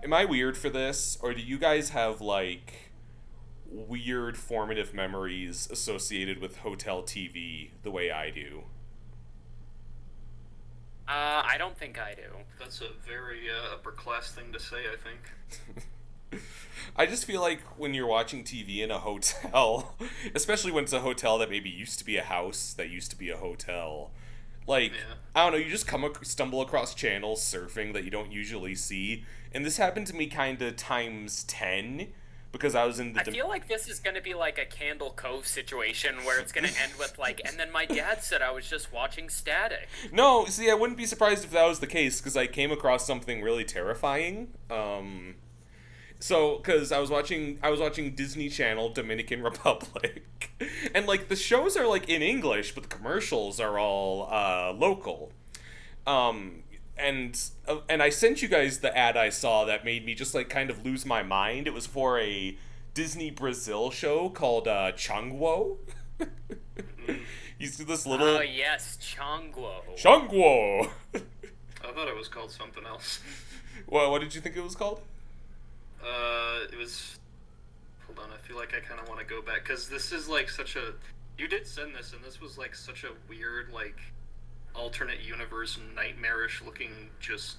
am I weird for this, or do you guys have, like, weird formative memories associated with hotel TV the way I do? I don't think I do. That's a very upper class thing to say, I think. I just feel like when you're watching TV in a hotel, especially when it's a hotel that maybe used to be a house that used to be a hotel, like, Yeah. I don't know, you just stumble across channels surfing that you don't usually see, and this happened to me kind of times 10, because I was in the... I feel like this is gonna be like a Candle Cove situation where it's gonna end with like, and then my dad said I was just watching static. No, see, I wouldn't be surprised if that was the case, because I came across something really terrifying. Because I was watching Disney Channel Dominican Republic, and like the shows are like in English, but the commercials are all local. And I sent you guys the ad I saw that made me just like kind of lose my mind. It was for a Disney Brazil show called Changwo. You see this little Oh yes, Changwo. Changwo. I thought it was called something else. What did you think it was called? It was... Hold on, I feel like I kind of want to go back, because this is, like, such a... You did send this, and this was, like, such a weird, like, alternate universe, nightmarish-looking, just...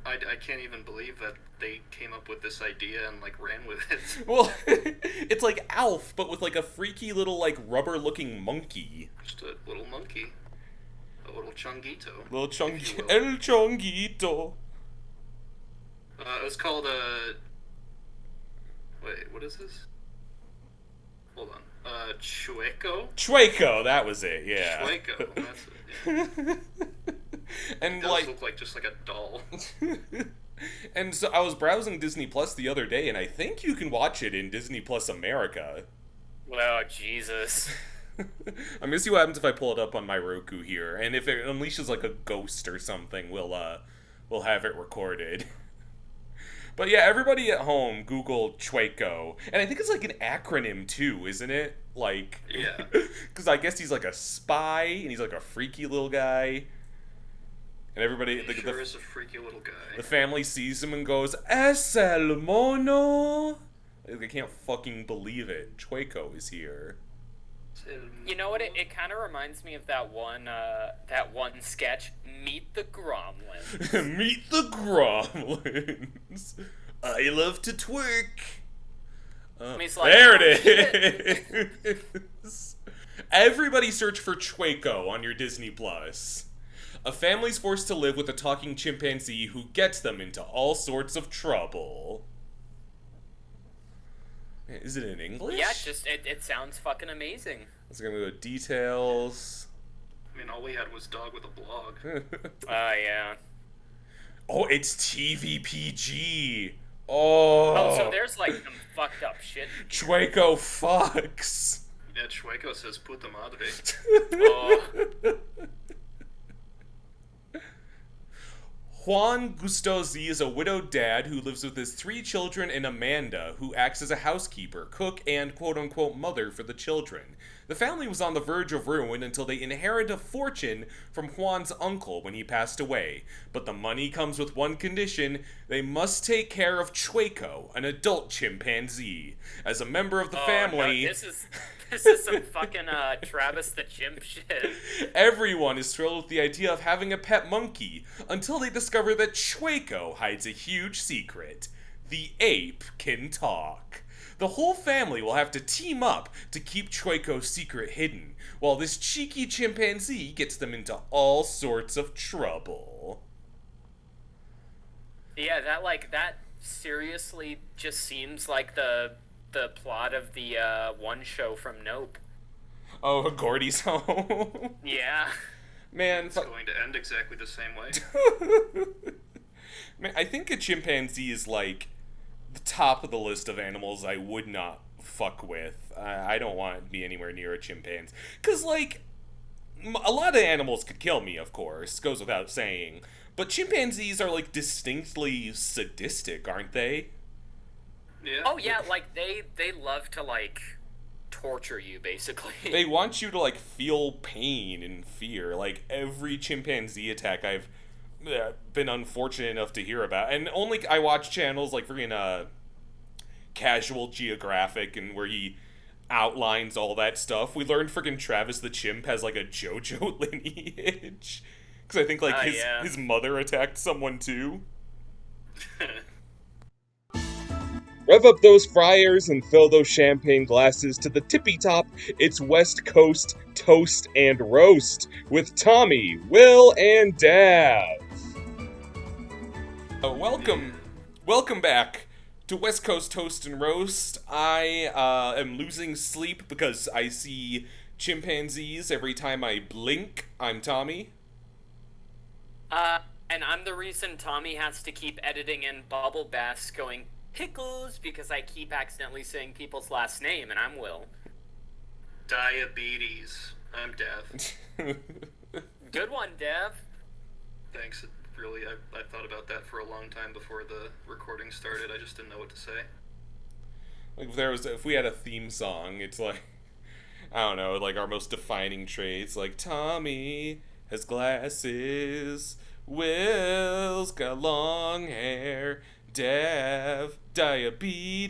I can't even believe that they came up with this idea and, like, ran with it. Well, it's like Alf, but with like a freaky little like rubber-looking monkey. Just a little monkey. A little chonguito. Little if you will. El Chonguito. It was called, Wait, what is this? Hold on. Chueco? Chueco, that was it, yeah. Chueco, that's it. Yeah. And It does like, look like just like a doll. and so I was browsing Disney Plus the other day, and I think you can watch it in Disney Plus America. Oh Jesus. I'm gonna see what happens if I pull it up on my Roku here, and if it unleashes like a ghost or something, we'll have it recorded. But yeah, everybody at home, Google Chueco. And I think it's like an acronym too, isn't it? Like, Yeah. because I guess he's like a spy, and he's like a freaky little guy. And everybody, He sure is a freaky little guy. the family sees him and goes, Es el mono! They can't fucking believe it. Chueco is here. You know what? It kind of reminds me of that one sketch, Meet the Gromlins. Meet the Gromlins. I love to twerk. He's like, There "Oh, it is. Everybody search for Chueco on your Disney Plus. A family's forced to live with a talking chimpanzee who gets them into all sorts of trouble. Is it in English? Yeah, it sounds fucking amazing. Let's go to details. I mean, all we had was dog with a blog. Yeah. Oh, it's TVPG. Oh, so Oh, there's like some fucked up shit. Chueco fucks. Yeah, Chueco says puta madre. Oh. Juan Gustosi is a widowed dad who lives with his 3 children and Amanda, who acts as a housekeeper, cook, and quote-unquote mother for the children. The family was on the verge of ruin until they inherited a fortune from Juan's uncle when he passed away. But the money comes with one condition: they must take care of Chueco, an adult chimpanzee. As a member of the family... No, this is some fucking Travis the Chimp shit. Everyone is thrilled with the idea of having a pet monkey, until they discover that Chueco hides a huge secret. The ape can talk. The whole family will have to team up to keep Chueco's secret hidden, while this cheeky chimpanzee gets them into all sorts of trouble. Yeah, that seriously just seems like the plot of the one show from Nope. Oh, Gordy's home. Yeah. Man, It's going to end exactly the same way. Man, I think a chimpanzee is like the top of the list of animals I would not fuck with. I don't want to be anywhere near a chimpanzee. Because, like, a lot of animals could kill me, of course, goes without saying. But chimpanzees are, like, distinctly sadistic, aren't they? Yeah. Oh yeah, like they love to like torture you basically. They want you to, like, feel pain and fear. Like, every chimpanzee attack I've been unfortunate enough to hear about. And only I watch channels like freaking Casual Geographic, and where he outlines all that stuff. We learned freaking Travis the Chimp has like a JoJo lineage. Because I think like his mother attacked someone too. Rev up those fryers and fill those champagne glasses to the tippy top. It's West Coast Toast and Roast with Tommy, Will, and Dav. Welcome back to West Coast Toast and Roast. I am losing sleep because I see chimpanzees every time I blink. I'm Tommy. And I'm the reason Tommy has to keep editing in Bubble Bass going, Pickles, because I keep accidentally saying people's last name, and I'm Will. Diabetes. I'm Dev. Good one, Dev. Thanks. Really, I thought about that for a long time before the recording started. I just didn't know what to say. Like if we had a theme song, it's like, I don't know, like our most defining traits, like Tommy has glasses, Will's got long hair, Dev, diabetes.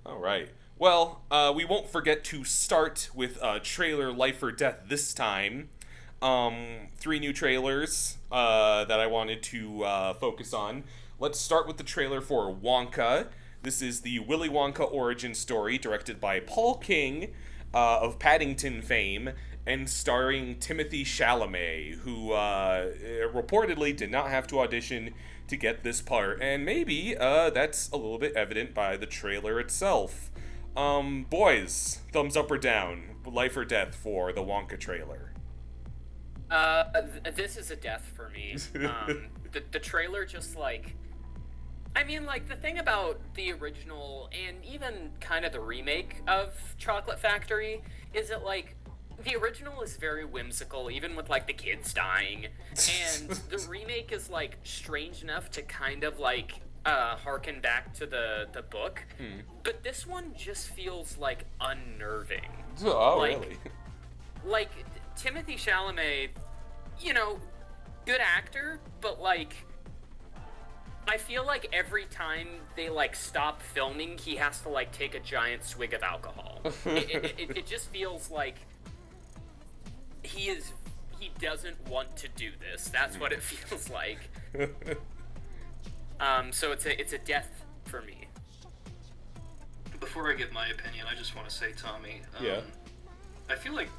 Alright. Well, we won't forget to start with trailer Life or Death this time. 3 new trailers that I wanted to focus on. Let's start with the trailer for Wonka. This is the Willy Wonka origin story, directed by Paul King of Paddington fame, and starring Timothée Chalamet, who reportedly did not have to audition to get this part, and maybe that's a little bit evident by the trailer itself. Boys, thumbs up or down, Life or Death for the Wonka trailer? This is a death for me. The trailer just like... I mean, like, the thing about the original, and even kind of the remake of Chocolate Factory, is that, like, the original is very whimsical, even with, like, the kids dying, and the remake is, like, strange enough to kind of, like, harken back to the book, but this one just feels, like, unnerving. Oh, like, really? Like, Timothée Chalamet, you know, good actor, but, like, I feel like every time they, like, stop filming, he has to, like, take a giant swig of alcohol. It just feels like he doesn't want to do this. That's what it feels like. So it's a death for me. Before I give my opinion, I just want to say, Tommy, I feel like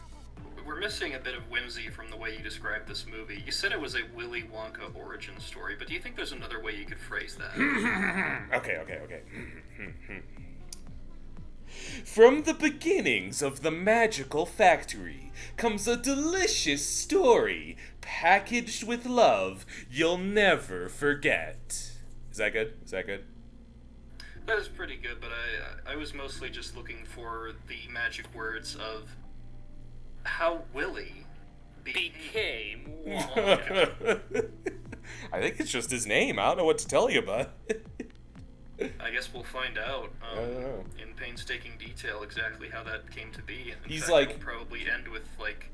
we're missing a bit of whimsy from the way you described this movie. You said it was a Willy Wonka origin story, but do you think there's another way you could phrase that? Okay. From the beginnings of the magical factory comes a delicious story packaged with love you'll never forget. Is that good? That is pretty good, but I was mostly just looking for the magic words of how Willy became Wonka. I think it's just his name. I don't know what to tell you, bud. I guess we'll find out I don't know. in painstaking detail exactly how that came to be. In He's fact, like... it'll probably end with, like,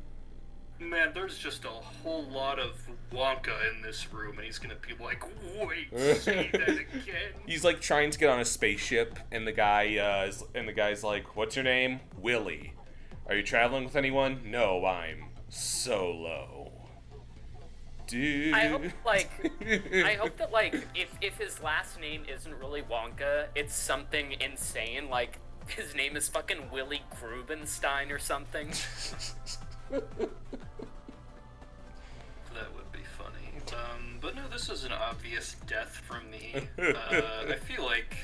man, there's just a whole lot of Wonka in this room, and he's gonna be like, wait, say that again. He's like trying to get on a spaceship, and the guy's like, what's your name? Willy. Are you traveling with anyone? No, I'm solo. Dude. I hope that, like, if his last name isn't really Wonka, it's something insane, like, his name is fucking Willy Grubenstein or something. That would be funny. But no, this is an obvious death from me. I feel like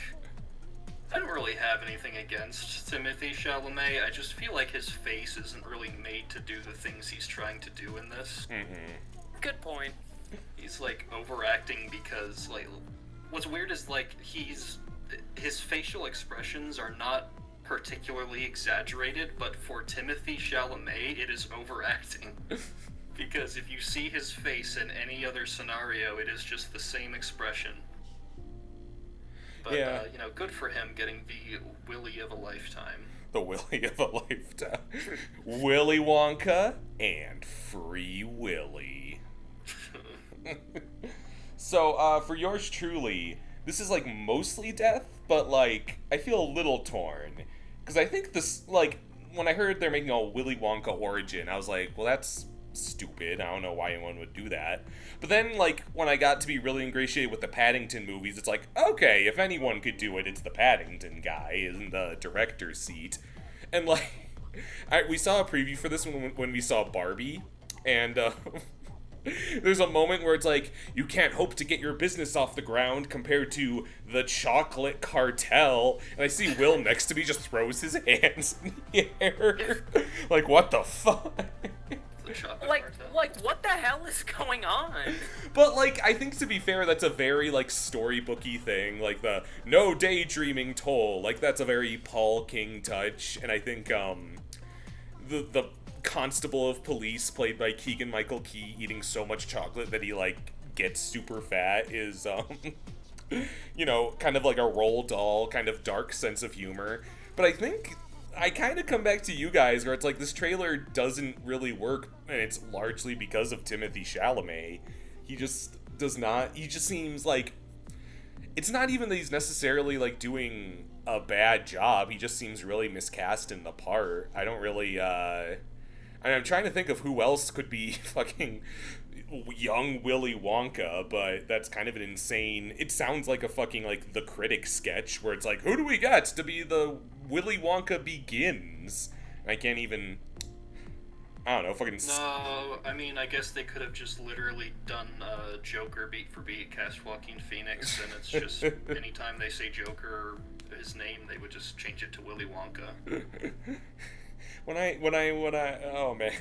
I don't really have anything against Timothée Chalamet. I just feel like his face isn't really made to do the things he's trying to do in this. Good point. He's, like, overacting because, like, what's weird is, like, his facial expressions are not particularly exaggerated, but for Timothée Chalamet, it is overacting. Because if you see his face in any other scenario, it is just the same expression. But, you know, good for him getting the Willy of a lifetime. The Willy of a lifetime. Willy Wonka and Free Willy. So, for yours truly, this is, like, mostly death, but, like, I feel a little torn. Because I think this, like, when I heard they're making a Willy Wonka origin, I was like, well, that's stupid. I don't know why anyone would do that. But then, like, when I got to be really ingratiated with the Paddington movies, it's like, okay, if anyone could do it, it's the Paddington guy in the director's seat. And, like, we saw a preview for this when we saw Barbie, and, there's a moment where it's like, you can't hope to get your business off the ground compared to the chocolate cartel. And I see Will next to me just throws his hands in the air. Like, what the fuck? Like, what the hell is going on? But, like, I think to be fair, that's a very, like, storybooky thing. Like, the no daydreaming toll. Like, that's a very Paul King touch. And I think, the constable of police, played by Keegan-Michael Key, eating so much chocolate that he, like, gets super fat is, you know, kind of like a Roald Dahl kind of dark sense of humor. But I think I kind of come back to you guys where it's like, this trailer doesn't really work, and it's largely because of Timothée Chalamet. He just does not, he just seems like, it's not even that he's necessarily, like, doing a bad job, he just seems really miscast in the part. I don't really, I'm trying to think of who else could be fucking young Willy Wonka, but that's kind of an insane... It sounds like a fucking, like, The Critic sketch, where it's like, who do we got to be the Willy Wonka Begins? And I can't even... I don't know, fucking... No, I mean, I guess they could have just literally done Joker beat for beat, cast Joaquin Phoenix, and it's just, anytime they say Joker or his name, they would just change it to Willy Wonka. When I, oh man.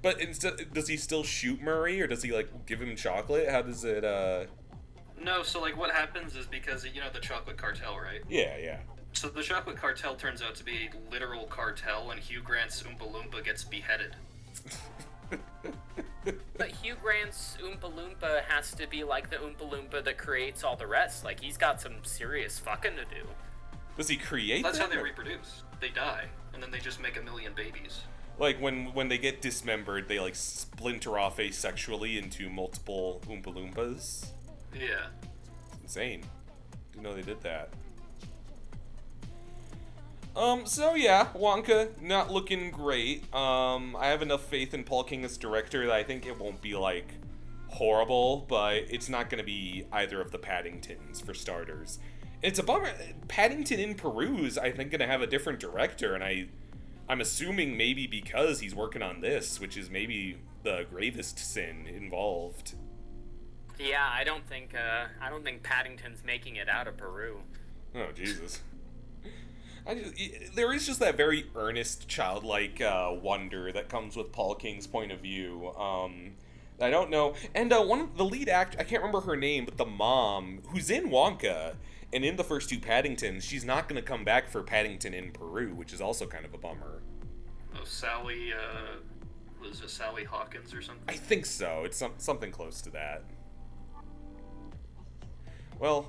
But instead, does he still shoot Murray, or does he, like, give him chocolate? How does it, No, so, like, what happens is because, you know, the chocolate cartel, right? Yeah. So the chocolate cartel turns out to be a literal cartel, and Hugh Grant's Oompa Loompa gets beheaded. But Hugh Grant's Oompa Loompa has to be like the Oompa Loompa that creates all the rest. Like, he's got some serious fucking to do. Does he create That's them, how they or... reproduce. They die, and then they just make a million babies. Like, when they get dismembered, they, like, splinter off asexually into multiple Oompa Loompas? Yeah. It's insane. Didn't know they did that. So yeah, Wonka, not looking great. I have enough faith in Paul King as director that I think it won't be, like, horrible, but it's not gonna be either of the Paddingtons, for starters. It's a bummer. Paddington in Peru is, I think, gonna have a different director, and I'm assuming maybe because he's working on this, which is maybe the gravest sin involved. Yeah, I don't think Paddington's making it out of Peru. Oh, Jesus. There is just that very earnest, childlike wonder that comes with Paul King's point of view. I don't know. And the lead actor, I can't remember her name, but the mom, who's in Wonka, and in the first two Paddingtons, she's not going to come back for Paddington in Peru, which is also kind of a bummer. Oh, Sally, was it Sally Hawkins or something? I think so. It's something close to that. Well,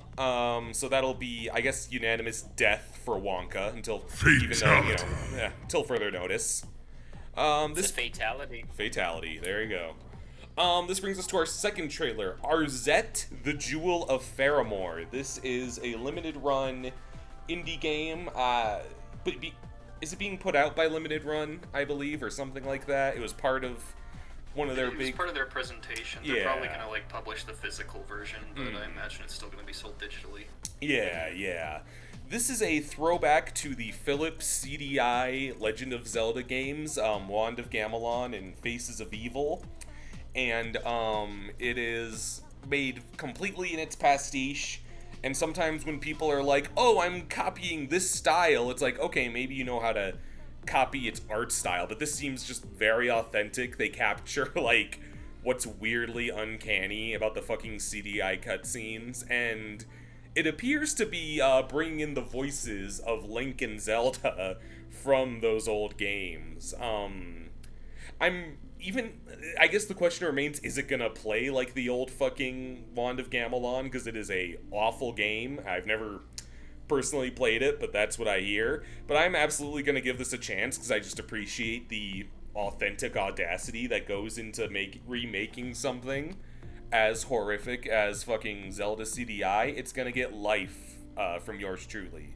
so that'll be, I guess, unanimous death for Wonka until until further notice. This fatality. Fatality. There you go. This brings us to our second trailer, Arzette, the Jewel of Faramore. This is a limited run indie game. Is it being put out by Limited Run, I believe, or something like that? It was part of one of their big... It was part of their presentation. They're probably going to, like, publish the physical version, but I imagine it's still going to be sold digitally. Yeah. This is a throwback to the Philips CDI Legend of Zelda games, Wand of Gamelon and Faces of Evil. And it is made completely in its pastiche. And sometimes when people are like, oh, I'm copying this style, it's like, okay, maybe you know how to copy its art style, but this seems just very authentic. They capture, like, what's weirdly uncanny about the fucking CDI cutscenes, and it appears to be bringing in the voices of Link and Zelda from those old games. I guess the question remains, is it gonna play like the old fucking Wand of Gamelon? Because it is a awful game. I've never personally played it, but that's what I hear. But I'm absolutely gonna give this a chance, because I just appreciate the authentic audacity that goes into remaking something. as horrific as fucking Zelda CDI, it's gonna get life from yours truly.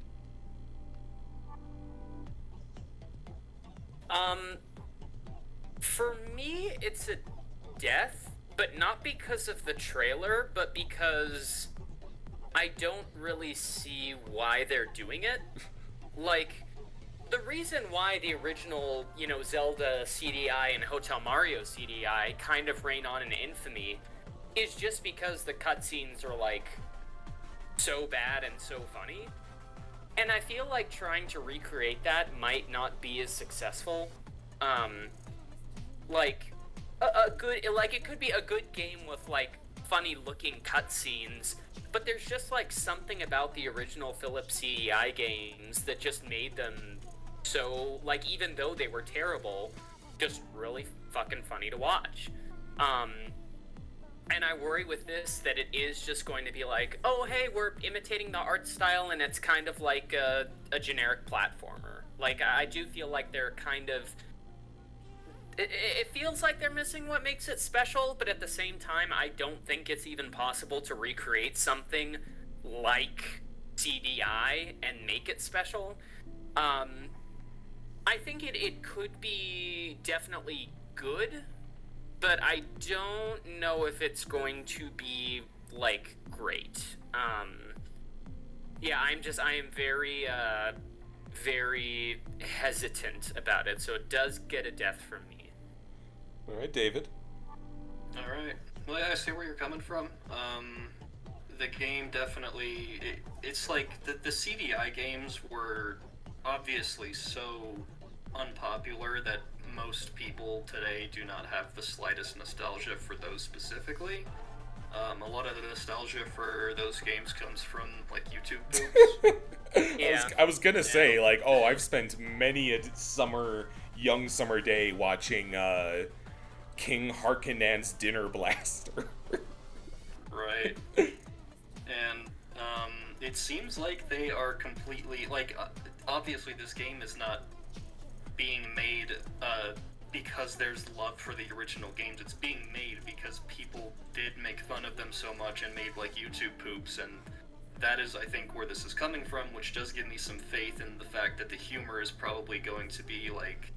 For me, it's a death, but not because of the trailer, but because I don't really see why they're doing it. Like, the reason why the original, Zelda CDI and Hotel Mario CDI kind of reign on in infamy is just because the cutscenes are, like, so bad and so funny. And I feel like trying to recreate that might not be as successful. Like, it could be a good game with, like, funny-looking cutscenes, but there's just, like, something about the original Philips CDI games that just made them so, like, even though they were terrible, just really fucking funny to watch. And I worry with this that it is just going to be like, oh, hey, we're imitating the art style, and it's kind of like a generic platformer. Like, I do feel like they're kind of... It feels like they're missing what makes it special, but at the same time, I don't think it's even possible to recreate something like CDI and make it special. I think it could be definitely good, but I don't know if it's going to be, like, great. Yeah, I am very, very hesitant about it, so it does get a death from me. All right, David. All right. Well, yeah, I see where you're coming from. The game definitely... It's like the CDI games were obviously so unpopular that most people today do not have the slightest nostalgia for those specifically. A lot of the nostalgia for those games comes from, like, YouTube poops. Yeah. I was gonna say, like, oh, I've spent many a young summer day watching King Harkonan's Dinner Blaster. Right. And it seems like they are completely, like, obviously this game is not being made because there's love for the original games. It's being made because people did make fun of them so much and made, like, YouTube poops, and that is, I think, where this is coming from, which does give me some faith in the fact that the humor is probably going to be, like,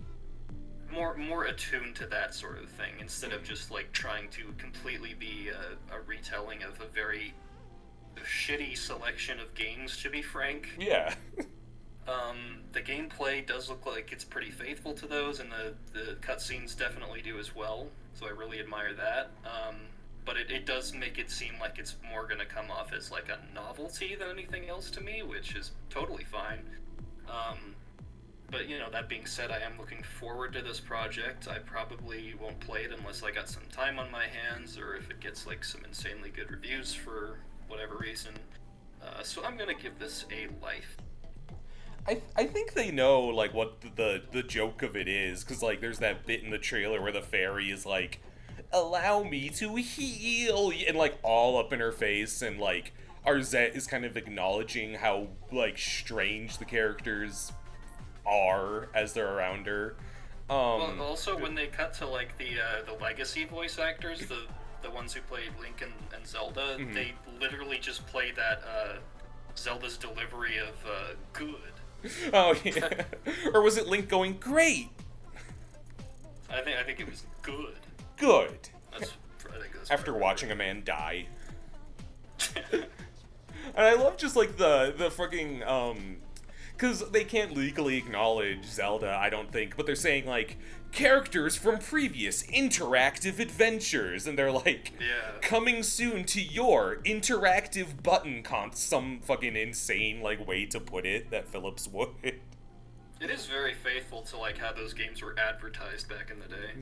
more attuned to that sort of thing, instead of just, like, trying to completely be a retelling of a very shitty selection of games, to be frank. Yeah. The gameplay does look like it's pretty faithful to those, and the cutscenes definitely do as well, so I really admire that. But it does make it seem like it's more going to come off as, like, a novelty than anything else to me, which is totally fine. But, that being said, I am looking forward to this project. I probably won't play it unless I got some time on my hands, or if it gets, like, some insanely good reviews for whatever reason. So I'm going to give this a life. I think they know, like, what the joke of it is, because, like, there's that bit in the trailer where the fairy is like, allow me to heal, and, like, all up in her face, and, like, Arzette is kind of acknowledging how, like, strange the characters are as they're around her. Well, also, when they cut to, like, the legacy voice actors, the ones who played Link and Zelda, mm-hmm. They literally just play that Zelda's delivery of good. Oh, yeah. Or was it Link going, great? I think it was good. Good. I think that's after watching a man die. And I love just, like, the fucking, because they can't legally acknowledge Zelda, I don't think, but they're saying, like, characters from previous interactive adventures, and they're like, yeah. Coming soon to your interactive button some fucking insane, like, way to put it that Phillips would. It is very faithful to, like, how those games were advertised back in the day.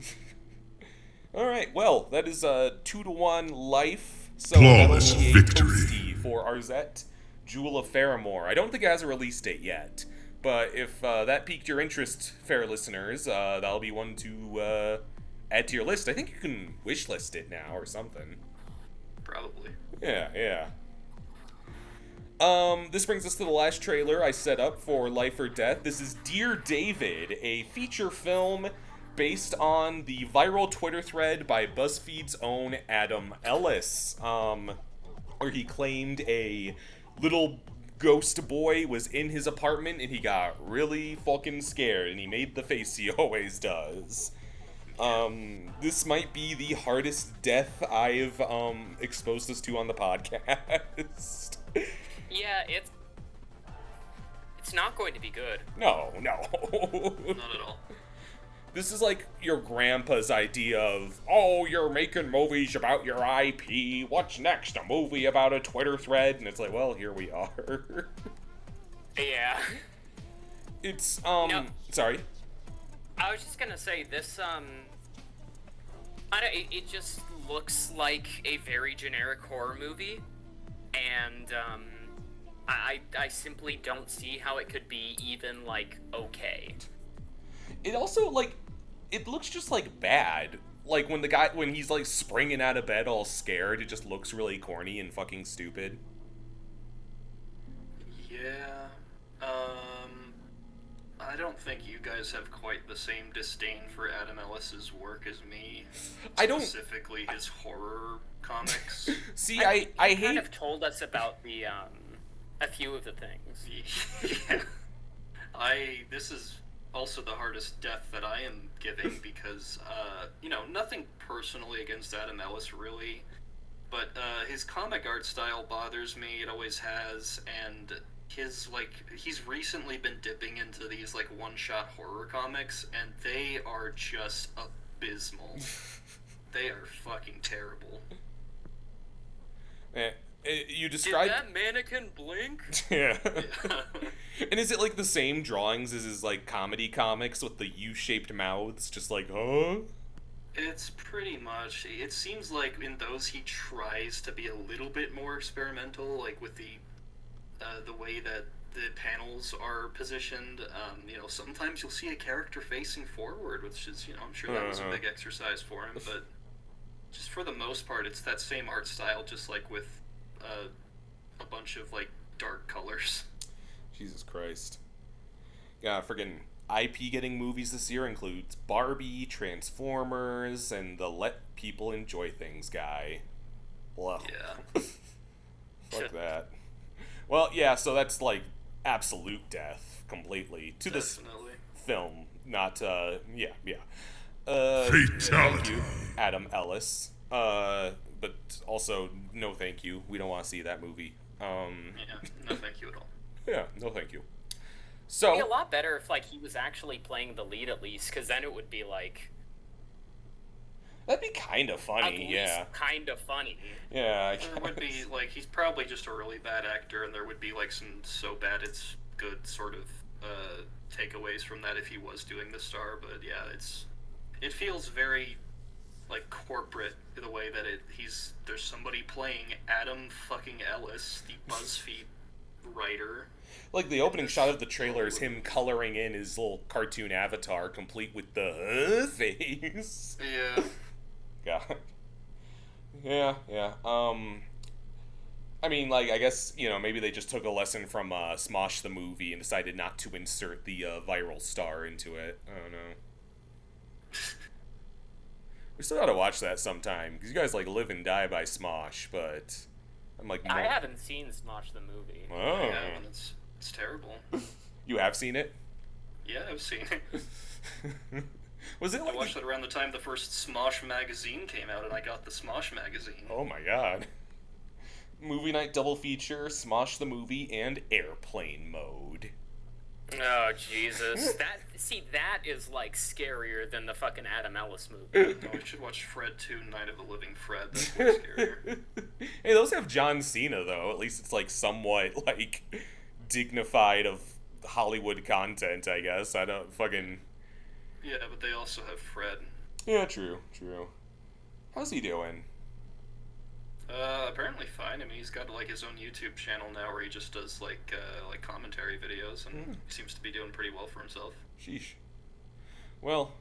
Alright, well, that is a 2-to-1 life, so flawless that'll be a victory toasty for Arzette, Jewel of Faramore. I don't think it has a release date yet. But if that piqued your interest, fair listeners, that'll be one to add to your list. I think you can wishlist it now or something. Probably. Yeah. This brings us to the last trailer I set up for Life or Death. This is Dear David, a feature film based on the viral Twitter thread by BuzzFeed's own Adam Ellis, where he claimed a little ghost boy was in his apartment and he got really fucking scared and he made the face he always does. This might be the hardest death I've exposed us to on the podcast. Yeah, it's not going to be good. No. Not at all. This is like your grandpa's idea of, oh, you're making movies about your IP. What's next? A movie about a Twitter thread? And it's like, well, here we are. Yeah. It's, No. Sorry? I was just gonna say, this, it just looks like a very generic horror movie, and, I simply don't see how it could be even, like, okay. It also, like, it looks just, like, bad. Like, when he's, like, springing out of bed all scared, it just looks really corny and fucking stupid. Yeah. I don't think you guys have quite the same disdain for Adam Ellis's work as me. I don't... Specifically his horror comics. See, I hate... kind of told us about the, a few of the things. Yeah. This is also the hardest death that I am giving because, nothing personally against Adam Ellis, really, but his comic art style bothers me. It always has, and he's recently been dipping into these, one-shot horror comics, and they are just abysmal. They are fucking terrible. You described... Did that mannequin blink? Yeah. And is it, like, the same drawings as his, like, comedy comics with the U-shaped mouths? Just like, huh? It's pretty much... It seems like in those he tries to be a little bit more experimental, like with the way that the panels are positioned. Sometimes you'll see a character facing forward, which is, I'm sure that was a big exercise for him, but just for the most part, it's that same art style, just like with a bunch of, dark colors. Jesus Christ. Yeah, friggin' IP getting movies this year includes Barbie, Transformers, and the Let People Enjoy Things guy. Blah. Yeah. Fuck that. Well, yeah, so that's, absolute death, completely, to this film. Not, yeah. Fatality. Thank you, Adam Ellis. But also, no thank you. We don't want to see that movie. Yeah, no thank you at all. Yeah, no thank you. So... It'd be a lot better if, he was actually playing the lead at least, because then it would be, That'd be kind of funny, yeah. Kind of funny. Yeah. There would be, he's probably just a really bad actor, and there would be, some so bad it's good sort of takeaways from that if he was doing the star, but yeah, it feels very, corporate the way that there's somebody playing Adam fucking Ellis, the BuzzFeed writer. The opening shot of the trailer is him coloring in his little cartoon avatar, complete with the face. Yeah. God. Yeah. I mean, I guess, maybe they just took a lesson from Smosh the movie and decided not to insert the viral star into it. I don't know. We still gotta watch that sometime, because you guys, live and die by Smosh, but I'm I haven't seen Smosh the movie. Oh. Yeah, and it's terrible. You have seen it? Yeah, I've seen it. Was it I watched it around the time the first Smosh magazine came out, and I got the Smosh magazine. Oh my god. Movie night double feature, Smosh the movie, and airplane mode. Oh, Jesus. That is, scarier than the fucking Adam Ellis movie. Oh, we should watch Fred 2, Night of the Living Fred. That's way scarier. Hey, those have John Cena, though. At least it's, somewhat, dignified of Hollywood content, I guess. I don't fucking... Yeah, but they also have Fred. Yeah, true. How's he doing? Apparently fine. I mean, he's got, his own YouTube channel now where he just does, commentary videos, and he seems to be doing pretty well for himself. Sheesh. Well,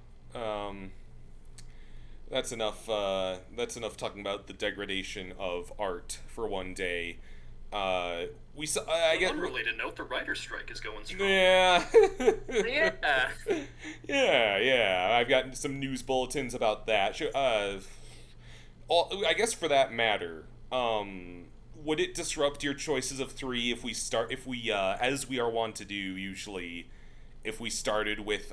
that's enough talking about the degradation of art for one day. We saw. I guess. Unrelated note: the writer's strike is going strong. Yeah. Yeah. Yeah. I've gotten some news bulletins about that. I guess for that matter, would it disrupt your choices of 3 if we as we are wont to do usually, if we started with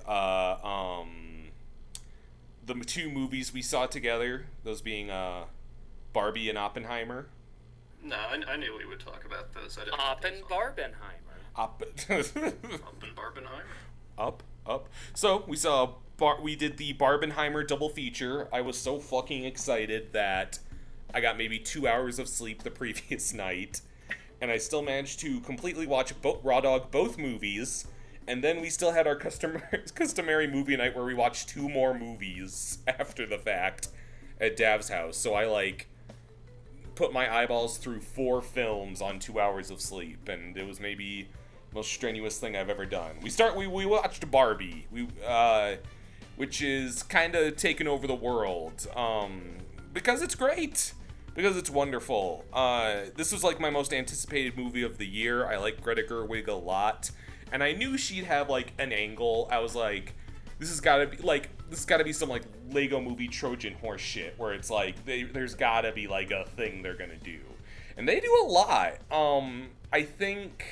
the 2 movies we saw together, those being Barbie and Oppenheimer? No, I knew we would talk about those. I didn't Oppenbarbenheimer. Up. So we saw we did the Barbenheimer double feature. I was so fucking excited that I got maybe 2 hours of sleep the previous night, and I still managed to completely watch Raw Dog both movies. And then we still had our customary movie night where we watched 2 more movies after the fact at Dav's house. So I put my eyeballs through 4 films on 2 hours of sleep, and it was maybe the most strenuous thing I've ever done. We watched Barbie, which is kind of taken over the world, because it's great, because it's wonderful. This was my most anticipated movie of the year. I like Greta Gerwig a lot, and I knew she'd have an angle. I was like, this has got to be some Lego movie Trojan horse shit where it's there's got to be a thing they're gonna do, and they do a lot. I think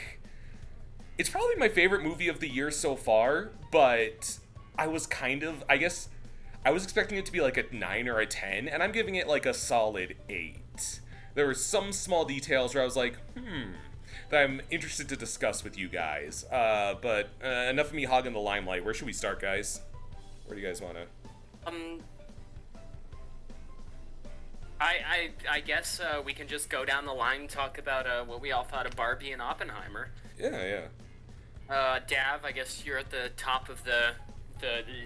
it's probably my favorite movie of the year so far, but I was I was expecting it to be a 9 or a 10, and I'm giving it a solid 8. There were some small details where I was that I'm interested to discuss with you guys. But enough of me hogging the limelight. Where should we start, guys? Where do you guys want to? I guess we can just go down the line and talk about what we all thought of Barbie and Oppenheimer. Yeah. Dav, I guess you're at the top of the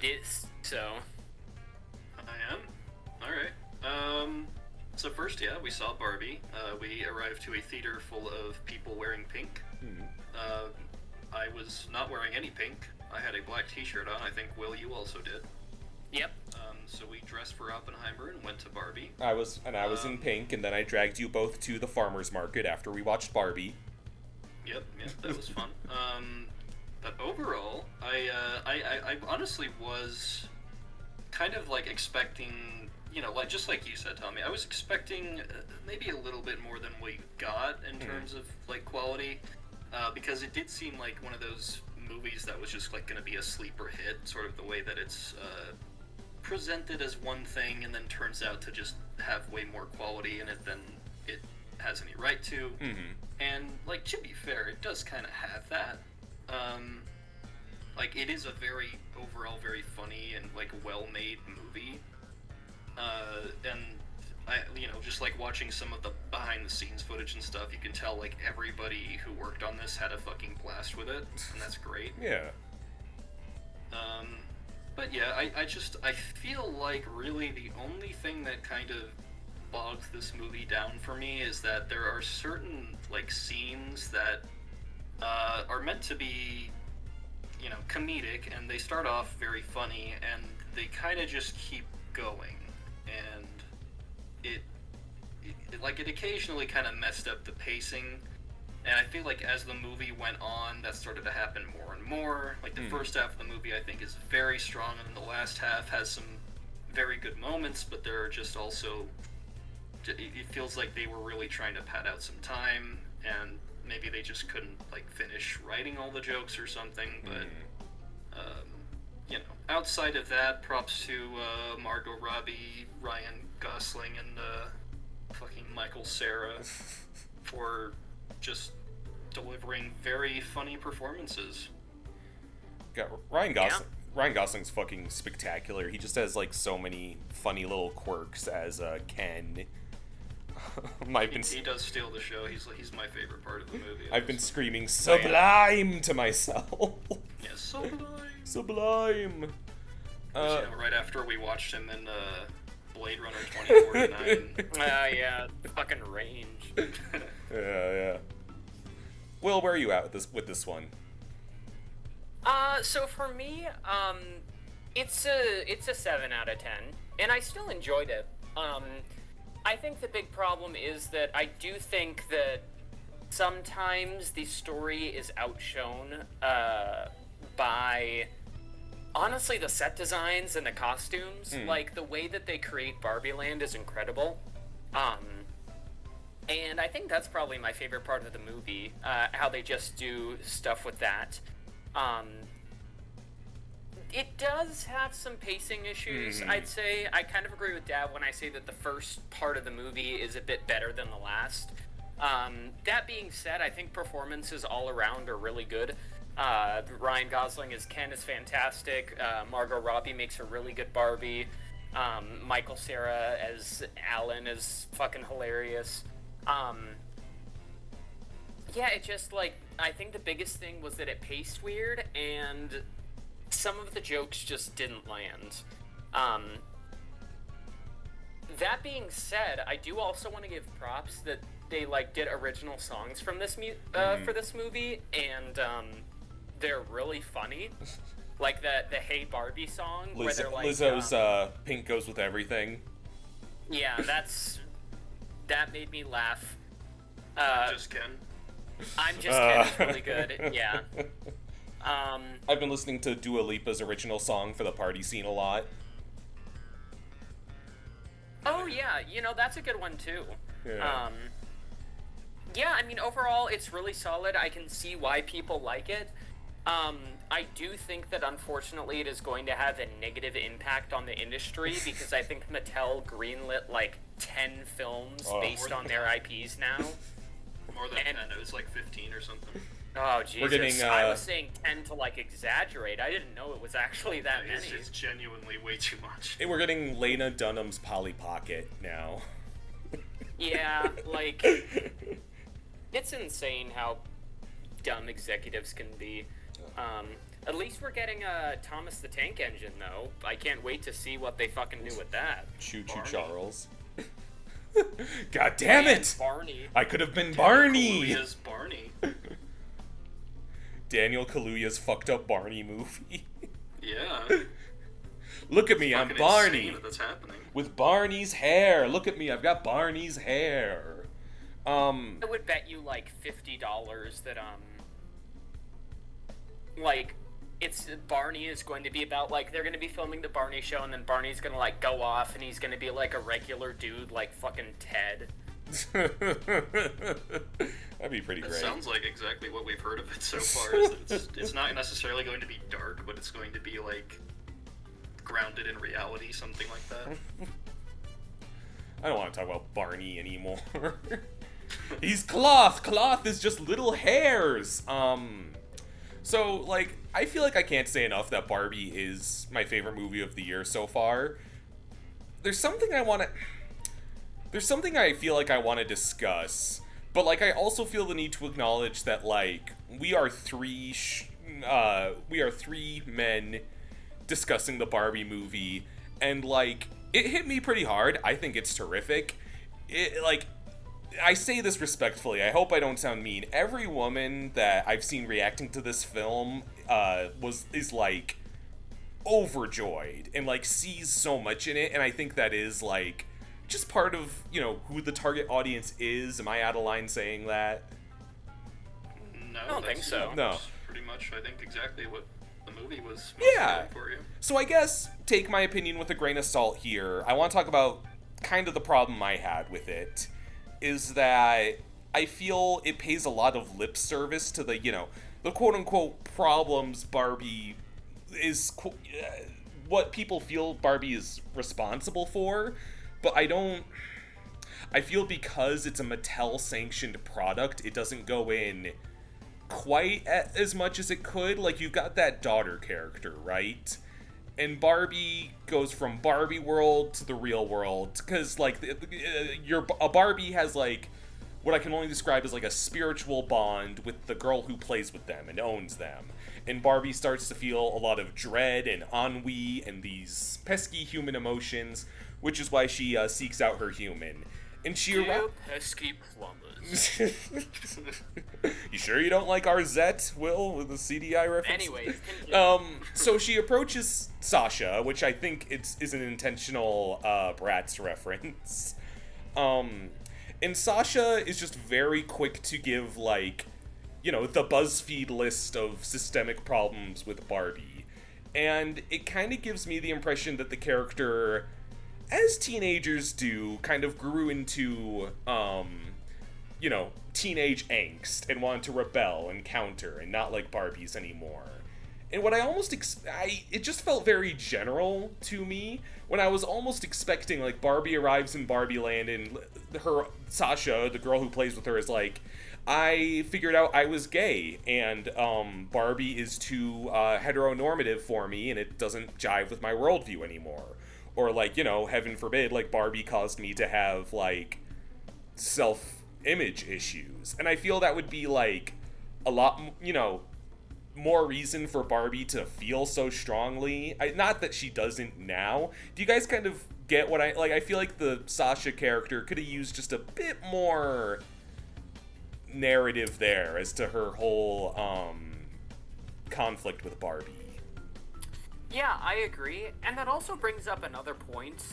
list, so. I am? Alright. So first, we saw Barbie. We arrived to a theater full of people wearing pink. I was not wearing any pink. I had a black t-shirt on. I think, Will, you also did. Yep. So we dressed for Oppenheimer and went to Barbie. I was in pink, and then I dragged you both to the farmer's market after we watched Barbie. Yep, that was fun. But overall, I honestly was kind of expecting, just like you said, Tommy, I was expecting maybe a little bit more than we got in terms of quality, because it did seem like one of those movies that was just going to be a sleeper hit, sort of the way that it's presented as one thing and then turns out to just have way more quality in it than it has any right to. And to be fair, it does kind of have that. It is a overall very funny and well-made movie. And I, just watching some of the behind-the-scenes footage and stuff, you can tell everybody who worked on this had a fucking blast with it, and that's great. Yeah. But yeah, I feel really the only thing that kind of bogs this movie down for me is that there are certain scenes that are meant to be comedic, and they start off very funny, and they kind of just keep going, and it occasionally kind of messed up the pacing, and I feel as the movie went on, that started to happen more and more. The first half of the movie I think is very strong, and the last half has some very good moments, but there are just also, it feels like they were really trying to pad out some time, and maybe they just couldn't finish writing all the jokes or something, but outside of that, props to Margot Robbie, Ryan Gosling, and fucking Michael Cera for just delivering very funny performances. Got Ryan Gosling. Yeah. Ryan Gosling's fucking spectacular. He just has so many funny little quirks as Ken. He does steal the show. He's my favorite part of the movie. I've been screaming sublime to myself. Yeah, sublime. Sublime. Right after we watched him in Blade Runner 2049. Yeah, fucking range. Yeah. Will, where are you at with this one? So for me, it's a 7 out of 10, and I still enjoyed it. I think the big problem is that I do think that sometimes the story is outshone by, honestly, the set designs and the costumes. Like, the way that they create Barbie Land is incredible. And I think that's probably my favorite part of the movie, how they just do stuff with that. It does have some pacing issues, I'd say. I kind of agree with Dad when I say that the first part of the movie is a bit better than the last. That being said, I think performances all around are really good. Ryan Gosling as Ken is fantastic. Margot Robbie makes a really good Barbie. Michael Cera as Alan is fucking hilarious. Yeah, it just, like, I think the biggest thing was that it paced weird, and some of the jokes just didn't land. That being said, I do also want to give props that they, like, did original songs from this for this movie, and they're really funny. Like the Hey Barbie song, where they're like... Lizzo's Pink Goes With Everything. Yeah, that made me laugh. Just Ken. I'm Just Ken is really good, yeah. I've been listening to Dua Lipa's original song for the party scene a lot. Oh, yeah, you know, that's a good one, too. Yeah. Yeah, I mean, overall, it's really solid. I can see why people like it. I do think that, unfortunately, it is going to have a negative impact on the industry, because I think Mattel greenlit, like, 10 films based on their IPs now. More than 10, it was like 15 or something. Oh, Jesus. We're getting, I was saying 10 to, like, exaggerate. I didn't know it was actually that many. It's genuinely way too much. Hey, we're getting Lena Dunham's Polly Pocket now. Yeah, like, it's insane how dumb executives can be. At least we're getting Thomas the Tank Engine, though. I can't wait to see what they fucking do with that. Choo Choo Charles. God damn it! Barney. I could have been Barney! Kaluuya's Barney. Daniel Kaluuya's fucked up Barney movie. Yeah. Look at me, I'm Barney. That's happening. With Barney's hair. Look at me, I've got Barney's hair. I would bet you, like, $50 that, like, Barney is going to be about, like, they're going to be filming the Barney show, and then Barney's going to, like, go off, and he's going to be, like, a regular dude, like fucking Ted. That'd be pretty great. Sounds like exactly what we've heard of it so far. Is that it's not necessarily going to be dark, but it's going to be, like, grounded in reality, something like that. I don't want to talk about Barney anymore. He's cloth! Cloth is just little hairs! So, like, I feel like I can't say enough that Barbie is my favorite movie of the year so far. There's something I feel like I want to discuss, but, like, I also feel the need to acknowledge that, like, we are three men discussing the Barbie movie, and, like, it hit me pretty hard. I think it's terrific. I say this respectfully. I hope I don't sound mean. Every woman that I've seen reacting to this film is like overjoyed and like sees so much in it, and I think that is like just part of, you know, who the target audience is. Am I out of line saying that? No, I don't think so. No. Pretty much, I think exactly what the movie was Yeah. for you. So I guess take my opinion with a grain of salt here. I want to talk about kind of the problem I had with it. Is that I feel it pays a lot of lip service to the, you know, the quote-unquote problems Barbie is, what people feel Barbie is responsible for, but I feel because it's a Mattel-sanctioned product, it doesn't go in quite as much as it could. Like, you've got that daughter character, right? And Barbie goes from Barbie world to the real world, because, like, a Barbie has, like, what I can only describe as, like, a spiritual bond with the girl who plays with them and owns them. And Barbie starts to feel a lot of dread and ennui and these pesky human emotions, which is why she seeks out her human. And she pesky plumbers. You sure you don't like Arzette, Will, with the CDI reference? Anyways, so she approaches Sasha, which I think is an intentional Bratz reference. And And Sasha is just very quick to give, like, you know, the BuzzFeed list of systemic problems with Barbie. And it kind of gives me the impression that the character, as teenagers do, kind of grew into, you know, teenage angst and wanted to rebel and counter and not like Barbies anymore. And what I almost, it just felt very general to me when I was almost expecting, like, Barbie arrives in Barbie Land and Sasha, the girl who plays with her, is like, I figured out I was gay, and Barbie is too heteronormative for me, and it doesn't jive with my worldview anymore. Or, like, you know, heaven forbid, like, Barbie caused me to have, like, self-image issues. And I feel that would be, like, a lot, you know, more reason for Barbie to feel so strongly. Not that she doesn't now. Do you guys kind of get what I feel like the Sasha character could have used just a bit more narrative there as to her whole conflict with Barbie. Yeah, I agree. And that also brings up another point.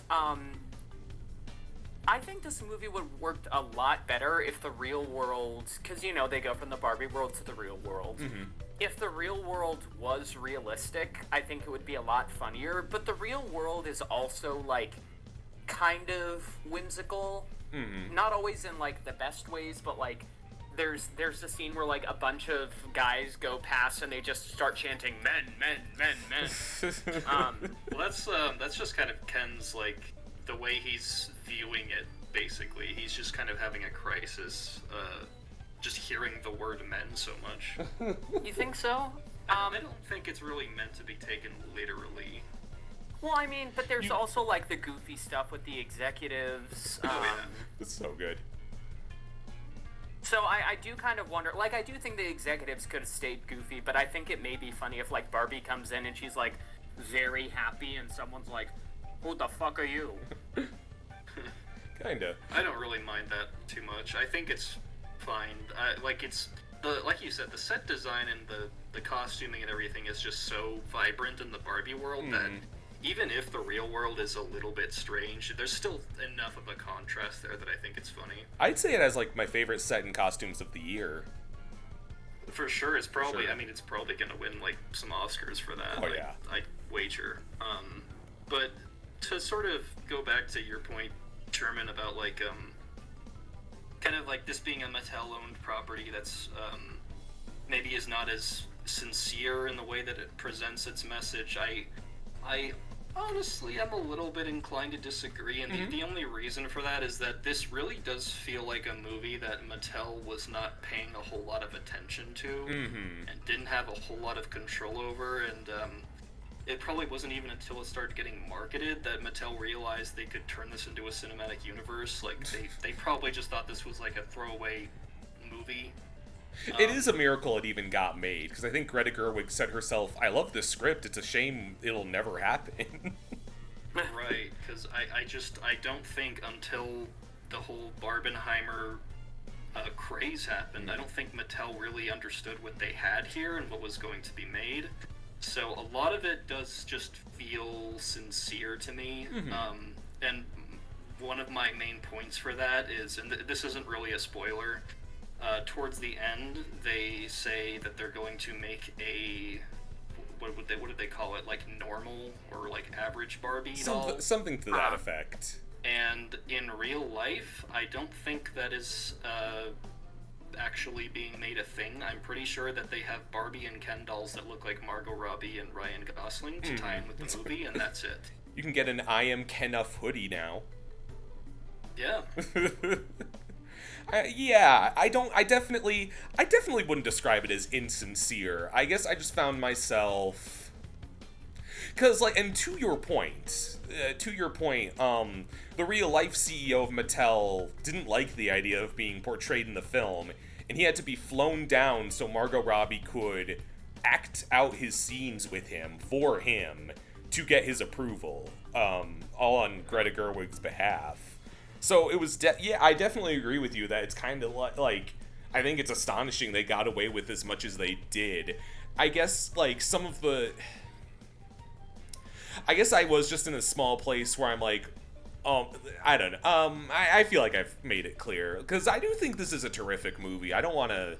I think this movie would have worked a lot better if the real world, because, you know, they go from the Barbie world to the real world. Mm-hmm. If the real world was realistic, I think it would be a lot funnier. But the real world is also, like, kind of whimsical. Mm-hmm. Not always in, like, the best ways, but, like, there's a scene where, like, a bunch of guys go past and they just start chanting, men, men, men, men. Well, that's just kind of Ken's, like, the way he's viewing it, basically. He's just kind of having a crisis, just hearing the word men so much. You think so? I don't think it's really meant to be taken literally. Well, I mean, but there's also, like, the goofy stuff with the executives. Oh, yeah. It's so good. So I do kind of wonder, like, I do think the executives could have stayed goofy, but I think it may be funny if, like, Barbie comes in and she's, like, very happy and someone's like, who the fuck are you? Kinda. I don't really mind that too much. I think it's fine. Like you said, the set design and the costuming and everything is just so vibrant in the Barbie world that even if the real world is a little bit strange, there's still enough of a contrast there that I think it's funny. I'd say it has, like, my favorite set and costumes of the year. For sure, it's probably, I mean, it's probably gonna win, like, some Oscars for that. Oh, yeah. I wager. But to sort of go back to your point, Sherman, about, like, kind of like this being a Mattel-owned property that's, maybe is not as sincere in the way that it presents its message, I honestly am a little bit inclined to disagree, and the only reason for that is that this really does feel like a movie that Mattel was not paying a whole lot of attention to, and didn't have a whole lot of control over, and it probably wasn't even until it started getting marketed that Mattel realized they could turn this into a cinematic universe. Like, they probably just thought this was like a throwaway movie. It is a miracle it even got made, because I think Greta Gerwig said herself, I love this script, it's a shame it'll never happen. Right, because I don't think until the whole Barbenheimer craze happened, I don't think Mattel really understood what they had here and what was going to be made. So a lot of it does just feel sincere to me. And one of my main points for that is, and this isn't really a spoiler, towards the end, they say that they're going to make a, what did they call it? Like normal or like average Barbie doll? Something to that effect. And in real life, I don't think that is actually being made a thing. I'm pretty sure that they have Barbie and Ken dolls that look like Margot Robbie and Ryan Gosling to tie in with the movie, and that's it. You can get an I Am Kenuff hoodie now. Yeah. I definitely wouldn't describe it as insincere. I guess I just found myself, because, like, and to your point, the real life CEO of Mattel didn't like the idea of being portrayed in the film, and he had to be flown down so Margot Robbie could act out his scenes with him for him to get his approval, all on Greta Gerwig's behalf. So it was, I definitely agree with you that it's kind of like, I think it's astonishing they got away with as much as they did. I guess, like, I guess I was just in a small place where I'm like, I don't know. I feel like I've made it clear, because I do think this is a terrific movie. I don't want to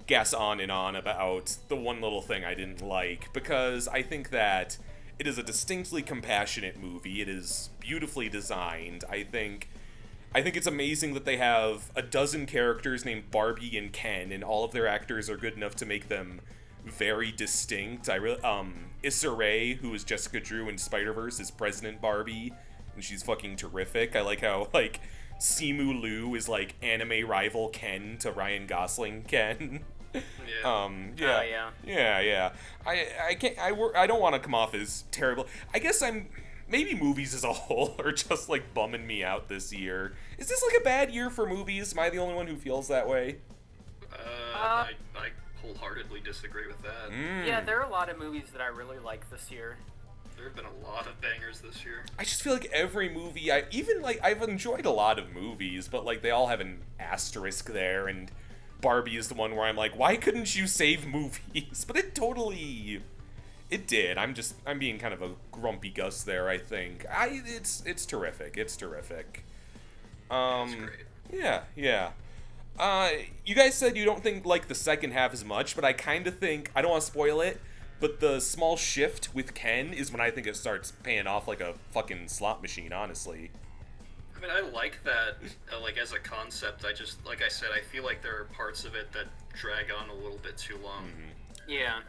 guess on and on about the one little thing I didn't like, because I think that it is a distinctly compassionate movie. It is beautifully designed. I think it's amazing that they have a dozen characters named Barbie and Ken, and all of their actors are good enough to make them very distinct. Issa Rae, who is Jessica Drew in Spider-Verse, is President Barbie, and she's fucking terrific. I like how, like, Simu Liu is, like, anime rival Ken to Ryan Gosling Ken. Yeah. Yeah. I don't want to come off as terrible. I guess maybe movies as a whole are just, like, bumming me out this year. Is this, like, a bad year for movies? Am I the only one who feels that way? I wholeheartely disagree with that. Yeah, there are a lot of movies that I really like this year. There have been a lot of bangers this year. I just feel like every movie, I've enjoyed a lot of movies, but, like, they all have an asterisk there, and Barbie is the one where I'm like, why couldn't you save movies? But it did. I'm being kind of a grumpy Gus there, I think. It's terrific. It's terrific. That's great. Yeah. You guys said you don't think, like, the second half as much, but I kind of think, I don't want to spoil it, but the small shift with Ken is when I think it starts paying off like a fucking slot machine, honestly. I mean, I like that, like, as a concept. I just, like I said, I feel like there are parts of it that drag on a little bit too long. Mm-hmm. Yeah.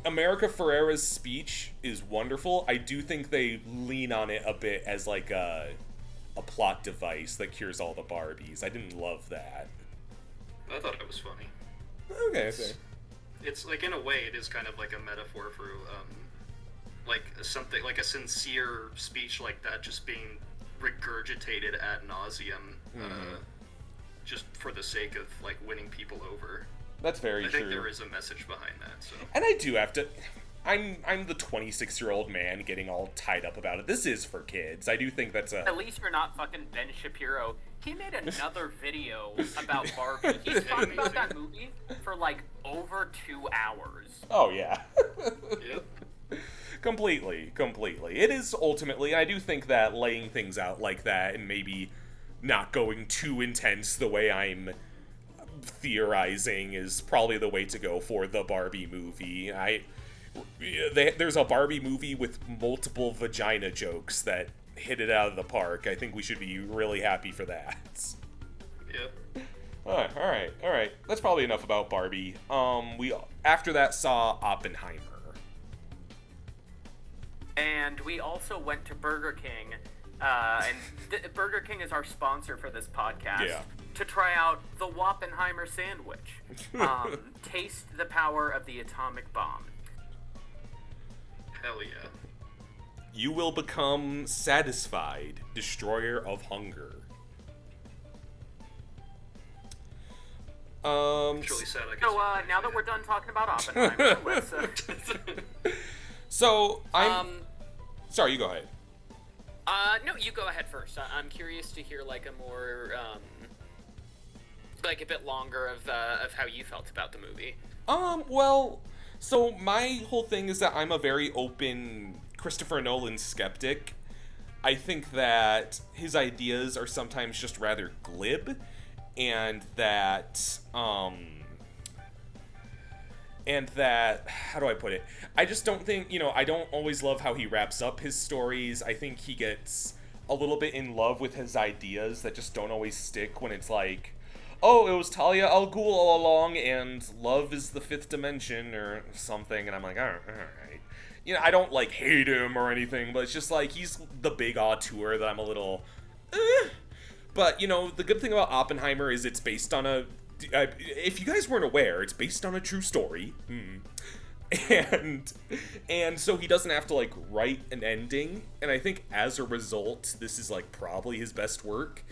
America Ferrera's speech is wonderful. I do think they lean on it a bit as, like, a plot device that cures all the Barbies. I didn't love that. I thought it was funny. Okay. It's like, in a way, it is kind of like a metaphor for, like, something, like a sincere speech like that just being regurgitated ad nauseum, just for the sake of, like, winning people over. That's very true. I think there is a message behind that, so. And I do have to... I'm the 26-year-old man getting all tied up about it. This is for kids. I do think that's a... At least you're not fucking Ben Shapiro. He made another video about Barbie. He's talking about that movie for, like, over 2 hours. Oh, yeah. Yep. Completely. It is ultimately... I do think that laying things out like that and maybe not going too intense the way I'm theorizing is probably the way to go for the Barbie movie. There's a Barbie movie with multiple vagina jokes that hit it out of the park. I think we should be really happy for that. Yep. All right. That's probably enough about Barbie. We after that saw Oppenheimer. And we also went to Burger King, and Burger King is our sponsor for this podcast. Yeah. To try out the Oppenheimer sandwich. Taste the power of the atomic bomb. Hell yeah. You will become satisfied, destroyer of hunger. It's really sad. So, now that we're done talking about Oppenheimer, let's... So, sorry, you go ahead. No, you go ahead first. I'm curious to hear, like, a more, like, a bit longer of how you felt about the movie. Well, so my whole thing is that I'm a very open Christopher Nolan skeptic. I think that his ideas are sometimes just rather glib, and that, how do I put it? I just don't think, I don't always love how he wraps up his stories. I think he gets a little bit in love with his ideas that just don't always stick when it's like, oh, it was Talia al Ghul all along, and love is the fifth dimension, or something, and I'm like, all right. I don't, like, hate him or anything, but it's just like, he's the big auteur that I'm a little, But, the good thing about Oppenheimer is it's based on if you guys weren't aware, it's based on a true story. And so he doesn't have to, like, write an ending, and I think as a result, this is, like, probably his best work.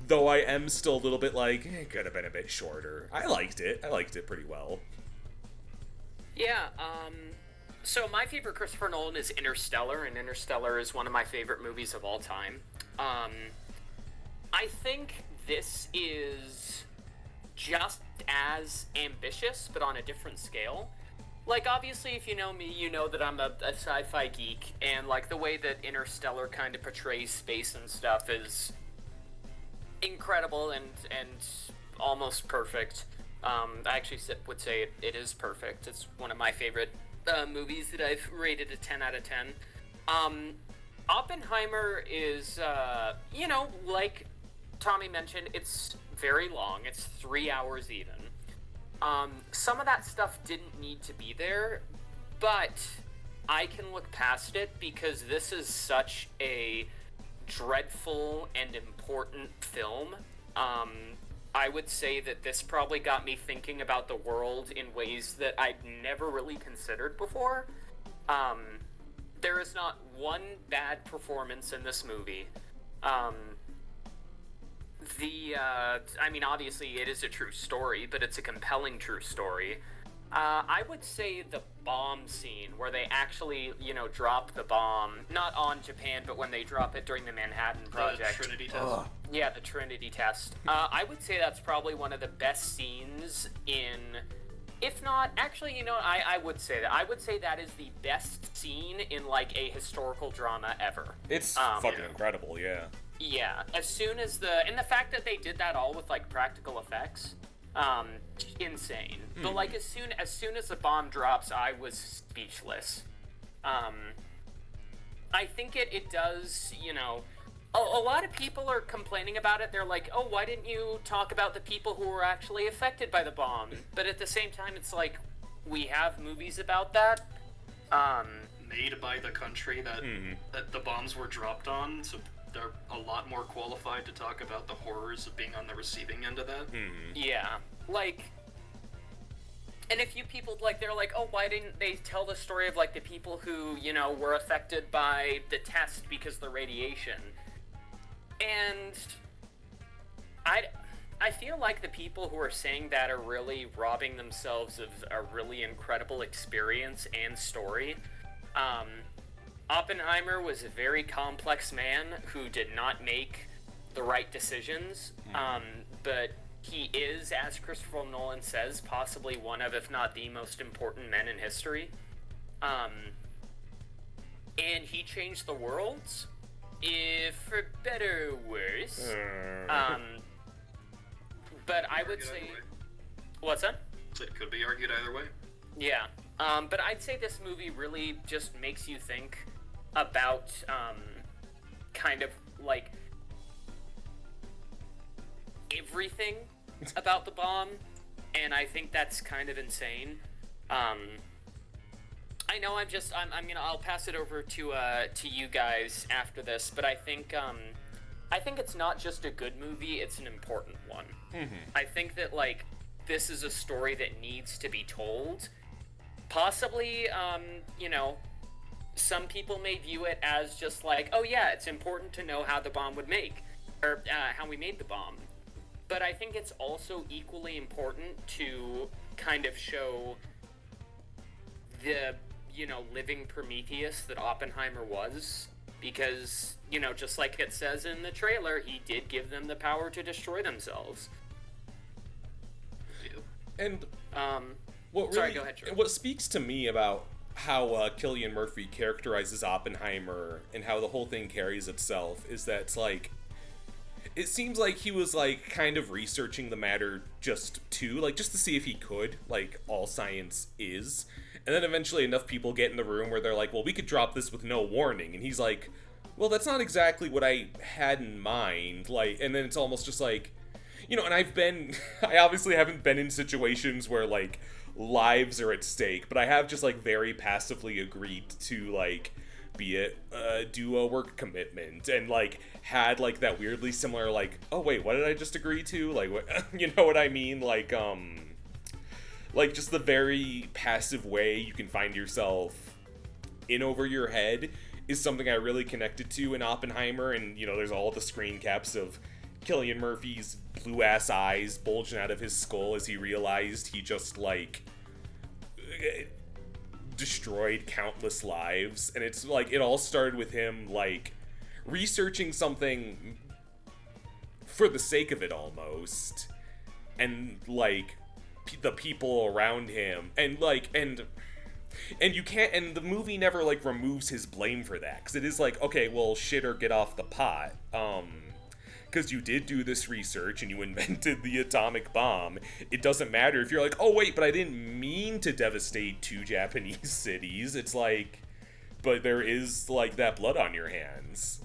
Though I am still a little bit like, it could have been a bit shorter. I liked it pretty well. Yeah, so my favorite Christopher Nolan is Interstellar, and Interstellar is one of my favorite movies of all time. I think this is just as ambitious, but on a different scale. like, obviously, if you know me, you know that I'm a sci-fi geek, and, like, the way that Interstellar kind of portrays space and stuff is incredible and almost perfect. I actually would say it is perfect. It's one of my favorite movies that I've rated a 10 out of 10. Oppenheimer is, like Tommy mentioned, it's very long. It's 3 hours even. Some of that stuff didn't need to be there, but I can look past it because this is such a dreadful and important film. I would say that this probably got me thinking about the world in ways that I'd never really considered before. There is not one bad performance in this movie. Obviously it is a true story, but it's a compelling true story. I would say the bomb scene where they actually, drop the bomb, not on Japan, but when they drop it during the Manhattan Project. The Trinity test. Yeah, the Trinity test. I would say that's probably one of the best scenes in... If not, actually, I would say that. I would say that is the best scene in, like, a historical drama ever. It's fucking incredible, yeah. Yeah, as soon as and the fact that they did that all with, like, practical effects, insane. But, like, as soon as the bomb drops, I was speechless. I think it does, a lot of people are complaining about it. They're like, oh, why didn't you talk about the people who were actually affected by the bomb? But at the same time, it's like, we have movies about that. Made by the country that the bombs were dropped on, so they're a lot more qualified to talk about the horrors of being on the receiving end of that. Yeah, like, and a few people, like, they're like, oh, why didn't they tell the story of, like, the people who, were affected by the test because of the radiation? And I feel like the people who are saying that are really robbing themselves of a really incredible experience and story. Oppenheimer was a very complex man who did not make the right decisions, but he is, as Christopher Nolan says, possibly one of, if not the most important men in history. And he changed the world, if for better or worse. But I would say... What's that? It could be argued either way. Yeah. But I'd say this movie really just makes you think about, kind of, like, everything about the bomb, and I think that's kind of insane. I know I'll pass it over to you guys after this, but I think it's not just a good movie, it's an important one. I think that, like, this is a story that needs to be told. Possibly, some people may view it as just like, oh yeah, it's important to know how the bomb would make, or how we made the bomb. But I think it's also equally important to kind of show the, living Prometheus that Oppenheimer was. Because, just like it says in the trailer, he did give them the power to destroy themselves. And sorry, go ahead, Troy. What speaks to me about how Cillian Murphy characterizes Oppenheimer and how the whole thing carries itself is that it's like, it seems like he was like kind of researching the matter just to see if he could, like all science is. And then eventually enough people get in the room where they're like, well, we could drop this with no warning. And he's like, well, that's not exactly what I had in mind. Like, and then it's almost just like, and I obviously haven't been in situations where like lives are at stake, but I have just like very passively agreed to like do a work commitment and like had like that weirdly similar like, oh wait, what did I just agree to? Like, what, you know what I mean? Like just the very passive way you can find yourself in over your head is something I really connected to in Oppenheimer. And there's all the screen caps of Cillian Murphy's blue ass eyes bulging out of his skull as he realized he just like destroyed countless lives. And it's like it all started with him like researching something for the sake of it almost, and like the people around him, and And you can't, and the movie never, like, removes his blame for that, because it is like, okay, well, shit or get off the pot, because you did do this research and you invented the atomic bomb. It doesn't matter if you're like, oh wait, but I didn't mean to devastate 2 Japanese cities. It's like, but there is, like, that blood on your hands.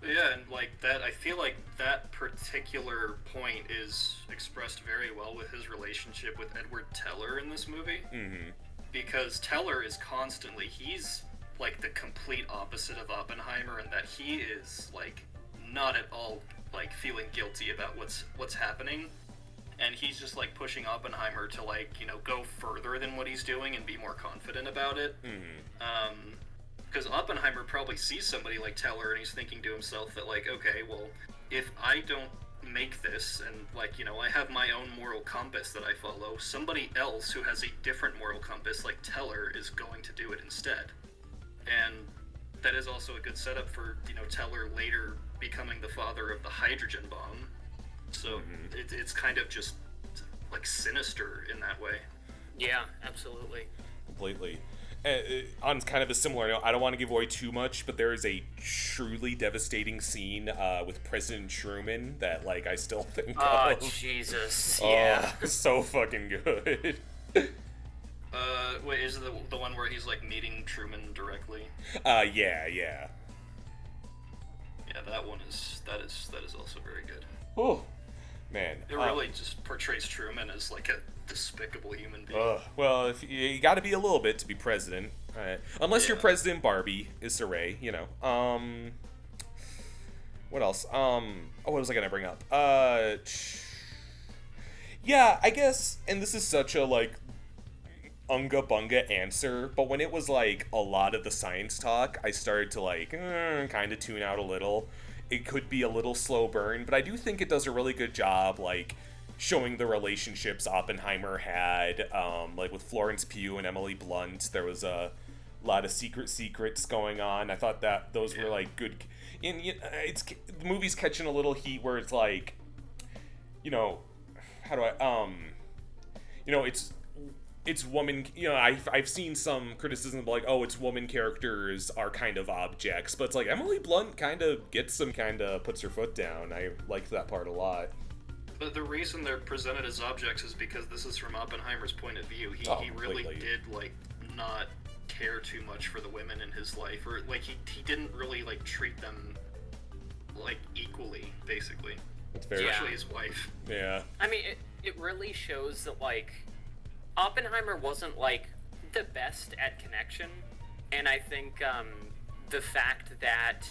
Yeah, and like that, I feel like that particular point is expressed very well with his relationship with Edward Teller in this movie. Mm-hmm. Because Teller is constantly, he's like the complete opposite of Oppenheimer, in that he is like not at all like feeling guilty about what's happening, and he's just like pushing Oppenheimer to, like, you know, go further than what he's doing and be more confident about it. Mm-hmm. Because Oppenheimer probably sees somebody like Teller and he's thinking to himself that, like, okay, well, if I don't make this and, like, you know, I have my own moral compass that I follow, somebody else who has a different moral compass like Teller is going to do it instead. And that is also a good setup for, you know, Teller later becoming the father of the hydrogen bomb. So it's kind of just like sinister in that way. Yeah, absolutely. Completely. On kind of a similar note, I don't want to give away too much, but there is a truly devastating scene with President Truman that, like, I still think of. Oh, Jesus. Yeah. Oh, so fucking good. Wait, is it the one where he's, like, meeting Truman directly? Yeah. Yeah, that is also very good. Oh, man. It really just portrays Truman as, like, a despicable human being. Well, if you got to be a little bit to be president, unless you're President Barbie, is Saray, you know. What else? What was I gonna bring up? Yeah, I guess, and this is such a, like, unga bunga answer, but when it was, like, a lot of the science talk, I started to, like, kind of tune out a little. It could be a little slow burn, but I do think it does a really good job, like, showing the relationships Oppenheimer had, like with Florence Pugh and Emily Blunt. There was a lot of secrets going on. I thought that those were, like, good. And the movie's catching a little heat where it's like, you know, how do I, you know, it's woman, you know, I've seen some criticism of, like, oh, it's woman characters are kind of objects, but it's like Emily Blunt kind of gets them, kind of puts her foot down. I liked that part a lot. But the reason they're presented as objects is because this is from Oppenheimer's point of view. He really did, like, not care too much for the women in his life, or, like, he didn't really, like, treat them, like, equally, basically. That's very Especially his wife. Yeah. I mean, it really shows that, like, Oppenheimer wasn't, like, the best at connection, and I think the fact that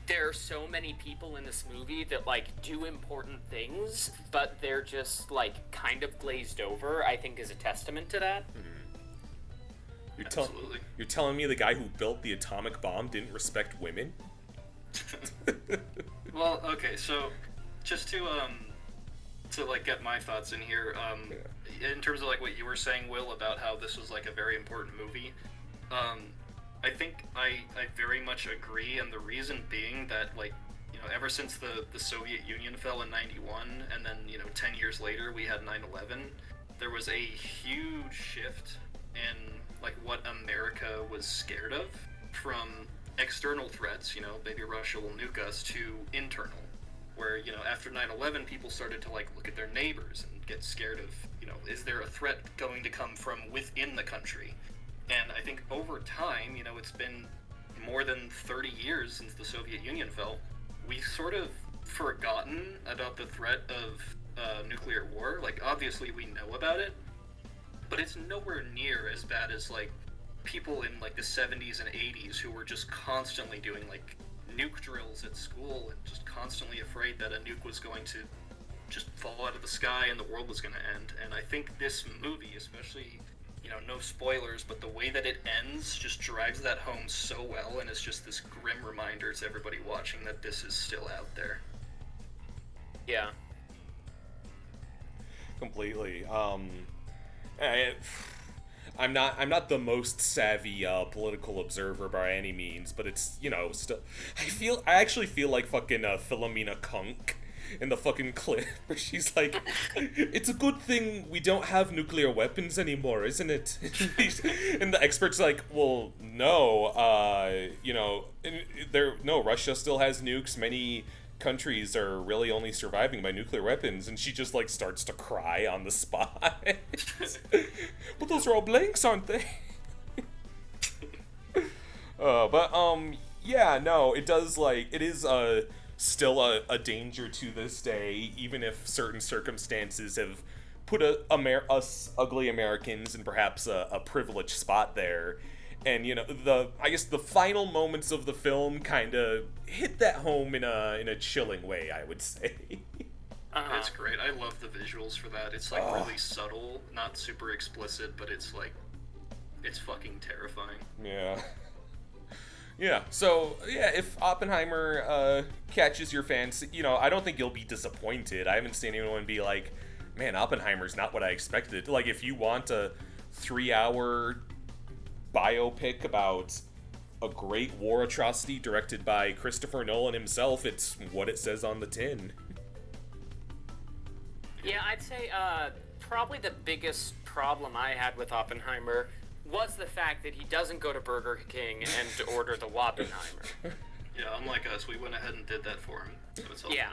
there are so many people in this movie that, like, do important things, but they're just, like, kind of glazed over, I think is a testament to that. Absolutely. You're telling me the guy who built the atomic bomb didn't respect women? Well, okay, so just to like get my thoughts in here, in terms of, like, what you were saying, Will, about how this was, like, a very important movie, I think I very much agree, and the reason being that, like, you know, ever since the Soviet Union fell in 91, and then, you know, 10 years later we had 9/11, there was a huge shift in, like, what America was scared of, from external threats, you know, maybe Russia will nuke us, to internal, where, you know, after 9/11 people started to, like, look at their neighbors and get scared of, you know, is there a threat going to come from within the country? And I think over time, you know, it's been more than 30 years since the Soviet Union fell. We've sort of forgotten about the threat of nuclear war. Like, obviously we know about it, but it's nowhere near as bad as, like, people in, like, the 70s and 80s who were just constantly doing, like, nuke drills at school and just constantly afraid that a nuke was going to just fall out of the sky and the world was going to end. And I think this movie, especially, you know, no spoilers, but the way that it ends just drives that home so well, and it's just this grim reminder to everybody watching that this is still out there. Yeah. Completely. I'm not the most savvy political observer by any means, but it's, you know, still, I actually feel like fucking Philomena Kunk in the fucking clip where she's like, "It's a good thing we don't have nuclear weapons anymore, isn't it?" And the expert's like, "Well, no, no, Russia still has nukes. Many countries are really only surviving by nuclear weapons," and she just like starts to cry on the spot. But those are all blanks, aren't they? Yeah, no, it does, like, it is still a danger to this day, even if certain circumstances have put us ugly Americans in perhaps a privileged spot there. And, I guess the final moments of the film kind of hit that home in a chilling way, I would say. It's great. I love the visuals for that. It's, like, really subtle, not super explicit, but it's, like, it's fucking terrifying. Yeah. Yeah, so, yeah, if Oppenheimer catches your fancy, I don't think you'll be disappointed. I haven't seen anyone be like, man, Oppenheimer's not what I expected. Like, if you want a 3-hour biopic about a great war atrocity directed by Christopher Nolan himself, it's what it says on the tin. Yeah, I'd say probably the biggest problem I had with Oppenheimer was the fact that he doesn't go to Burger King and order the Woppenheimer. Yeah, unlike us, we went ahead and did that for him. So it's all yeah.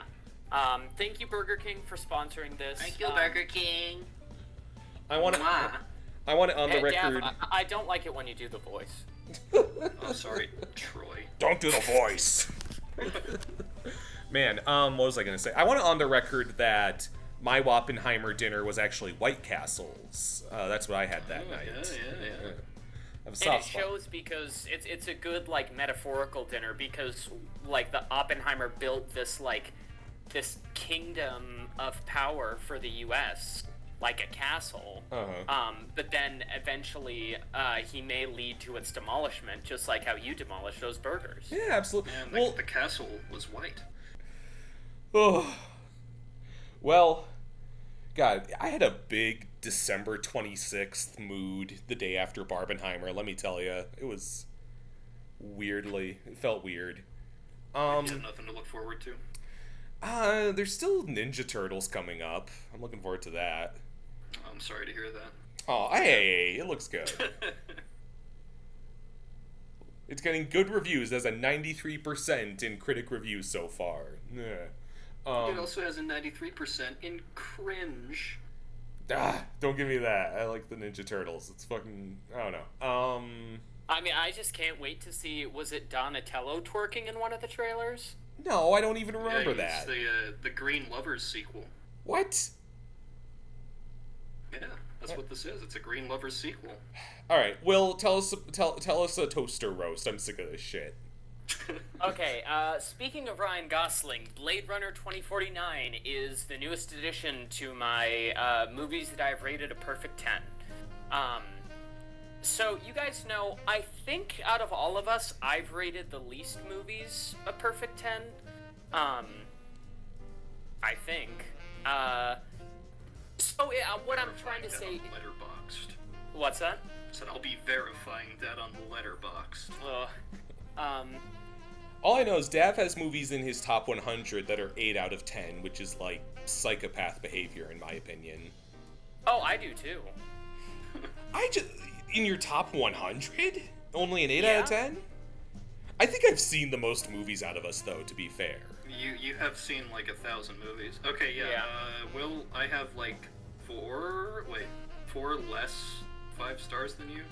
Thank you, Burger King, for sponsoring this. Thank you, Burger King. I want it on the record. Gav, I don't like it when you do the voice. Oh, sorry, Troy. Don't do the voice. Man, what was I gonna say? I want it on the record that my Woppenheimer dinner was actually White Castle's. That's what I had that night. Yeah. I have a And it soft spot. shows because it's a good, like, metaphorical dinner because, like, the Oppenheimer built this kingdom of power for the U.S., like a castle. But then eventually he may lead to its demolishment, just like how you demolished those burgers. Yeah, absolutely. And the castle was white. Oh. Well, God, I had a big December 26th mood the day after Barbenheimer, let me tell you. It was it felt weird. You have nothing to look forward to? There's still Ninja Turtles coming up. I'm looking forward to that. I'm sorry to hear that. Oh, hey, it looks good. It's getting good reviews. It has a 93% in critic reviews so far. Yeah. It also has a 93% in cringe. Don't give me that. I like the Ninja Turtles. It's fucking... I don't know. I mean, I just can't wait to see, was it Donatello twerking in one of the trailers? No, I don't even remember that. that. The Green Lovers sequel. What? Yeah, that's what this is. It's a Green Lovers sequel. Alright, Will, tell us a toaster roast. I'm sick of this shit. Okay, speaking of Ryan Gosling, Blade Runner 2049 is the newest addition to my movies that I've rated a perfect 10. So, you guys know, I think out of all of us, I've rated the least movies a perfect 10. I think. What I'm trying to say... Letterboxd. What's that? So I'll be verifying that on Letterboxd. All I know is Dav has movies in his top 100 that are 8 out of 10, which is like psychopath behavior in my opinion. Oh, I do too. In your top 100? Only an 8 out of 10? I think I've seen the most movies out of us though, to be fair. You have seen like 1,000 movies. Okay, yeah. Will, I have like 4 less 5 stars than you.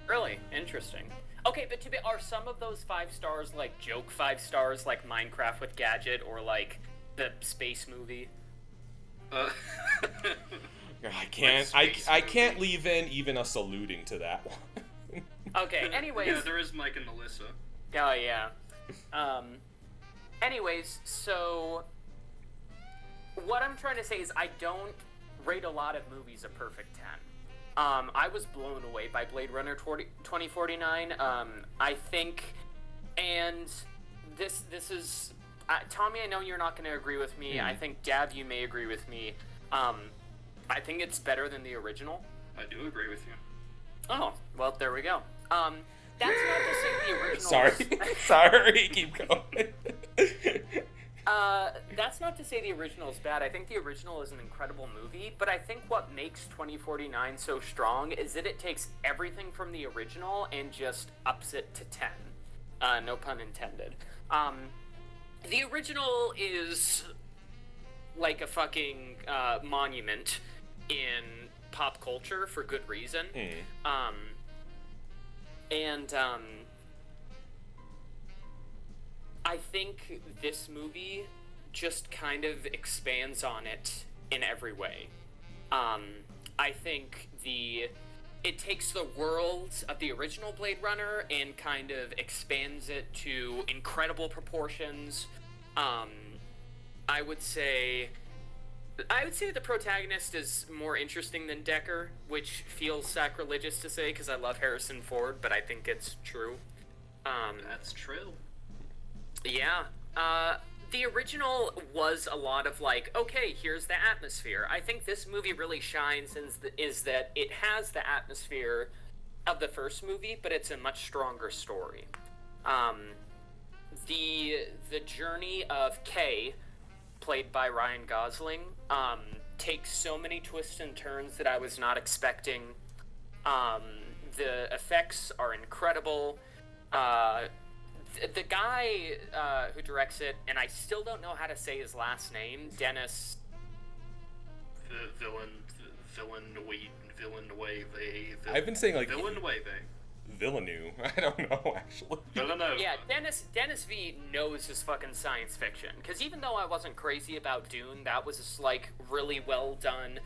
Really? Interesting. Okay, but are some of those 5 stars like joke 5 stars, like Minecraft with Gadget, or like the space movie? I can't leave in even us alluding to that one. Okay, anyways. Yeah, there is Mike and Melissa. Oh, yeah. Anyways, so what I'm trying to say is I don't rate a lot of movies a perfect 10. I was blown away by Blade Runner 2049. I think, and this is, Tommy, I know you're not going to agree with me. I think, Gav, you may agree with me. I think it's better than the original. I do agree with you. Oh, well, there we go. That's not to say the original. Sorry, keep going. That's not to say the original is bad. I think the original is an incredible movie, but I think what makes 2049 so strong is that it takes everything from the original and just ups it to 10. No pun intended. The original is like a fucking monument in pop culture for good reason. I think this movie just kind of expands on it in every way. I think it takes the world of the original Blade Runner and kind of expands it to incredible proportions. I would say the protagonist is more interesting than Deckard, which feels sacrilegious to say because I love Harrison Ford, but I think it's true. That's true. Yeah. The original was a lot of like, okay, here's the atmosphere. I think this movie really shines is that it has the atmosphere of the first movie, but it's a much stronger story. The journey of Kay, played by Ryan Gosling, takes so many twists and turns that I was not expecting. The effects are incredible. The guy who directs it, and I still don't know how to say his last name, Dennis. Villeneuve. I've been saying like Villeneuve. Villeneuve. I don't know actually. Villeneuve. Yeah, Dennis V knows his fucking science fiction. Because even though I wasn't crazy about Dune, that was just like really well done.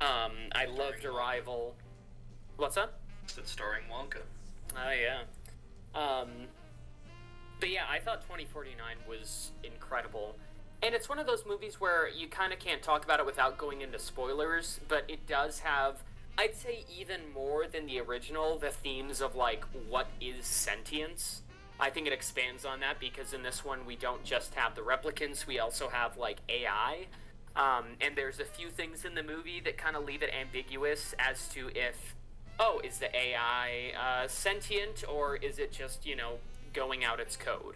I loved Arrival. What's up? It's starring Wonka. Oh yeah. But yeah, I thought 2049 was incredible. And it's one of those movies where you kind of can't talk about it without going into spoilers, but it does have, I'd say even more than the original, the themes of like, what is sentience? I think it expands on that because in this one we don't just have the replicants, we also have like AI. And there's a few things in the movie that kind of leave it ambiguous as to if, is the AI sentient or is it just, going out its code?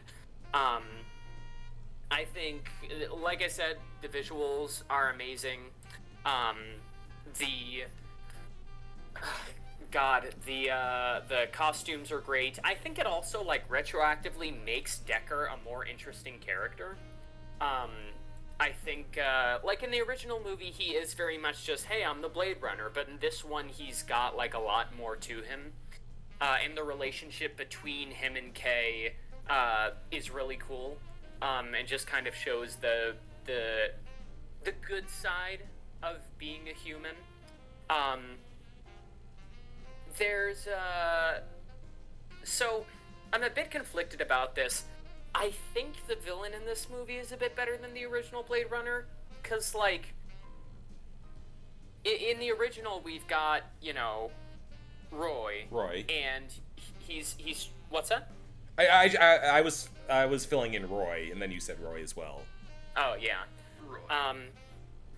I think, like I said, the visuals are amazing. The costumes are great. I think it also like retroactively makes Deckard a more interesting character. I think like in the original movie he is very much just, hey, I'm the Blade Runner, but in this one he's got like a lot more to him. And the relationship between him and Kay is really cool, and just kind of shows the good side of being a human. So I'm a bit conflicted about this. I think the villain in this movie is a bit better than the original Blade Runner, because like in the original we've got Roy, and he's what's that? I was filling in Roy, and then you said Roy as well. Oh yeah, Roy.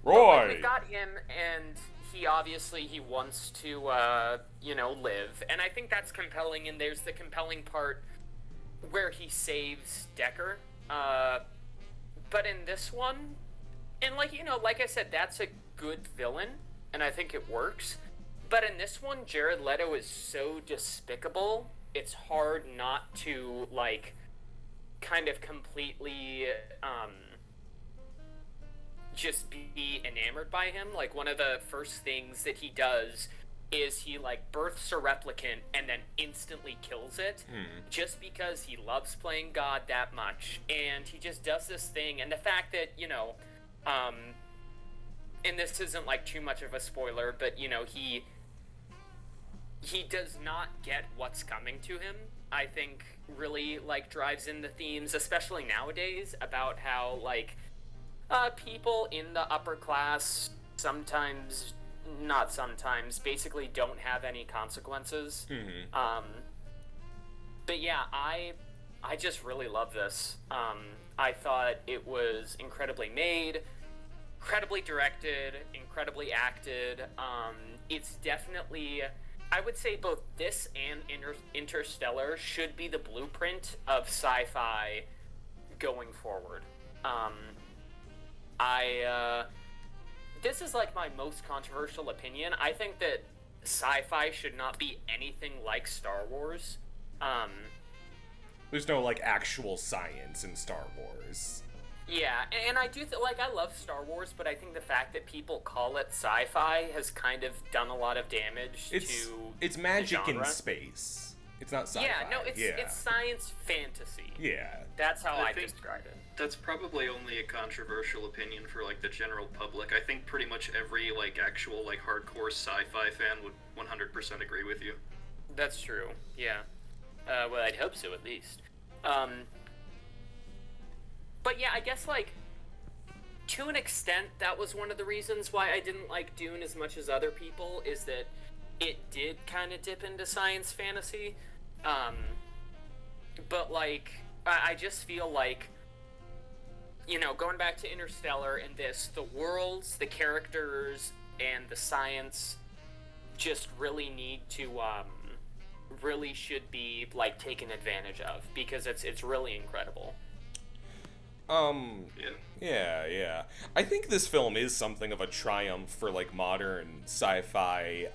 Roy. We've got him, and he wants to live, and I think that's compelling. And there's the compelling part where he saves Deckard. But in this one, and like I said, that's a good villain, and I think it works. But in this one, Jared Leto is so despicable, it's hard not to, like, kind of completely, just be enamored by him. Like, one of the first things that he does is he, like, births a replicant and then instantly kills it, just because he loves playing God that much. And he just does this thing, and the fact that, and this isn't, like, too much of a spoiler, but, he does not get what's coming to him, I think really, like, drives in the themes, especially nowadays, about how, like, people in the upper class basically don't have any consequences. But yeah, I just really love this. I thought it was incredibly made, incredibly directed, incredibly acted. It's definitely, I would say both this and Interstellar should be the blueprint of sci-fi going forward. This is like my most controversial opinion. I think that sci-fi should not be anything like Star Wars. There's no, like, actual science in Star Wars. Yeah, and I do, I love Star Wars, but I think the fact that people call it sci-fi has kind of done a lot of damage to It's magic the in genre. space. It's not sci-fi. Yeah, no, it's science fantasy. Yeah. That's how I think describe it. That's probably only a controversial opinion for, like, the general public. I think pretty much every, like, actual, like, hardcore sci-fi fan would 100% agree with you. That's true, yeah. Well, I'd hope so, at least. But yeah, I guess, like, to an extent, that was one of the reasons why I didn't like Dune as much as other people, is that it did kind of dip into science fantasy. But, like, I just feel like, you know, going back to Interstellar and this, the worlds, the characters, and the science just really need to, really should be, like, taken advantage of, because it's really incredible. Yeah. I think this film is something of a triumph for, like, modern sci-fi.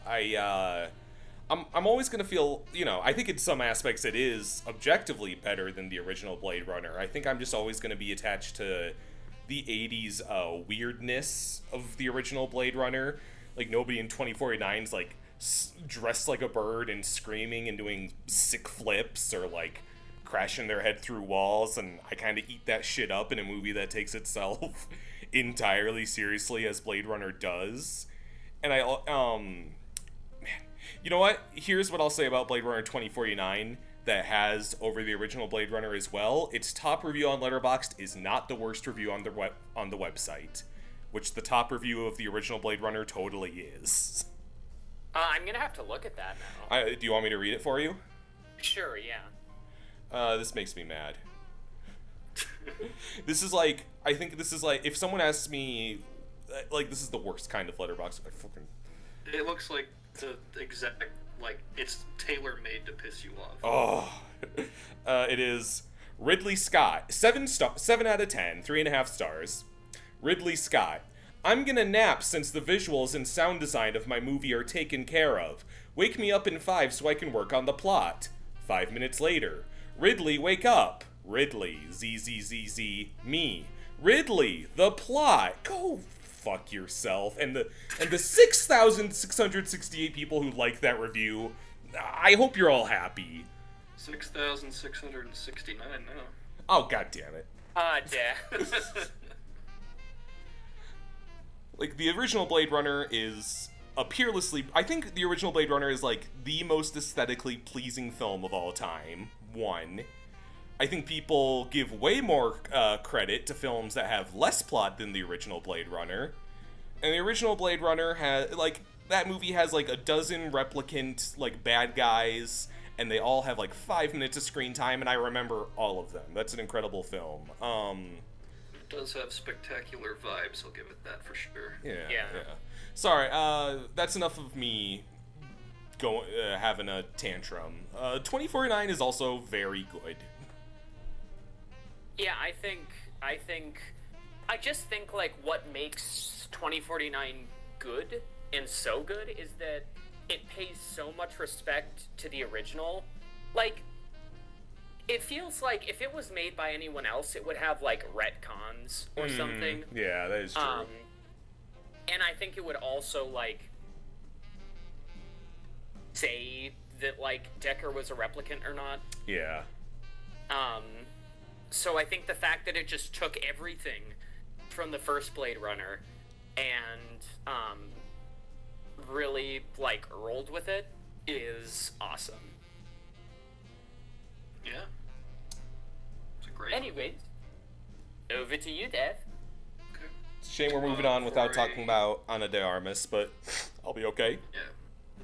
I'm always gonna feel, you know, I think in some aspects it is objectively better than the original Blade Runner. I think I'm just always gonna be attached to the 80s weirdness of the original Blade Runner. Like, nobody in 2049's, like, dressed like a bird and screaming and doing sick flips or, like, crashing their head through walls, and I kind of eat that shit up in a movie that takes itself entirely seriously as Blade Runner does. And man, you know what? Here's what I'll say about Blade Runner 2049 that has over the original Blade Runner as well. Its top review on Letterboxd is not the worst review on the website, which the top review of the original Blade Runner totally is. I'm gonna have to look at that now. Do you want me to read it for you? Sure, yeah. This makes me mad. This is like, I think this is like, if someone asks me, like, this is the worst kind of Letterboxd. It looks like the exact, like, it's tailor-made to piss you off. Oh. It is Ridley Scott. 7 out of 10, 3.5 stars. Ridley Scott. I'm gonna nap since the visuals and sound design of my movie are taken care of. Wake me up in 5 so I can work on the plot. 5 minutes later. Ridley, wake up. Ridley, ZZZZ, me. Ridley, the plot. Go fuck yourself. And the 6,668 people who like that review, I hope you're all happy. 6,669 now. Oh, god damn it. Damn. Like, the original Blade Runner is I think the original Blade Runner is, like, the most aesthetically pleasing film of all time. One. I think people give way more credit to films that have less plot than the original Blade Runner. And the original Blade Runner has, like, that movie has, like, a dozen replicant, like, bad guys, and they all have, like, 5 minutes of screen time, and I remember all of them. That's an incredible film. It does have spectacular vibes, I'll give it that for sure. Yeah. Sorry, that's enough of me having a tantrum. 2049 is also very good. Yeah, I just think, like, what makes 2049 good and so good is that it pays so much respect to the original. Like, it feels like if it was made by anyone else, it would have, like, retcons or something. Yeah, that is true. And I think it would also, like, say that, like, Decker was a replicant or not. Yeah. So I think the fact that it just took everything from the first Blade Runner and, really, like, rolled with it is awesome. Yeah. It's a great Anyways, over to you, Dev. Okay. It's a shame we're moving on without talking about Ana de Armas, but I'll be okay. Yeah.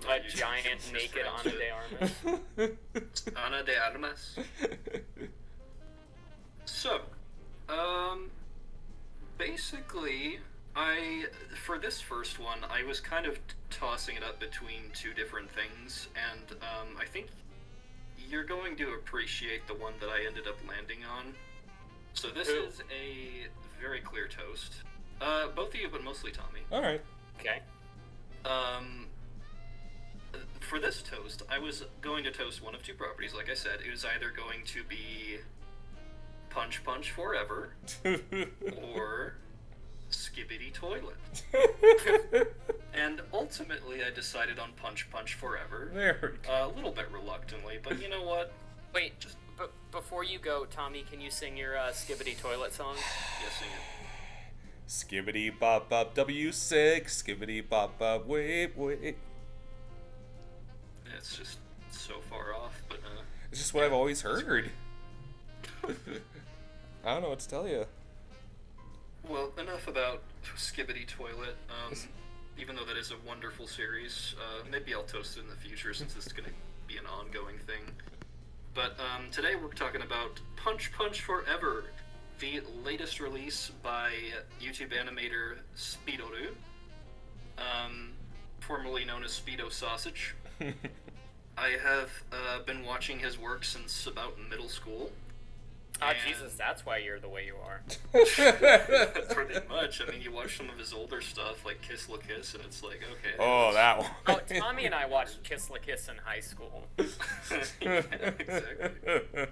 A giant naked Ana de Armas. Ana de Armas. So, basically, for this first one, I was kind of tossing it up between two different things, and I think you're going to appreciate the one that I ended up landing on. So this is a very clear toast. Both of you, but mostly Tommy. All right. Okay. For this toast, I was going to toast one of two properties, like I said. It was either going to be Punch Punch Forever or Skibbity Toilet. And ultimately, I decided on Punch Punch Forever. There we go. A little bit reluctantly, but you know what? Wait, just before you go, Tommy, can you sing your Skibbity Toilet song? Yeah, sing it. Skibbity bop bop W6, skibbity bop bop wait. It's just so far off, but It's just what I've always heard. I don't know what to tell you. well, enough about Skibbity Toilet. Even though that is a wonderful series, maybe I'll toast it in the future since this is going to be an ongoing thing. But today we're talking about Punch Punch Forever, the latest release by YouTube animator Speedoru, formerly known as Speedo Sausage. I have been watching his work since about middle school. Jesus, that's why you're the way you are. Pretty much. I mean, you watch some of his older stuff, like Kiss La Kiss, and it's like, okay. Oh, that one. Oh, Tommy and I watched Kiss La Kiss in high school. Yeah, exactly.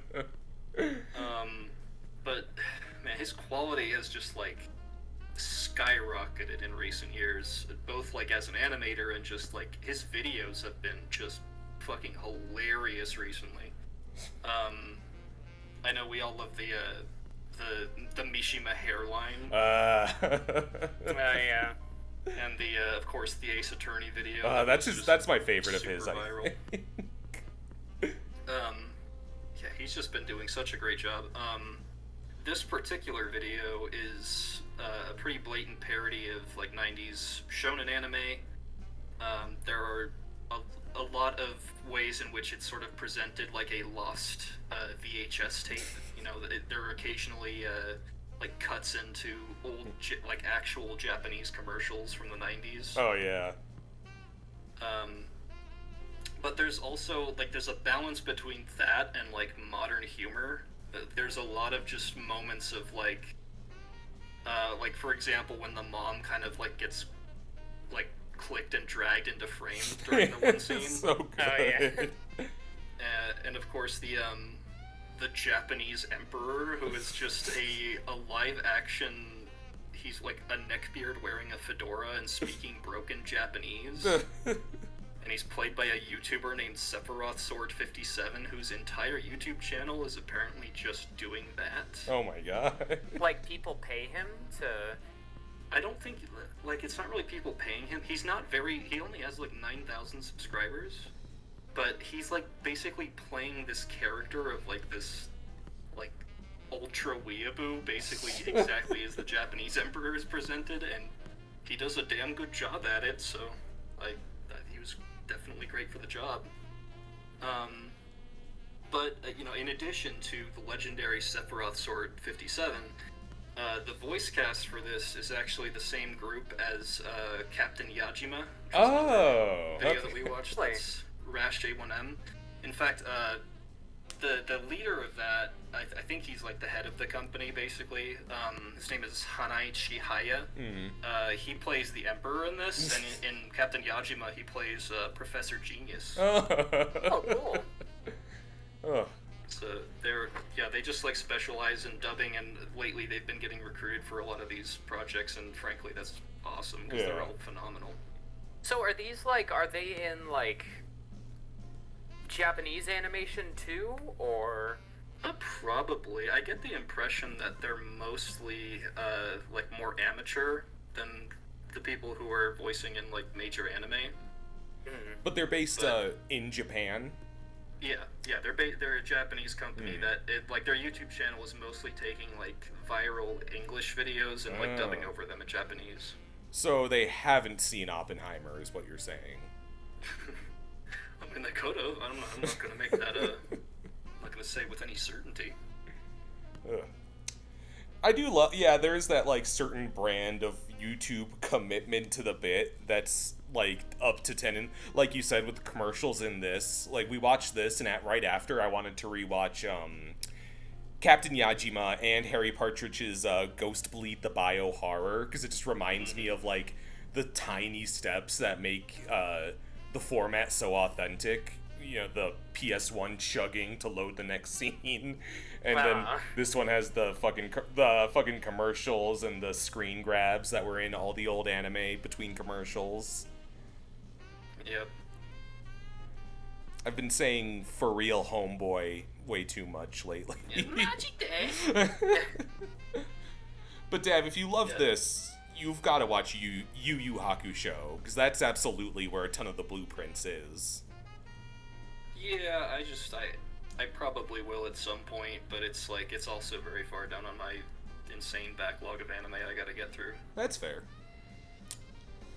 But, man, his quality has just, like, skyrocketed in recent years, both, like, as an animator and just, like, his videos have been just fucking hilarious recently. I know we all love the Mishima hairline. Yeah. And of course, the Ace Attorney video. That's my favorite of his. super viral. Yeah, he's just been doing such a great job. This particular video is a pretty blatant parody of like 90s shonen anime. There are a lot of ways in which it's sort of presented like a lost VHS tape. You know, there are occasionally like cuts into old like actual Japanese commercials from the 90s. Oh yeah. But there's also like there's a balance between that and like modern humor. There's a lot of just moments of like for example when the mom kind of like gets like clicked and dragged into frame during the one scene. So good. Oh, yeah. And of course the Japanese emperor, who is just a live action. He's like a neckbeard wearing a fedora and speaking broken Japanese. And he's played by a YouTuber named Sephiroth Sword 57, whose entire YouTube channel is apparently just doing that. Oh my god. Like, people pay him to... I don't think, like, it's not really people paying him. He's not very, he only has, like, 9,000 subscribers. But he's, like, basically playing this character of, like, this, like, ultra weeaboo, basically exactly as the Japanese emperor is presented, and he does a damn good job at it, so, like, he was definitely great for the job. But, you know, in addition to the legendary Sephiroth Sword 57, the voice cast for this is actually the same group as Captain Yajima. Oh, Video okay. that we watched. That's Rash J1M. In fact, the leader of that, I think he's like the head of the company, basically. His name is Hanai Chihaya. Mm-hmm. He plays the Emperor in this, and in Captain Yajima, he plays Professor Genius. Oh, cool. Oh. So they just like specialize in dubbing, and lately they've been getting recruited for a lot of these projects, and frankly, that's awesome because they're all phenomenal. So are they in like Japanese animation too, or? Probably. I get the impression that they're mostly like more amateur than the people who are voicing in like major anime. But they're based in Japan. Yeah, they're a Japanese company that like their YouTube channel is mostly taking like viral English videos and like dubbing over them in Japanese. So they haven't seen Oppenheimer, is what you're saying. I mean, they could have. I'm not gonna make that. I'm not gonna say with any certainty. I do love. Yeah, there's that like certain brand of YouTube commitment to the bit that's like up to 10, and like you said with the commercials in this, like we watched this, and right after I wanted to rewatch Captain Yajima and Harry Partridge's Ghost Bleed the Bio Horror, because it just reminds me of, like, the tiny steps that make the format so authentic. You know, the PS1 chugging to load the next scene, and then this one has the fucking commercials and the screen grabs that were in all the old anime between commercials. Yep. I've been saying "for real, homeboy" way too much lately. Magic Day. But Dav, if you love this, you've got to watch Yu Yu Hakusho, because that's absolutely where a ton of the blueprints is. Yeah, I probably will at some point, but it's also very far down on my insane backlog of anime I gotta get through. That's fair.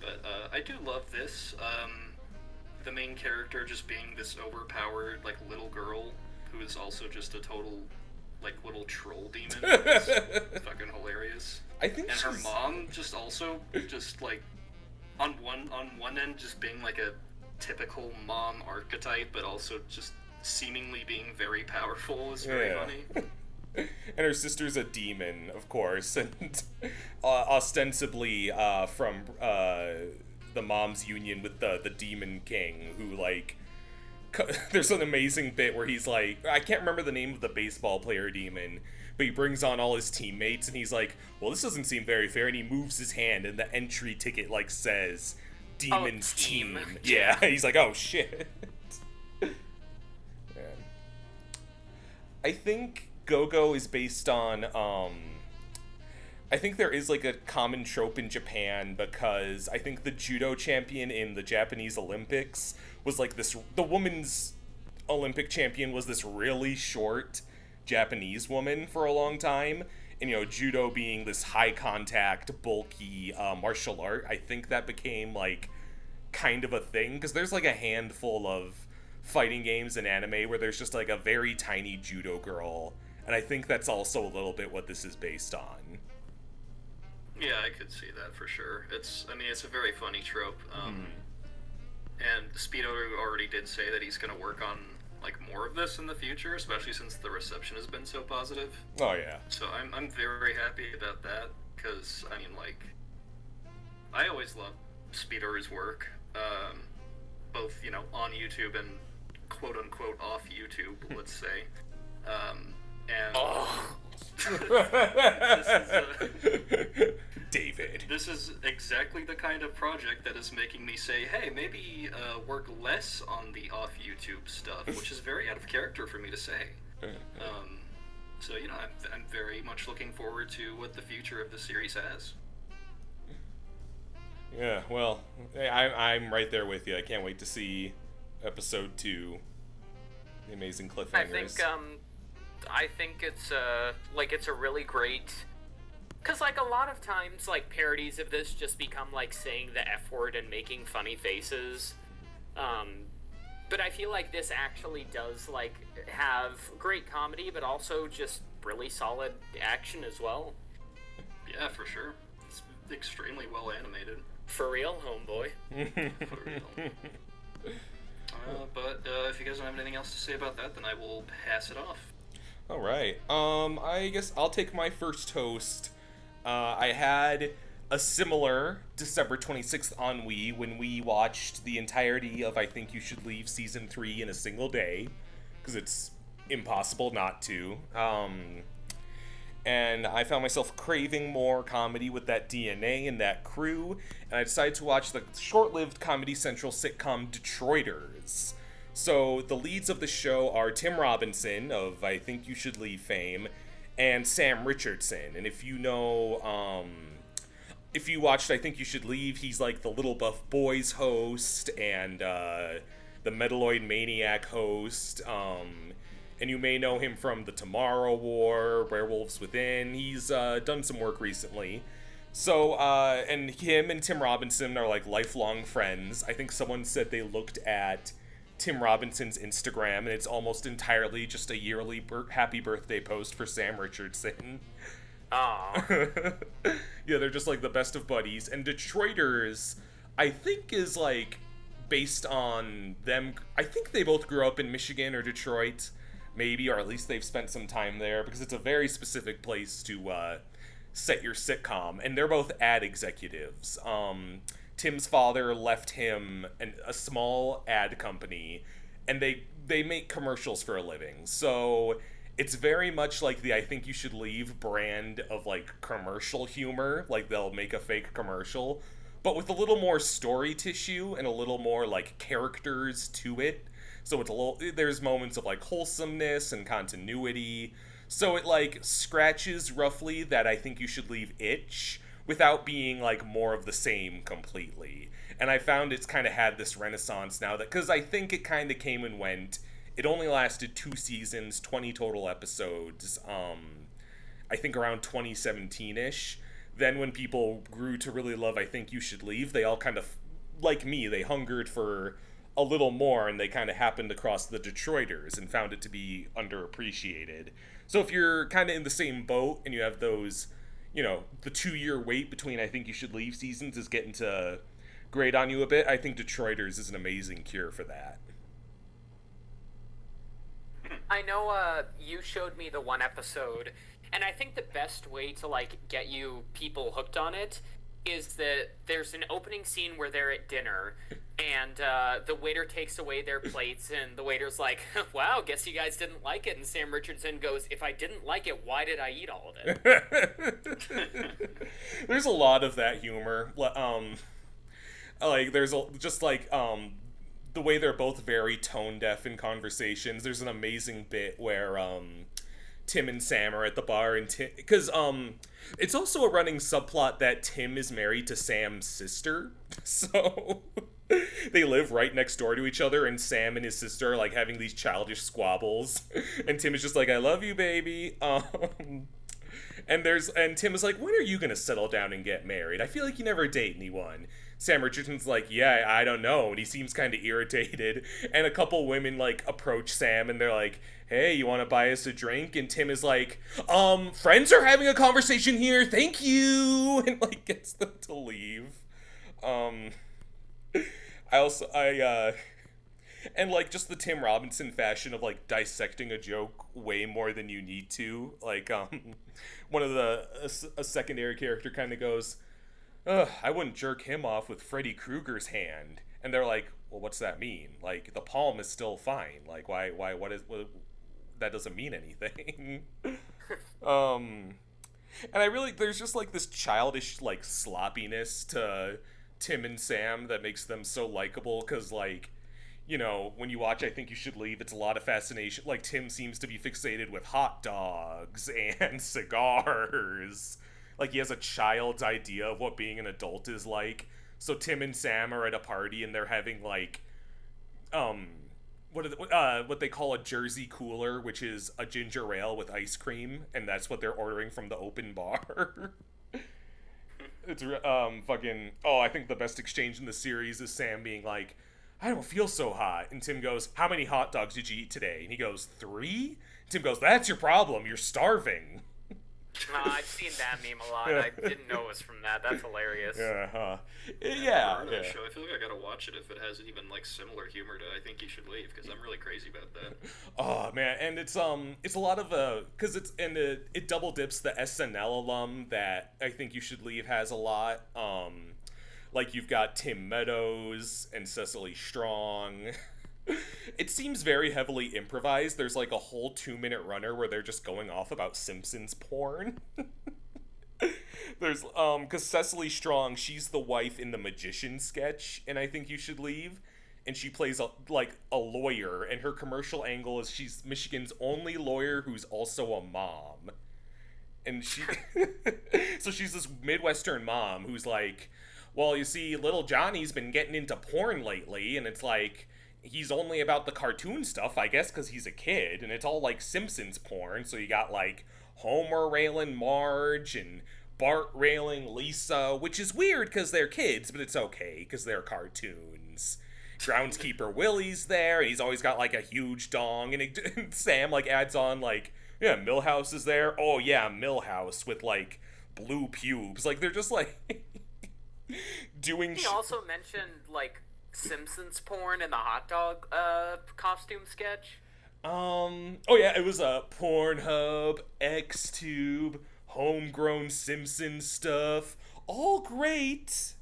But I do love this. The main character just being this overpowered, like, little girl who is also just a total, like, little troll demon is fucking hilarious. I think and her mom just also just, like, on one end just being like a typical mom archetype, but also just seemingly being very powerful is very funny. And her sister's a demon, of course, and ostensibly from the mom's union with the Demon King, who, like, there's an amazing bit where he's like, I can't remember the name of the baseball player demon, but he brings on all his teammates, and he's like, well, this doesn't seem very fair, and he moves his hand, and the entry ticket, like, says Demon's team. Yeah, he's like, oh, shit. Man. I think Go-Go is based on, I think there is, like, a common trope in Japan, because I think the judo champion in the Japanese Olympics was, like, the women's Olympic champion was this really short Japanese woman for a long time, and, you know, judo being this high-contact, bulky martial art, I think that became, like, kind of a thing, because there's, like, a handful of fighting games in anime where there's just, like, a very tiny judo girl, and I think that's also a little bit what this is based on. Yeah, I could see that for sure. It's a very funny trope. And Speedo already did say that he's going to work on, like, more of this in the future, especially since the reception has been so positive. Oh, yeah. So I'm very happy about that, because, I mean, like, I always love Speedo's work, both, you know, on YouTube and quote-unquote off YouTube, let's say. David. This is exactly the kind of project that is making me say, hey, maybe work less on the off YouTube stuff, which is very out of character for me to say. So, you know, I'm very much looking forward to what the future of the series has. Yeah, well, I'm right there with you. I can't wait to see episode 2. The amazing cliffhangers. I think it's a really great, because, like, a lot of times, like, parodies of this just become, like, saying the F word and making funny faces, but I feel like this actually does, like, have great comedy, but also just really solid action as well. Yeah, for sure. It's extremely well animated. For real, homeboy. For real. But if you guys don't have anything else to say about that, then I will pass it off. All right. I guess I'll take my first toast. I had a similar December 26th ennui when we watched the entirety of I Think You Should Leave Season 3 in a single day, because it's impossible not to. And I found myself craving more comedy with that DNA and that crew, and I decided to watch the short-lived Comedy Central sitcom Detroiters. So the leads of the show are Tim Robinson of I Think You Should Leave fame, and Sam Richardson. And if you know, if you watched I Think You Should Leave, he's like the Little Buff Boys host and the Metaloid Maniac host. And you may know him from The Tomorrow War, Werewolves Within. He's done some work recently. So, and him and Tim Robinson are like lifelong friends. I think someone said they looked at Tim Robinson's Instagram, and it's almost entirely just a yearly happy birthday post for Sam Richardson. Aww. Yeah, they're just like the best of buddies. And Detroiters, I think, is like based on them. I think they both grew up in Michigan or Detroit. maybe, or at least they've spent some time there, because it's a very specific place to set your sitcom, and they're both ad executives. Tim's father left him a small ad company, and they make commercials for a living. So it's very much like the I Think You Should Leave brand of, like, commercial humor. Like, they'll make a fake commercial, but with a little more story tissue and a little more, like, characters to it. So there's moments of, like, wholesomeness and continuity. So it, like, scratches roughly that I Think You Should Leave itch without being, like, more of the same completely. And I found it's kind of had this renaissance now, that, because I think it kind of came and went. It only lasted 2 seasons, 20 total episodes, I think around 2017-ish. Then when people grew to really love I Think You Should Leave, they all kind of, like me, they hungered for a little more, and they kind of happened across the Detroiters and found it to be underappreciated. So if you're kind of in the same boat and you have those, you know, the 2-year wait between I Think You Should Leave seasons is getting to grate on you a bit, I think Detroiters is an amazing cure for that. I know you showed me the one episode, and I think the best way to, like, get you people hooked on it is that there's an opening scene where they're at dinner, and the waiter takes away their plates, and the waiter's like, wow, guess you guys didn't like it, and Sam Richardson goes, if I didn't like it, why did I eat all of it? There's a lot of that humor. Like, there's the way they're both very tone deaf in conversations. There's an amazing bit where Tim and Sam are at the bar, and because it's also a running subplot that Tim is married to Sam's sister, so they live right next door to each other, and Sam and his sister are, like, having these childish squabbles, and Tim is just like, I love you, baby. And Tim is like, when are you gonna settle down and get married? I feel like you never date anyone. Sam Richardson's like, yeah, I don't know, and he seems kind of irritated, and a couple women, like, approach Sam, and they're like, hey, you want to buy us a drink? And Tim is like, friends are having a conversation here, thank you, and, like, gets them to leave. And, like, just the Tim Robinson fashion of, like, dissecting a joke way more than you need to. Like, one of a secondary character kind of goes, ugh, I wouldn't jerk him off with Freddy Krueger's hand. And they're like, well, what's that mean? Like, the palm is still fine. Like, what that doesn't mean anything. And I really, there's just, like, this childish, like, sloppiness to Tim and Sam that makes them so likable, because, like, you know, when you watch I Think You Should Leave, it's a lot of fascination. Like, Tim seems to be fixated with hot dogs and cigars. Like, he has a child's idea of what being an adult is like. So Tim and Sam are at a party, and they're having, like, what they call a Jersey cooler, which is a ginger ale with ice cream, and that's what they're ordering from the open bar. It's I think the best exchange in the series is Sam being like, I don't feel so hot. And Tim goes, how many hot dogs did you eat today? And he goes, 3? Tim goes, that's your problem. You're starving. I've seen that meme a lot. I didn't know it was from that. That's hilarious. Yeah. Show. I feel like I gotta watch it if it has even, like, similar humor to I Think You Should Leave, because I'm really crazy about that. Oh man, and it's a lot of because it double dips the SNL alum that I Think You Should Leave has a lot. Like, you've got Tim Meadows and Cecily Strong. It seems very heavily improvised. There's, like, a whole 2-minute runner where they're just going off about Simpsons porn. There's, because Cecily Strong, she's the wife in the Magician sketch, and I Think You Should Leave, and she plays, a lawyer, and her commercial angle is she's Michigan's only lawyer who's also a mom. And so she's this Midwestern mom who's like, well, you see, little Johnny's been getting into porn lately, and it's like, he's only about the cartoon stuff, I guess, because he's a kid, and it's all, like, Simpsons porn, so you got, like, Homer railing Marge, and Bart railing Lisa, which is weird because they're kids, but it's okay, because they're cartoons. Groundskeeper Willie's there, and he's always got, like, a huge dong, and Sam, like, adds on, like, yeah, Milhouse is there, oh yeah, Milhouse, with, like, blue pubes, like, they're just, like, doing He also mentioned, like, Simpsons porn in the hot dog costume sketch. Oh yeah, it was Pornhub, Xtube, homegrown Simpson stuff. All great.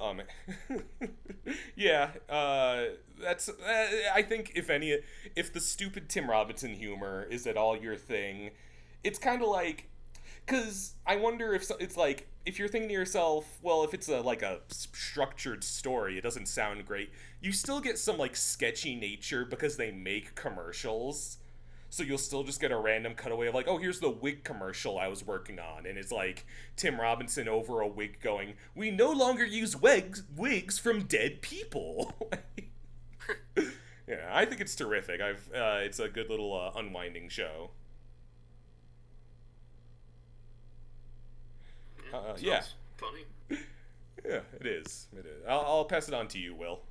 Man. Yeah, that's. I think if the stupid Tim Robinson humor is at all your thing, it's kind of like, because I wonder if it's like, if you're thinking to yourself, well, if it's like a structured story, it doesn't sound great. You still get some like sketchy nature because they make commercials. So you'll still just get a random cutaway of like, oh, here's the wig commercial I was working on, and it's like Tim Robinson over a wig going, "We no longer use wigs from dead people." Yeah, I think it's terrific. It's a good little unwinding show. Yeah. Funny. Yeah, it is. It is. I'll pass it on to you, Will.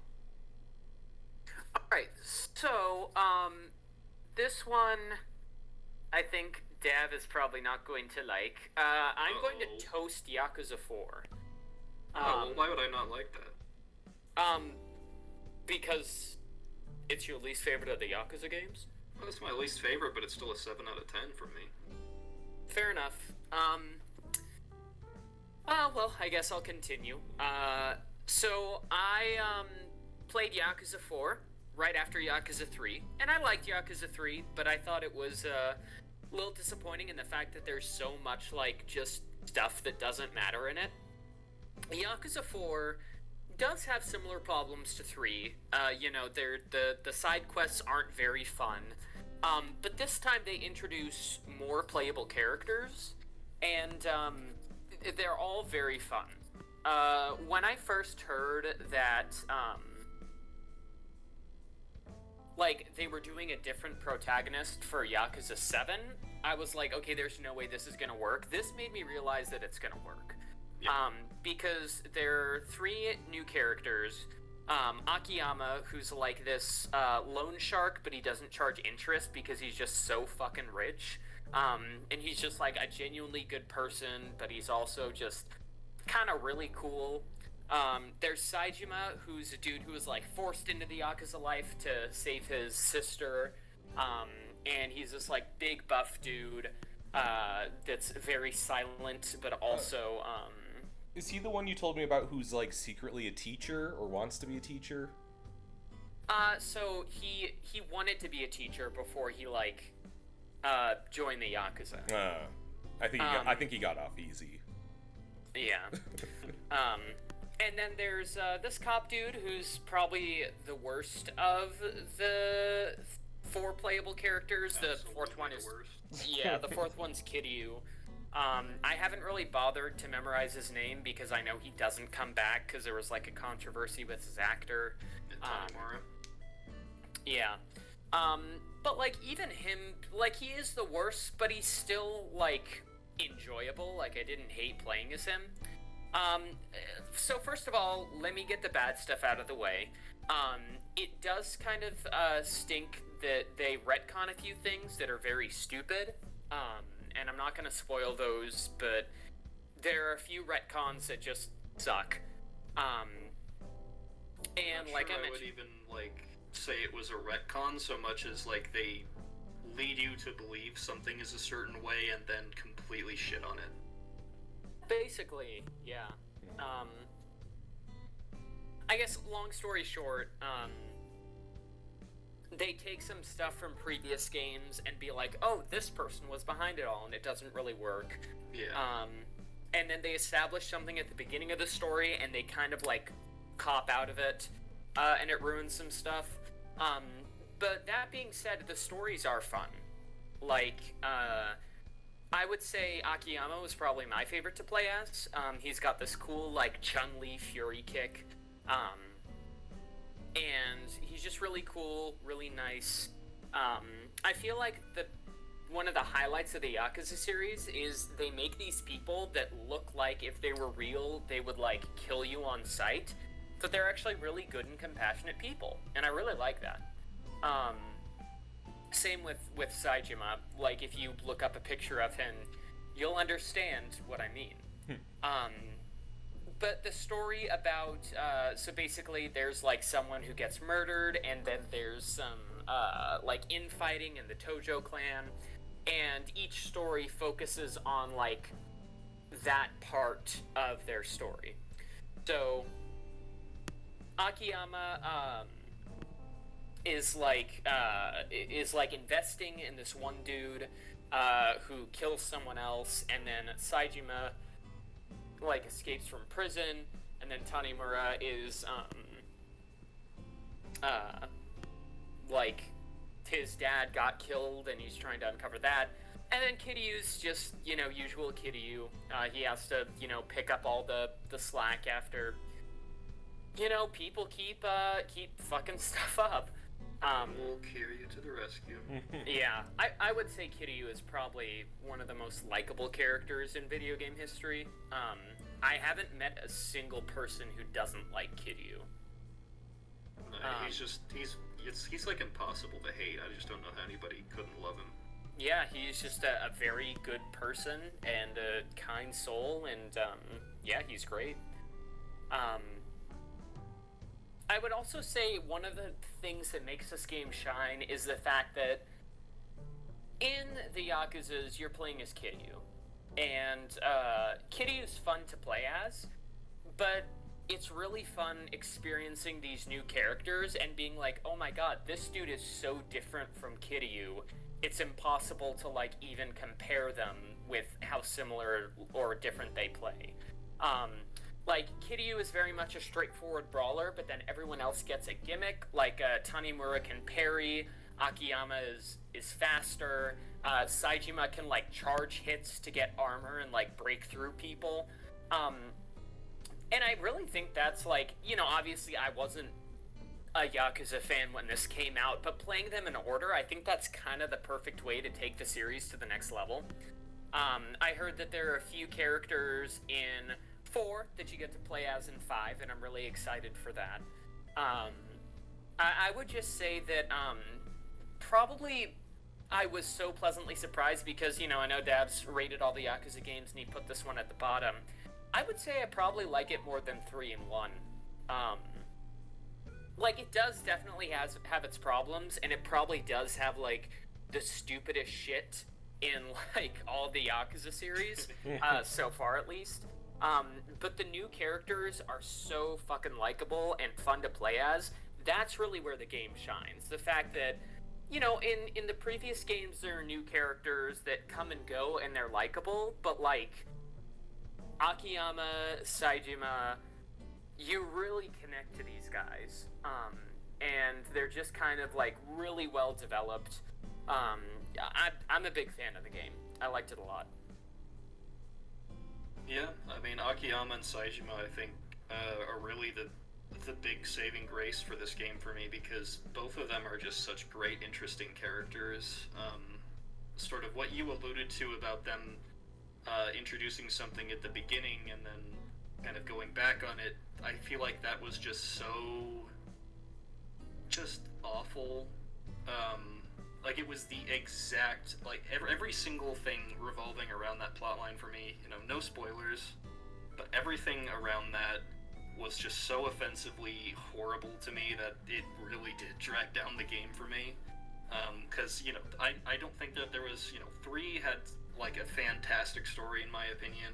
Alright, so, this one, I think Dav is probably not going to like. I'm going to toast Yakuza 4. Well, why would I not like that? Because it's your least favorite of the Yakuza games? Well, it's my least favorite, but it's still a 7 out of 10 for me. Fair enough. Well, I guess I'll continue. So I, played Yakuza 4 right after Yakuza 3, and I liked Yakuza 3, but I thought it was, a little disappointing in the fact that there's so much, like, just stuff that doesn't matter in it. Yakuza 4 does have similar problems to 3. The side quests aren't very fun. But this time they introduce more playable characters, and, they're all very fun. When I first heard that, they were doing a different protagonist for Yakuza 7, I was like, okay, there's no way this is gonna work. This made me realize that it's gonna work. Yeah. Because there are 3 new characters. Akiyama, who's like this loan shark, but he doesn't charge interest because he's just so fucking rich. And he's just like a genuinely good person, but he's also just kind of really cool. There's Saejima, who's a dude who was like forced into the Yakuza life to save his sister. And he's this like big buff dude that's very silent, but also Is he the one you told me about who's like secretly a teacher or wants to be a teacher? So he wanted to be a teacher before he joined the Yakuza. I think he got off easy. Yeah. And then there's this cop dude who's probably the worst of the 4 playable characters. The fourth one is yeah, the fourth one's Kiryu. I haven't really bothered to memorize his name because I know he doesn't come back because there was like a controversy with his actor. Yeah. But like even him, like he is the worst, but he's still like enjoyable. Like I didn't hate playing as him. So first of all, let me get the bad stuff out of the way. It does kind of stink that they retcon a few things that are very stupid. And I'm not gonna spoil those, but there are a few retcons that just suck. And like I mentioned, would even say it was a retcon so much as they lead you to believe something is a certain way and then completely shit on it. Basically, yeah. I guess long story short, they take some stuff from previous games and be like, oh, this person was behind it all, and it doesn't really work. Yeah. And then they establish something at the beginning of the story, and they kind of cop out of it, and it ruins some stuff. But that being said, the stories are fun. I would say Akiyama was probably my favorite to play as. He's got this cool, Chun-Li Fury kick. And he's just really cool, really nice. I feel like one of the highlights of the Yakuza series is they make these people that look like if they were real, they would, kill you on sight. But they're actually really good and compassionate people. And I really like that. Same with Saejima. If you look up a picture of him, you'll understand what I mean. But the story about, so basically there's, like, someone who gets murdered, and then there's some, like, infighting in the Tojo clan, and each story focuses on, like, that part of their story. So, Akiyama, is like investing in this one dude, who kills someone else, and then Saejima, like, escapes from prison, and then Tanimura is, like, his dad got killed, and he's trying to uncover that. And then Kiryu's just, usual Kiryu. He has to, pick up all the slack after, people keep fucking stuff up. We'll Kiryu to the rescue. Yeah, I would say Kiryu is probably one of the most likable characters in video game history. I haven't met a single person who doesn't like Kiryu. He's like impossible to hate. I just don't know how anybody couldn't love him. Yeah, he's just a very good person and a kind soul, and yeah, he's great. I would also say one of the things that makes this game shine is the fact that in the Yakuzas, you're playing as Kiryu. And Kiryu's fun to play as, but it's really fun experiencing these new characters and being like, oh my god, this dude is so different from Kiryu, it's impossible to, like, even compare them with how similar or different they play. Like, Kiryu is very much a straightforward brawler, but then everyone else gets a gimmick. Like, Tanimura can parry, Akiyama is faster, Saejima can, like, charge hits to get armor and, like, break through people. And I really think that's, like, obviously I wasn't a Yakuza fan when this came out, but playing them in order, I think that's kind of the perfect way to take the series to the next level. I heard that there are a few characters in 4 that you get to play as in 5, and I'm really excited for that. I would just say that probably I was so pleasantly surprised because, I know Dabs rated all the Yakuza games and he put this one at the bottom. I would say I probably like it more than 3 and 1. Like, it does definitely have its problems, and it probably does have, like, the stupidest shit in, like, all the Yakuza series, so far at least. But the new characters are so fucking likable and fun to play as. That's really where the game shines. The fact that, in the previous games there are new characters that come and go and they're likable, but, like, Akiyama, Saejima, you really connect to these guys. And they're just kind of, like, really well developed. I'm a big fan of the game. I liked it a lot. Yeah, I mean, Akiyama and Saejima, I think, are really the big saving grace for this game for me, because both of them are just such great, interesting characters. Sort of what you alluded to about them introducing something at the beginning and then kind of going back on it, I feel like that was just awful. Like, it was the exact, like, every single thing revolving around that plotline for me, no spoilers, but everything around that was just so offensively horrible to me that it really did drag down the game for me. Because, I don't think that there was, 3 had, like, a fantastic story, in my opinion.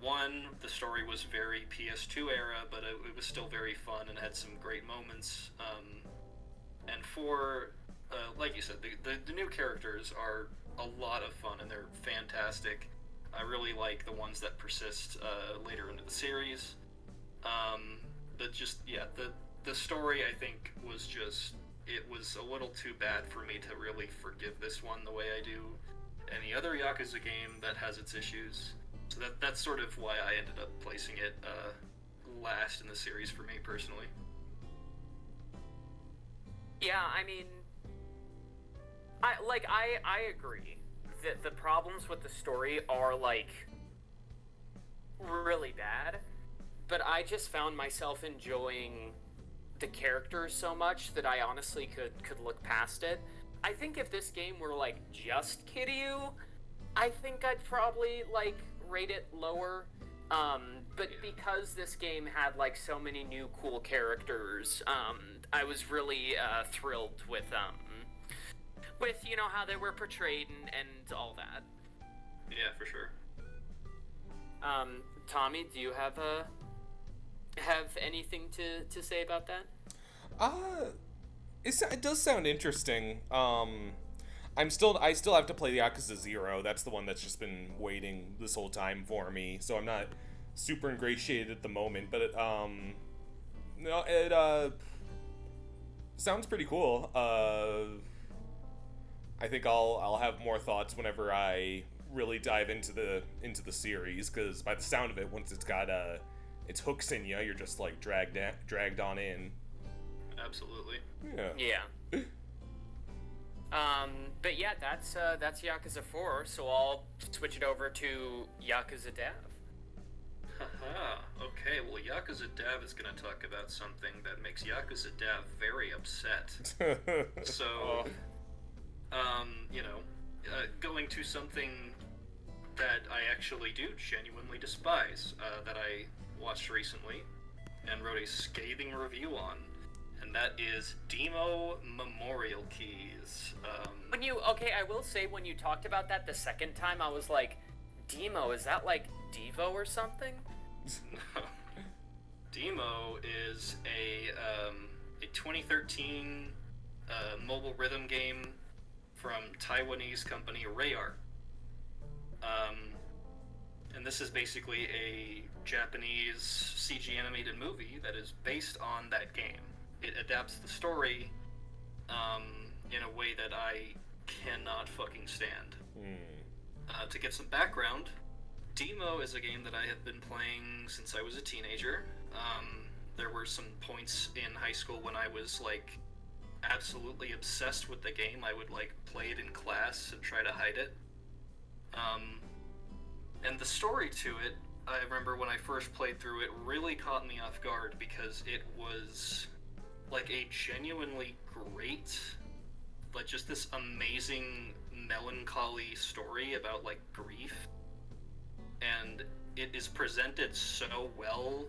1, the story was very PS2 era, but it was still very fun and had some great moments. And 4, like you said, the new characters are a lot of fun and they're fantastic. I really like the ones that persist later into the series. But just, yeah, the story, I think, it was a little too bad for me to really forgive this one the way I do any other Yakuza game that has its issues. So that's sort of why I ended up placing it last in the series for me personally. Yeah, I mean, I agree that the problems with the story are, like, really bad, but I just found myself enjoying the characters so much that I honestly could look past it. I think if this game were, like, just Kiryu, I think I'd probably, like, rate it lower. but because this game had like so many new cool characters, I was really thrilled with you know how they were portrayed and all that. Yeah, for sure. Tommy, do you have anything to say about that? It does sound interesting. I still have to play Yakuza 0. That's the one that's just been waiting this whole time for me. So I'm not super ingratiated at the moment, but it sounds pretty cool. I think I'll have more thoughts whenever I really dive into the series, because by the sound of it, once it's got its hooks in you, you're just like dragged on in. Absolutely. Yeah. But yeah, that's Yakuza 4, so I'll switch it over to Yakuza Dev. Haha, okay, well Yakuza Dev is gonna talk about something that makes Yakuza Dev very upset. So, going to something that I actually do genuinely despise, that I watched recently, and wrote a scathing review on. And that is Deemo Memorial Keys. I will say, when you talked about that the second time, I was like, Deemo, is that like Devo or something? No. Deemo is a 2013 mobile rhythm game from Taiwanese company Rayar. And this is basically a Japanese CG animated movie that is based on that game. It adapts the story in a way that I cannot fucking stand. To get some background, Deemo is a game that I have been playing since I was a teenager. There were some points in high school when I was like absolutely obsessed with the game. I would like play it in class and try to hide it. And the story to it, I remember when I first played through it, really caught me off guard because it was like a genuinely great, like just this amazing melancholy story about like grief. And it is presented so well,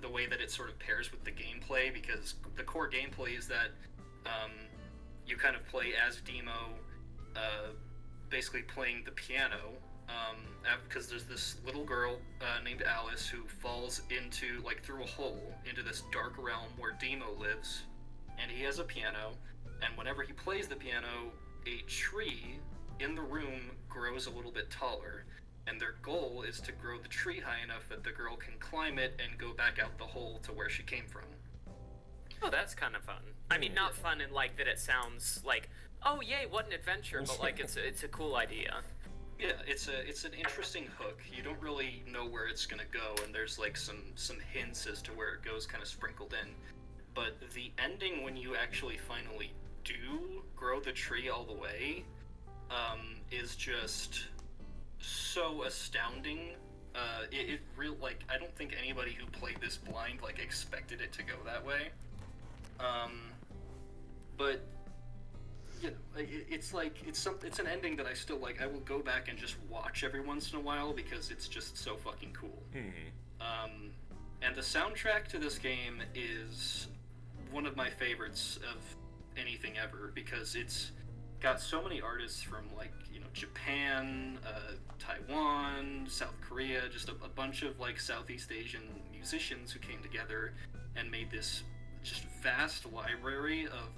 the way that it sort of pairs with the gameplay, because the core gameplay is that you kind of play as Deemo, basically playing the piano, because there's this little girl named Alice who falls into, like, through a hole into this dark realm where Deemo lives, and he has a piano, and whenever he plays the piano, a tree in the room grows a little bit taller, and their goal is to grow the tree high enough that the girl can climb it and go back out the hole to where she came from. Oh, that's kind of fun. I mean, not fun in like that it sounds like, oh yay, what an adventure, but like it's a cool idea. Yeah, it's an interesting hook. You don't really know where it's gonna go, and there's like some hints as to where it goes kind of sprinkled in. But the ending, when you actually finally do grow the tree all the way, is just so astounding. It real like, I don't think anybody who played this blind like expected it to go that way. But you know, it's an ending that I still like. I will go back and just watch every once in a while because it's just so fucking cool. And the soundtrack to this game is one of my favorites of anything ever, because it's got so many artists from, like, you know, Japan, Taiwan, South Korea, just a bunch of like Southeast Asian musicians who came together and made this just vast library of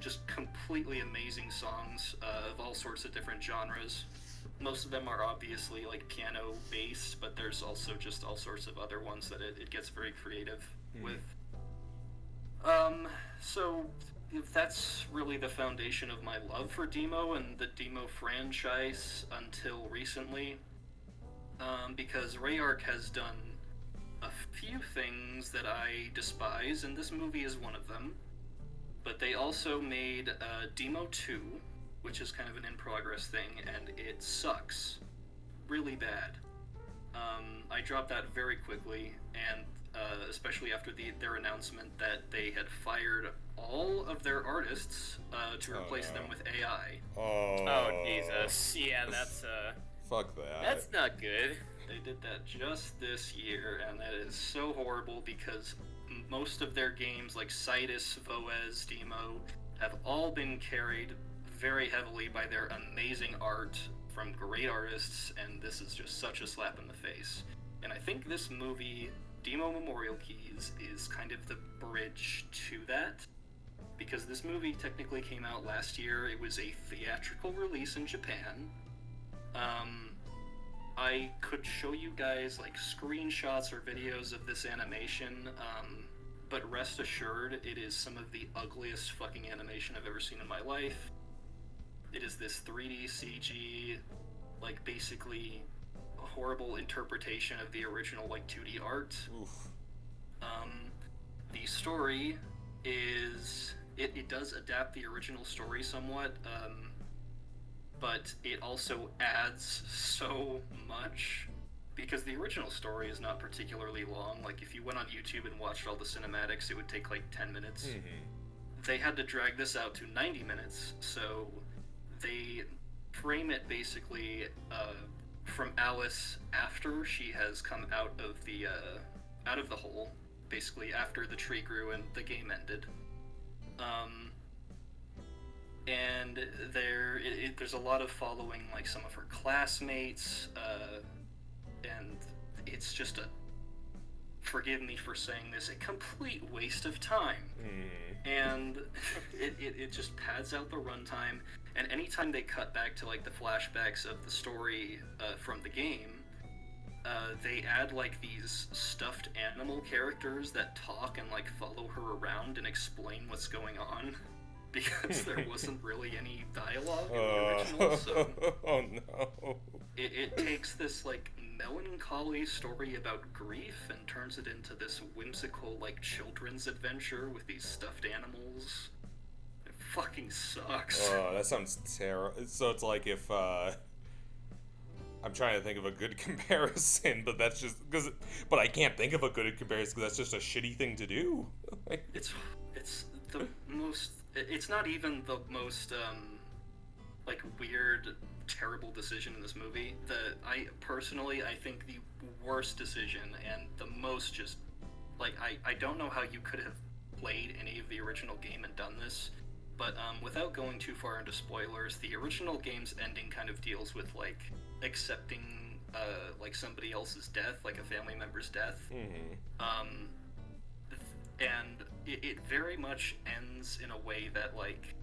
just completely amazing songs of all sorts of different genres. Most of them are obviously like piano based, but there's also just all sorts of other ones that it gets very creative with. So that's really the foundation of my love for Deemo and the Deemo franchise until recently, because Rayark has done a few things that I despise, and this movie is one of them. But they also made Deemo 2, which is kind of an in-progress thing, and it sucks really bad. I dropped that very quickly, and especially after their announcement that they had fired all of their artists to replace them with AI. Oh, Jesus. Yeah, that's Fuck that. That's not good. They did that just this year, and that is so horrible because most of their games, like Citus, Voez, Deemo, have all been carried very heavily by their amazing art from great artists, and this is just such a slap in the face. And I think this movie, Deemo Memorial Keys, is kind of the bridge to that, because this movie technically came out last year. It was a theatrical release in Japan. I could show you guys like screenshots or videos of this animation, but rest assured, it is some of the ugliest fucking animation I've ever seen in my life. It is this 3D CG, like basically a horrible interpretation of the original like 2D art. Oof. The story is, it does adapt the original story somewhat, but it also adds so much, because the original story is not particularly long. Like, if you went on YouTube and watched all the cinematics, it would take like 10 minutes. Mm-hmm. They had to drag this out to 90 minutes, so they frame it basically from Alice after she has come out of the hole, basically after the tree grew and the game ended. And there's a lot of following like some of her classmates, and it's just forgive me for saying this, a complete waste of time. And it just pads out the runtime, and anytime they cut back to like the flashbacks of the story from the game, they add like these stuffed animal characters that talk and like follow her around and explain what's going on, because there wasn't really any dialogue in the original. So oh no. It takes this like melancholy story about grief and turns it into this whimsical like children's adventure with these stuffed animals. It fucking sucks. Oh, that sounds terrible. So it's like if I'm trying to think of a good comparison, but that's just but I can't think of a good comparison because that's just a shitty thing to do. It's the most. It's not even the most like weird, terrible decision in this movie. I think the worst decision and the most just like I don't know how you could have played any of the original game and done this, but without going too far into spoilers, the original game's ending kind of deals with like accepting like somebody else's death, like a family member's death. Mm-hmm. And it very much ends in a way that like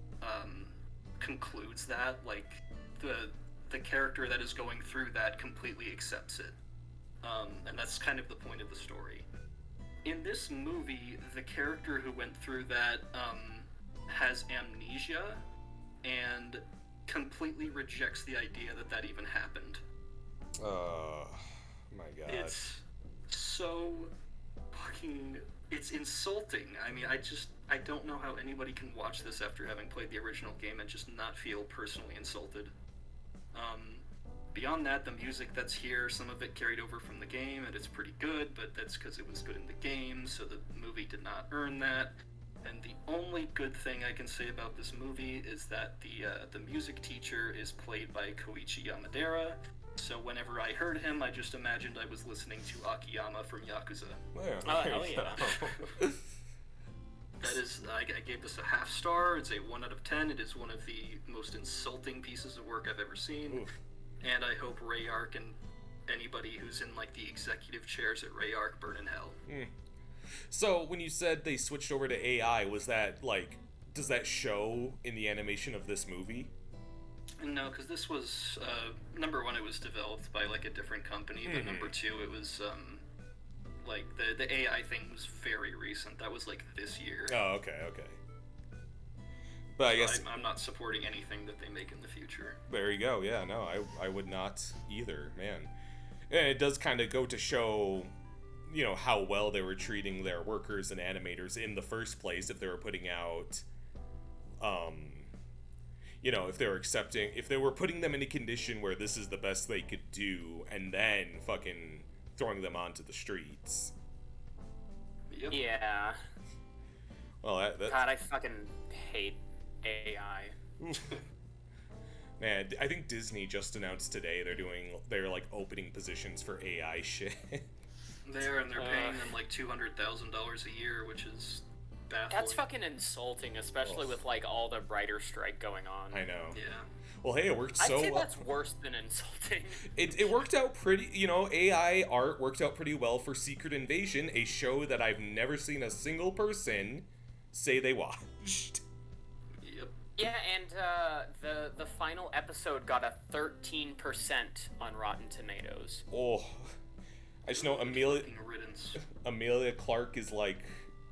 concludes that like the character that is going through that completely accepts it, and that's kind of the point of the story. In this movie, the character who went through that has amnesia and completely rejects the idea that even happened. Oh my god. It's so fucking... It's insulting. I mean, I don't know how anybody can watch this after having played the original game and just not feel personally insulted. Beyond that, the music that's here, some of it carried over from the game, and it's pretty good, but that's because it was good in the game, so the movie did not earn that. And the only good thing I can say about this movie is that the music teacher is played by Koichi Yamadera. So whenever I heard him, I just imagined I was listening to Akiyama from Yakuza. Yeah, Oh, hell yeah. That is, I gave this a half star. It's a 1 out of 10. It is one of the most insulting pieces of work I've ever seen. Oof. And I hope Rayark and anybody who's in like the executive chairs at Rayark burn in hell. So when you said they switched over to AI, was that like, does that show in the animation of this movie? No, because this was, number one, it was developed by like a different company, but number two, it was, like, the AI thing was very recent. That was like this year. Oh, okay. But I guess I'm not supporting anything that they make in the future. there you go. Yeah, no, I would not either, man. And it does kind of go to show, you know, how well they were treating their workers and animators in the first place if they were putting out, you know, if they were putting them in a condition where this is the best they could do and then fucking throwing them onto the streets. Yep. Yeah. Well, that God, I fucking hate AI. Man, I think Disney just announced today they're doing their like opening positions for AI shit. They're paying them like $200,000 a year, which is baffling. That's fucking insulting, especially with like all the writer strike going on. I know. Yeah. Well, hey, it worked so I'd say well. that's worse than insulting. It worked out pretty, AI art worked out pretty well for Secret Invasion, a show that I've never seen a single person say they watched. Yep. Yeah, and the final episode got a 13% on Rotten Tomatoes. Oh, I just know Amelia Clark is like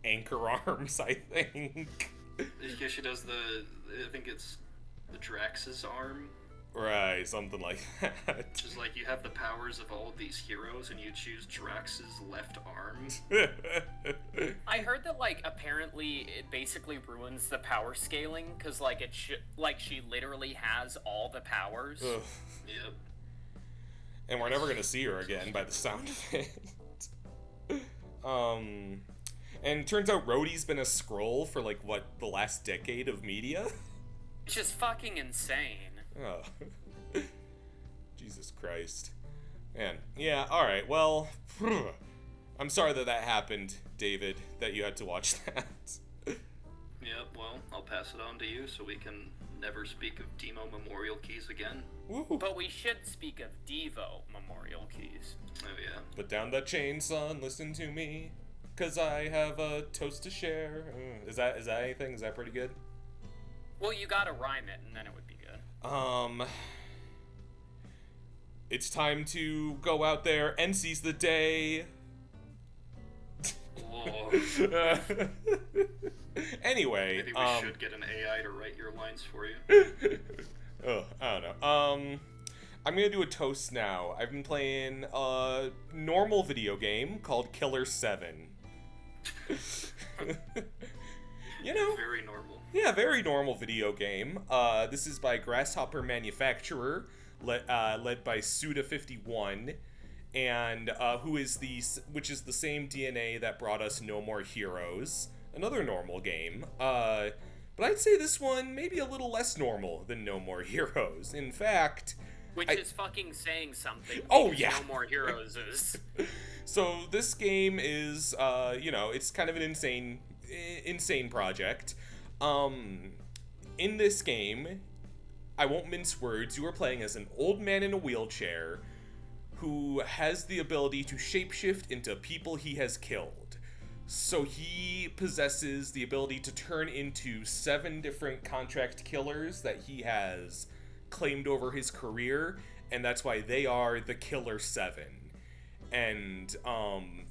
Anchor Arms, I think. Yeah, she does I think it's the Drax's arm. Right, something like that. Just like you have the powers of all of these heroes and you choose Drax's left arm. I heard that like apparently it basically ruins the power scaling because like she literally has all the powers. Ugh. Yep. And we're never gonna see her again by the sound of it. And it turns out Rhodey's been a Skrull for like the last decade of media. It's just fucking insane. Oh. Jesus Christ. Man, yeah, alright, well, I'm sorry that happened, David, that you had to watch that. Yep, well, I'll pass it on to you so we can never speak of Deemo Memorial Keys again. Woo. But we should speak of Devo Memorial Keys. Oh, yeah. Put down that chain, son, listen to me, 'cause I have a toast to share. Is that anything? Is that pretty good? Well, you gotta rhyme it, and then it would be good. It's time to go out there and seize the day. Whoa. Anyway, Maybe we should get an AI to write your lines for you. Oh, I don't know. I'm gonna do a toast now. I've been playing a normal video game called Killer 7. Very normal. Yeah, very normal video game. This is by Grasshopper Manufacturer, led by Suda51, and which is the same DNA that brought us No More Heroes, another normal game. But I'd say this one maybe a little less normal than No More Heroes. In fact, Which is fucking saying something. Oh, yeah. No More Heroes is. So this game is, it's kind of an insane project. In this game, I won't mince words, you are playing as an old man in a wheelchair who has the ability to shapeshift into people he has killed. So he possesses the ability to turn into 7 different contract killers that he has claimed over his career, and that's why they are the Killer 7. And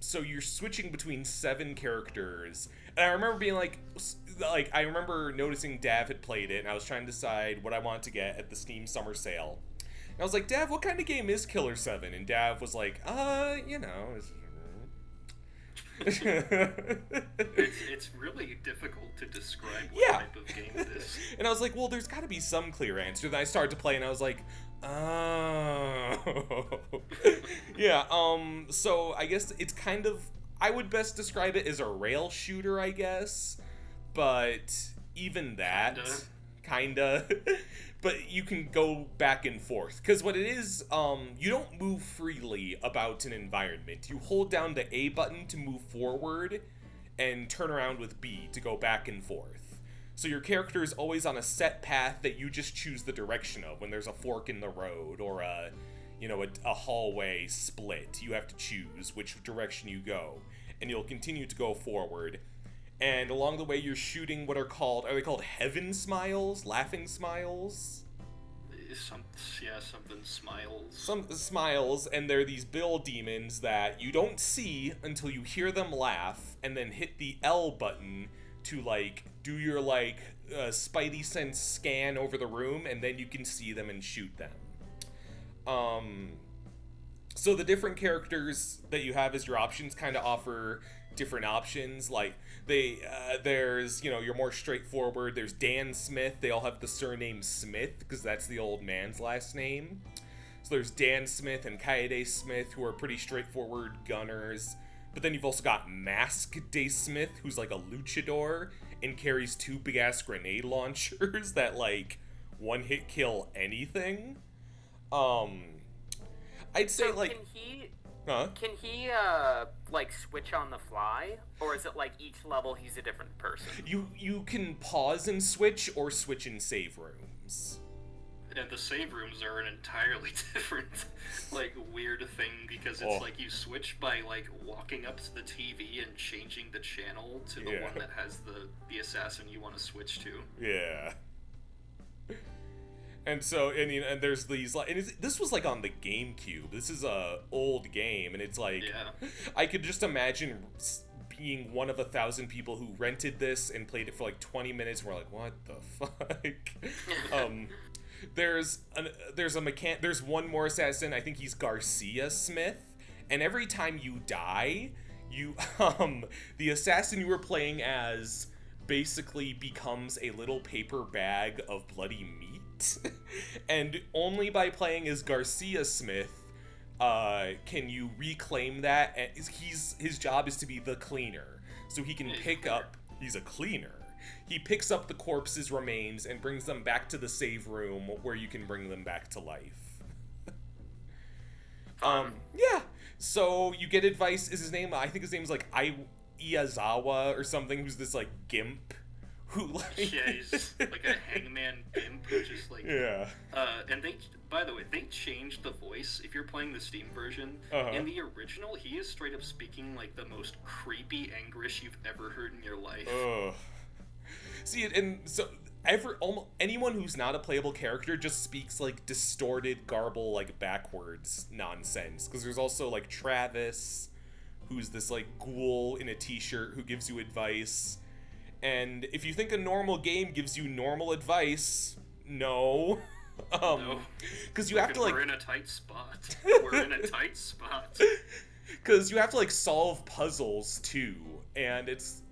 so you're switching between 7 characters. And I remember being I remember noticing Dav had played it, and I was trying to decide what I wanted to get at the Steam Summer Sale. And I was like, Dav, what kind of game is Killer 7? And Dav was like, It's really difficult to describe what type of game it is. And I was like, well, there's got to be some clear answer. Then I started to play, and I was like, oh. Yeah, so I guess it's kind of, I would best describe it as a rail shooter, I guess. But even that, kinda. But you can go back and forth. Because what it is, you don't move freely about an environment. You hold down the A button to move forward, and turn around with B to go back and forth. So your character is always on a set path that you just choose the direction of. When there's a fork in the road, or a hallway split, you have to choose which direction you go. And you'll continue to go forward. And along the way, you're shooting what are they called heaven smiles? Laughing smiles? Something smiles. Some smiles, and they're these bill demons that you don't see until you hear them laugh, and then hit the L button to, do your, spidey sense scan over the room, and then you can see them and shoot them. So the different characters that you have as your options kind of offer different options. There's, you're more straightforward. There's Dan Smith. They all have the surname Smith because that's the old man's last name. So there's Dan Smith and Kaede Smith, who are pretty straightforward gunners. But then you've also got Mask Day Smith, who's like a luchador and carries 2 big-ass grenade launchers that, one-hit kill anything. I'd say, So like... Can he like switch on the fly, or is it like each level he's a different person? You can pause and switch, or switch in save rooms. And the save rooms are an entirely different, like, weird thing, because it's like you switch by, like, walking up to the TV and changing the channel to the one that has the assassin you want to switch to. Yeah. And so, and there's these, like, and this was, like, on the GameCube. This is a old game, and it's, like, I could just imagine being one of 1,000 people who rented this and played it for, like, 20 minutes, and we're like, what the fuck? There's one more assassin, I think he's Garcia Smith, and every time you die, you, the assassin you were playing as basically becomes a little paper bag of bloody meat. And only by playing as Garcia Smith can you reclaim that. And his job is to be the cleaner, so he can pick up. He's a cleaner. He picks up the corpse's remains and brings them back to the save room, where you can bring them back to life. Yeah. So you get advice. Is his name? I think his name's like Iazawa or something. Who's this like gimp? Who, like... Yeah, he's like a hangman imp who just, like... Yeah. And by the way, they changed the voice. If you're playing the Steam version, in the original, he is straight up speaking like the most creepy English you've ever heard in your life. Ugh. See, and so almost anyone who's not a playable character just speaks, like, distorted, garble, like, backwards nonsense. Because there's also, like, Travis, who's this, like, ghoul in a t-shirt who gives you advice. And if you think a normal game gives you normal advice, no. No. Because you have to, like... We're in a tight spot. We're in a tight spot. Because you have to, like, solve puzzles, too. And it's...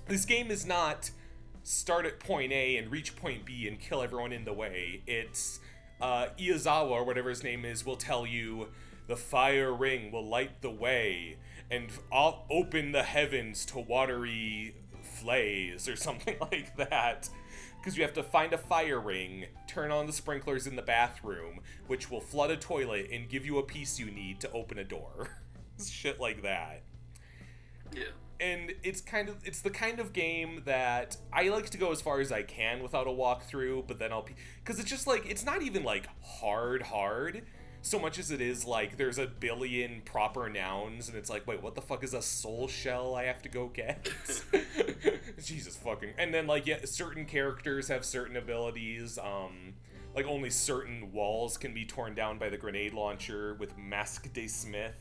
This game is not start at point A and reach point B and kill everyone in the way. It's... Iazawa, or whatever his name is, will tell you, the fire ring will light the way, and I'll open the heavens to watery flays, or something like that. Because you have to find a fire ring, turn on the sprinklers in the bathroom, which will flood a toilet and give you a piece you need to open a door. Shit like that. Yeah. And it's the kind of game that I like to go as far as I can without a walkthrough, but then because it's just like, it's not even like hard, so much as it is like there's a billion proper nouns, and it's like, wait, what the fuck is a soul shell I have to go get? Jesus fucking. And then, like, yeah, certain characters have certain abilities. Like, only certain walls can be torn down by the grenade launcher with Mask de Smith.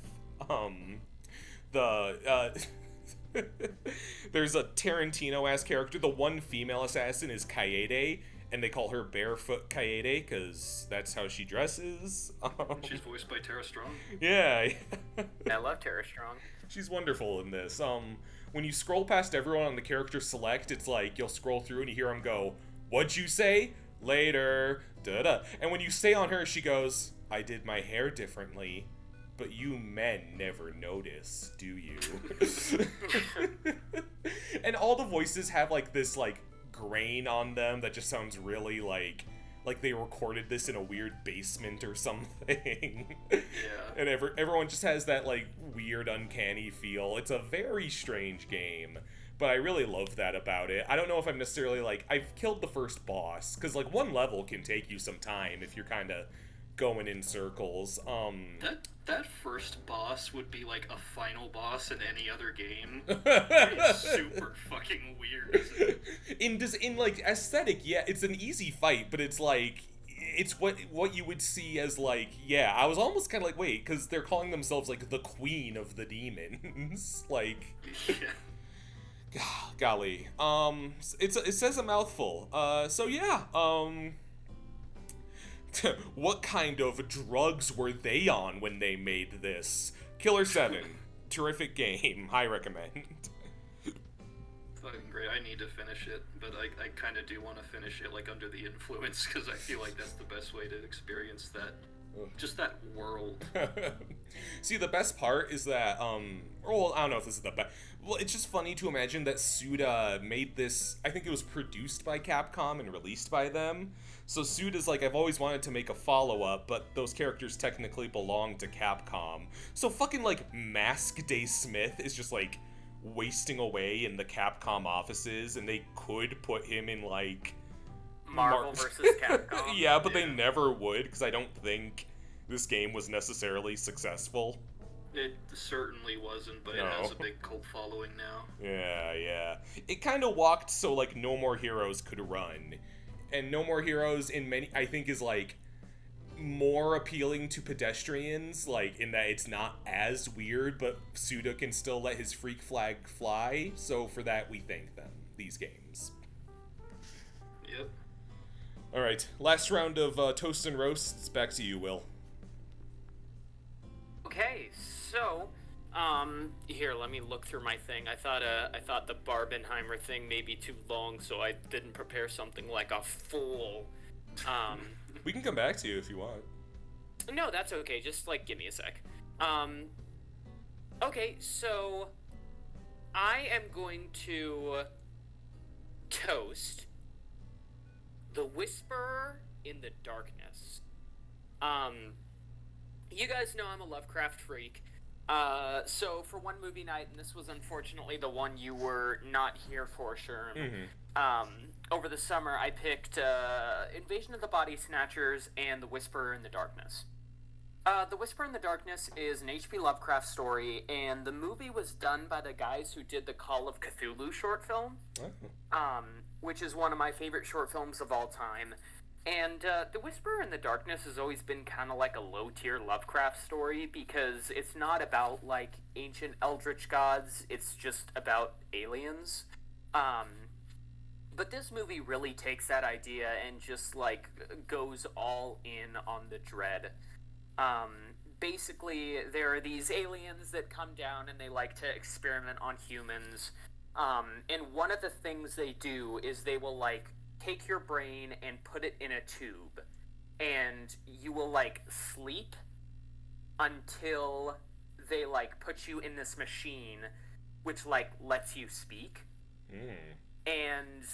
There's a Tarantino-ass character. The one female assassin is Kaede, and they call her Barefoot Kaede because that's how she dresses. She's voiced by Tara Strong. Yeah. I love Tara Strong. She's wonderful in this. When you scroll past everyone on the character select, it's like you'll scroll through and you hear them go, "What'd you say? Later. Da-da." And when you stay on her, she goes, "I did my hair differently. But you men never notice, do you?" And all the voices have, like, this, like, grain on them that just sounds really, like they recorded this in a weird basement or something. Yeah. And everyone just has that, like, weird, uncanny feel. It's a very strange game, but I really love that about it. I don't know if I'm necessarily, like, I've killed the first boss, because, like, one level can take you some time if you're kind of going in circles. That first boss would be like a final boss in any other game. It's super fucking weird, isn't it? In like aesthetic, yeah, it's an easy fight, but it's like it's what you would see as, like, yeah, I was almost kind of like, wait, because they're calling themselves like the queen of the demons. Like, yeah. Golly, it says a mouthful. So yeah, what kind of drugs were they on when they made this? Killer 7, terrific game, I recommend. fucking great. I need to finish it, but I kind of do want to finish it like under the influence because I feel like that's the best way to experience that, just that world. See, the best part is that, well, I don't know if this is the best. Well, it's just funny to imagine that Suda made this. I think it was produced by Capcom and released by them. So Suda's like, I've always wanted to make a follow-up, but those characters technically belong to Capcom. So fucking, like, Mask Day Smith is just, like, wasting away in the Capcom offices, and they could put him in, like... Marvel versus Capcom. Yeah, but they never would, because I don't think this game was necessarily successful. It certainly wasn't, but it has a big cult following now. Yeah. It kind of walked so, like, No More Heroes could run. And No More Heroes, I think, is, like, more appealing to pedestrians, like, in that it's not as weird, but Suda can still let his freak flag fly, so for that, we thank them, these games. Yep. Alright, last round of Toast and Roasts, back to you, Will. Okay, so, here, let me look through my thing. I thought the Barbenheimer thing may be too long, so I didn't prepare something like a full, We can come back to you if you want. No, that's okay, just, like, give me a sec. Okay, so, I am going to toast The Whisperer in the Darkness. You guys know I'm a Lovecraft freak. So for one movie night, and this was unfortunately the one you were not here for, Sherm, over the summer, I picked Invasion of the Body Snatchers and The Whisperer in the Darkness. The Whisperer in the Darkness is an H.P. Lovecraft story, and the movie was done by the guys who did the Call of Cthulhu short film, which is one of my favorite short films of all time. And The Whisperer in the Darkness has always been kind of like a low-tier Lovecraft story because it's not about, like, ancient eldritch gods, it's just about aliens. But this movie really takes that idea and just, like, goes all in on the dread. Basically, there are these aliens that come down and they like to experiment on humans. And one of the things they do is they will, like, take your brain and put it in a tube, and you will, like, sleep until they, like, put you in this machine, which, like, lets you speak. And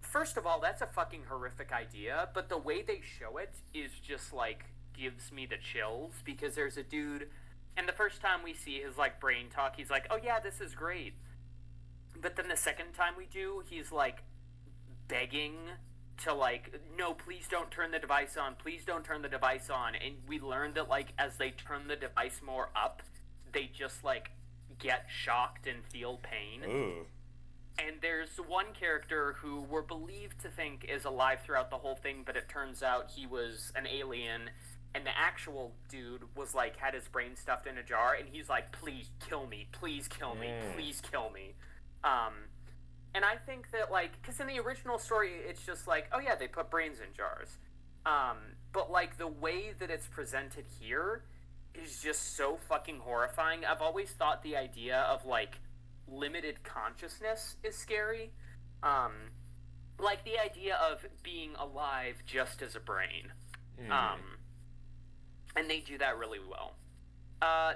first of all, that's a fucking horrific idea, but the way they show it is just, like, gives me the chills, because there's a dude, and the first time we see his, like, brain talk, he's like, oh yeah, this is great. But then the second time we do, he's, like, begging to, like, no, please don't turn the device on, please don't turn the device on, and we learn that, like, as they turn the device more up, they just, like, get shocked and feel pain. Ooh. And there's one character who we're believed to think is alive throughout the whole thing, but it turns out he was an alien, and the actual dude was, like, had his brain stuffed in a jar, and he's like, please kill me, please kill me, please kill me. And I think that, like, because in the original story, it's just like, oh yeah, they put brains in jars. But, like, the way that it's presented here is just so fucking horrifying. I've always thought the idea of, like, limited consciousness is scary. Like, the idea of being alive just as a brain. And they do that really well.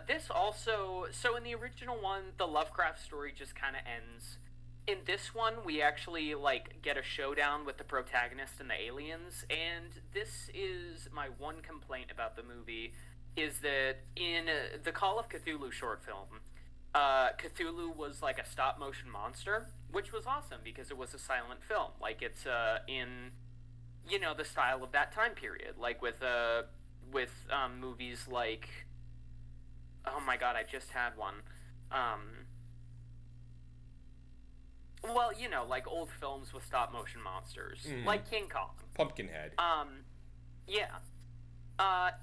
This also, so in the original one, the Lovecraft story just kind of ends. In this one, we actually, like, get a showdown with the protagonist and the aliens, and this is my one complaint about the movie, is that in the Call of Cthulhu short film, Cthulhu was, like, a stop-motion monster, which was awesome, because it was a silent film. Like, it's, in, you know, the style of that time period, like, with movies like, oh my god, I just had one, well, you know, like old films with stop-motion monsters, like King Kong. Pumpkinhead. Yeah.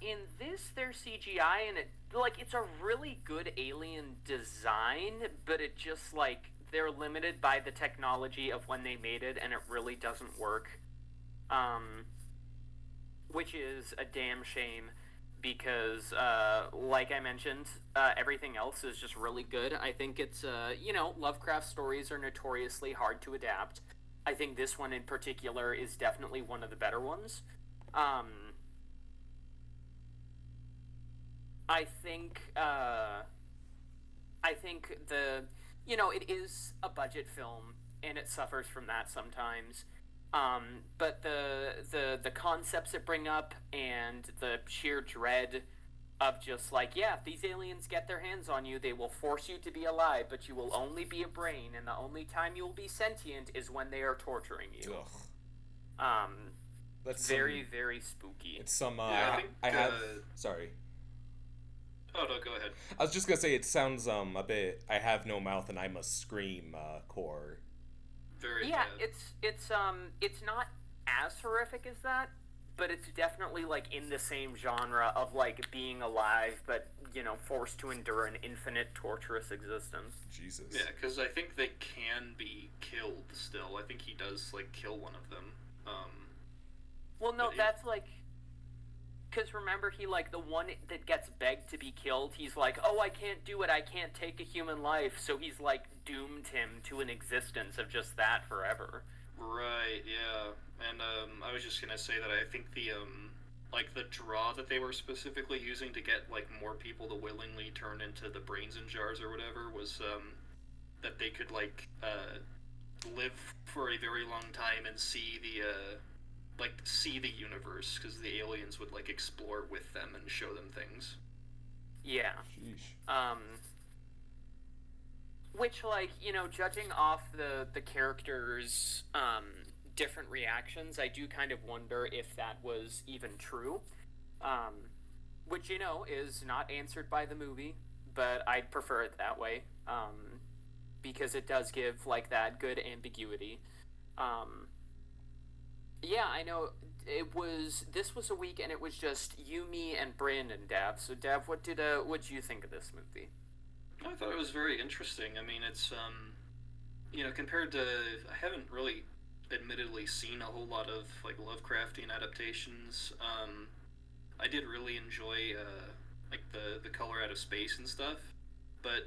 In this, they're CGI, and it, like, it's a really good alien design, but it just, like, they're limited by the technology of when they made it, and it really doesn't work. Which is a damn shame. because, like I mentioned, everything else is just really good. I think it's, Lovecraft stories are notoriously hard to adapt. I think this one in particular is definitely one of the better ones. I think it is a budget film, and it suffers from that sometimes. But the concepts it bring up and the sheer dread of just like, yeah, if these aliens get their hands on you, they will force you to be alive, but you will only be a brain, and the only time you will be sentient is when they are torturing you. Ugh. That's very, very spooky. It's some, I think, sorry. Oh, no, go ahead. I was just gonna say, it sounds, a bit, I have no mouth and I must scream, core. Very yeah, bad. it's not as horrific as that, but it's definitely, like, in the same genre of, like, being alive, but, forced to endure an infinite, torturous existence. Jesus. Yeah, because I think they can be killed still. I think he does, like, kill one of them. Well, no, that's, like... Because remember, he, like, the one that gets begged to be killed, he's like, oh, I can't do it, I can't take a human life, so he's, like, doomed him to an existence of just that forever. Right, yeah. And, I was just gonna say that I think the draw that they were specifically using to get, like, more people to willingly turn into the brains in jars or whatever was, that they could, like, live for a very long time and see the universe, because the aliens would, like, explore with them and show them things. Yeah. Sheesh. Which, like, judging off the characters' different reactions, I do kind of wonder if that was even true. Which, is not answered by the movie, but I'd prefer it that way, because it does give, like, that good ambiguity. Yeah, I know. This was a week, and it was just you, me, and Brandon, Dav. So, Dav, what'd you think of this movie? I thought it was very interesting. I mean, it's, compared to... I haven't really, admittedly, seen a whole lot of, like, Lovecraftian adaptations. I did really enjoy, like, the Color Out of Space and stuff. But,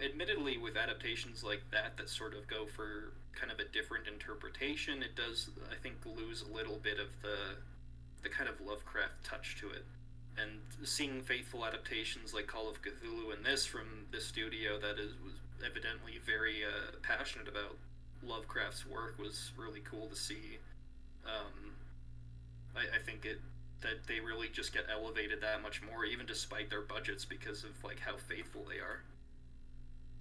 admittedly, with adaptations like that sort of go for kind of a different interpretation, it does, I think, lose a little bit of the kind of Lovecraft touch to it. And seeing faithful adaptations like Call of Cthulhu and this from this studio that was evidently very passionate about Lovecraft's work was really cool to see. I think that they really just get elevated that much more, even despite their budgets, because of, like, how faithful they are.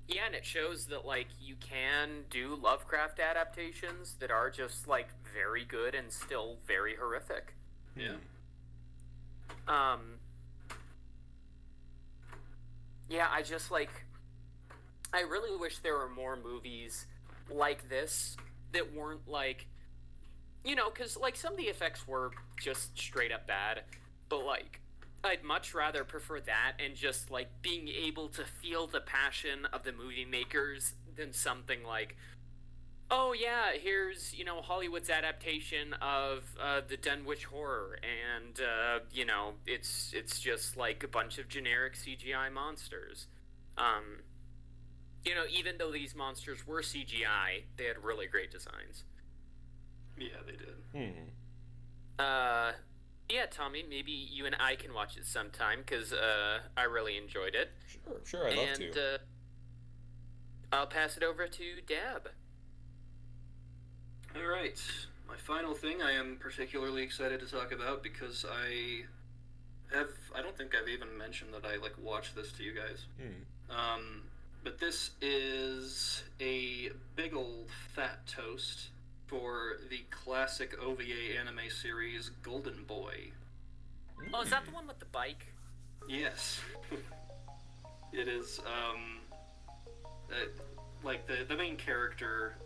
Yeah, and it shows that, like, you can do Lovecraft adaptations that are just, like, very good and still very horrific. Yeah. Yeah, I just, like... I really wish there were more movies like this that weren't, like... because, like, some of the effects were just straight up bad, but, like... I'd much rather prefer that and just, like, being able to feel the passion of the movie makers than something like, oh, yeah, here's, Hollywood's adaptation of the Dunwich Horror, and, it's just, like, a bunch of generic CGI monsters. Even though these monsters were CGI, they had really great designs. Yeah, they did. Yeah, Tommy, maybe you and I can watch it sometime, because I really enjoyed it. Sure, I'd love to. And I'll pass it over to Deb. Alright, my final thing I am particularly excited to talk about, because I don't think I've even mentioned that I, like, watched this to you guys. But this is a big old fat toast for the classic OVA anime series Golden Boy. Oh, is that the one with the bike? Yes. It is, like, the main character,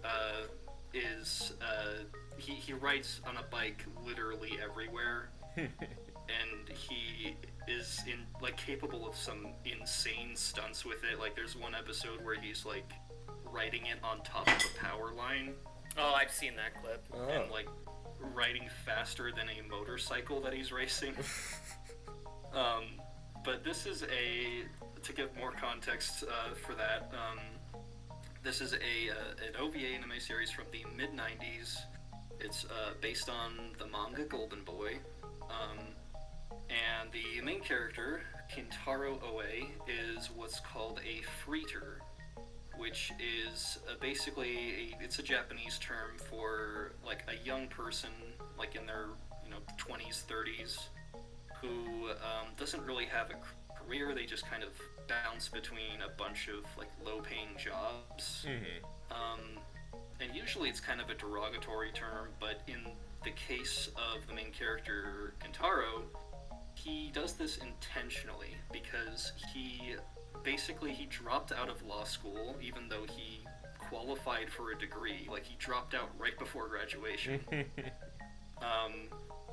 is, he rides on a bike literally everywhere, and he is, capable of some insane stunts with it. Like, there's one episode where he's, like, riding it on top of a power line. Oh, I've seen that clip. And, like, riding faster than a motorcycle that he's racing. But this is to give more context for that, this is an OVA anime series from the mid-90s. It's based on the manga Golden Boy. And the main character, Kintaro Oe, is what's called a freeter, which is basically it's a Japanese term for like a young person, like in their 20s, 30s, who doesn't really have a career. They just kind of bounce between a bunch of like low-paying jobs. And usually it's kind of a derogatory term, but in the case of the main character, Kentaro, he does this intentionally because he dropped out of law school even though he qualified for a degree. Like, he dropped out right before graduation.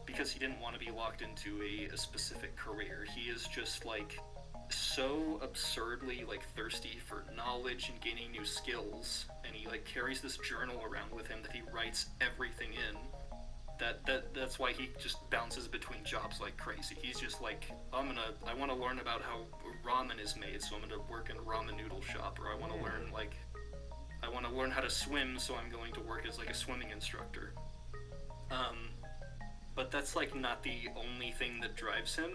Because he didn't want to be locked into a specific career. He is just like so absurdly like thirsty for knowledge and gaining new skills, and he like carries this journal around with him that he writes everything in. That's why he just bounces between jobs like crazy. He's just like, I want to learn about how ramen is made, so I'm gonna work in a ramen noodle shop, or I want to learn how to swim, so I'm going to work as like a swimming instructor. But that's like not the only thing that drives him.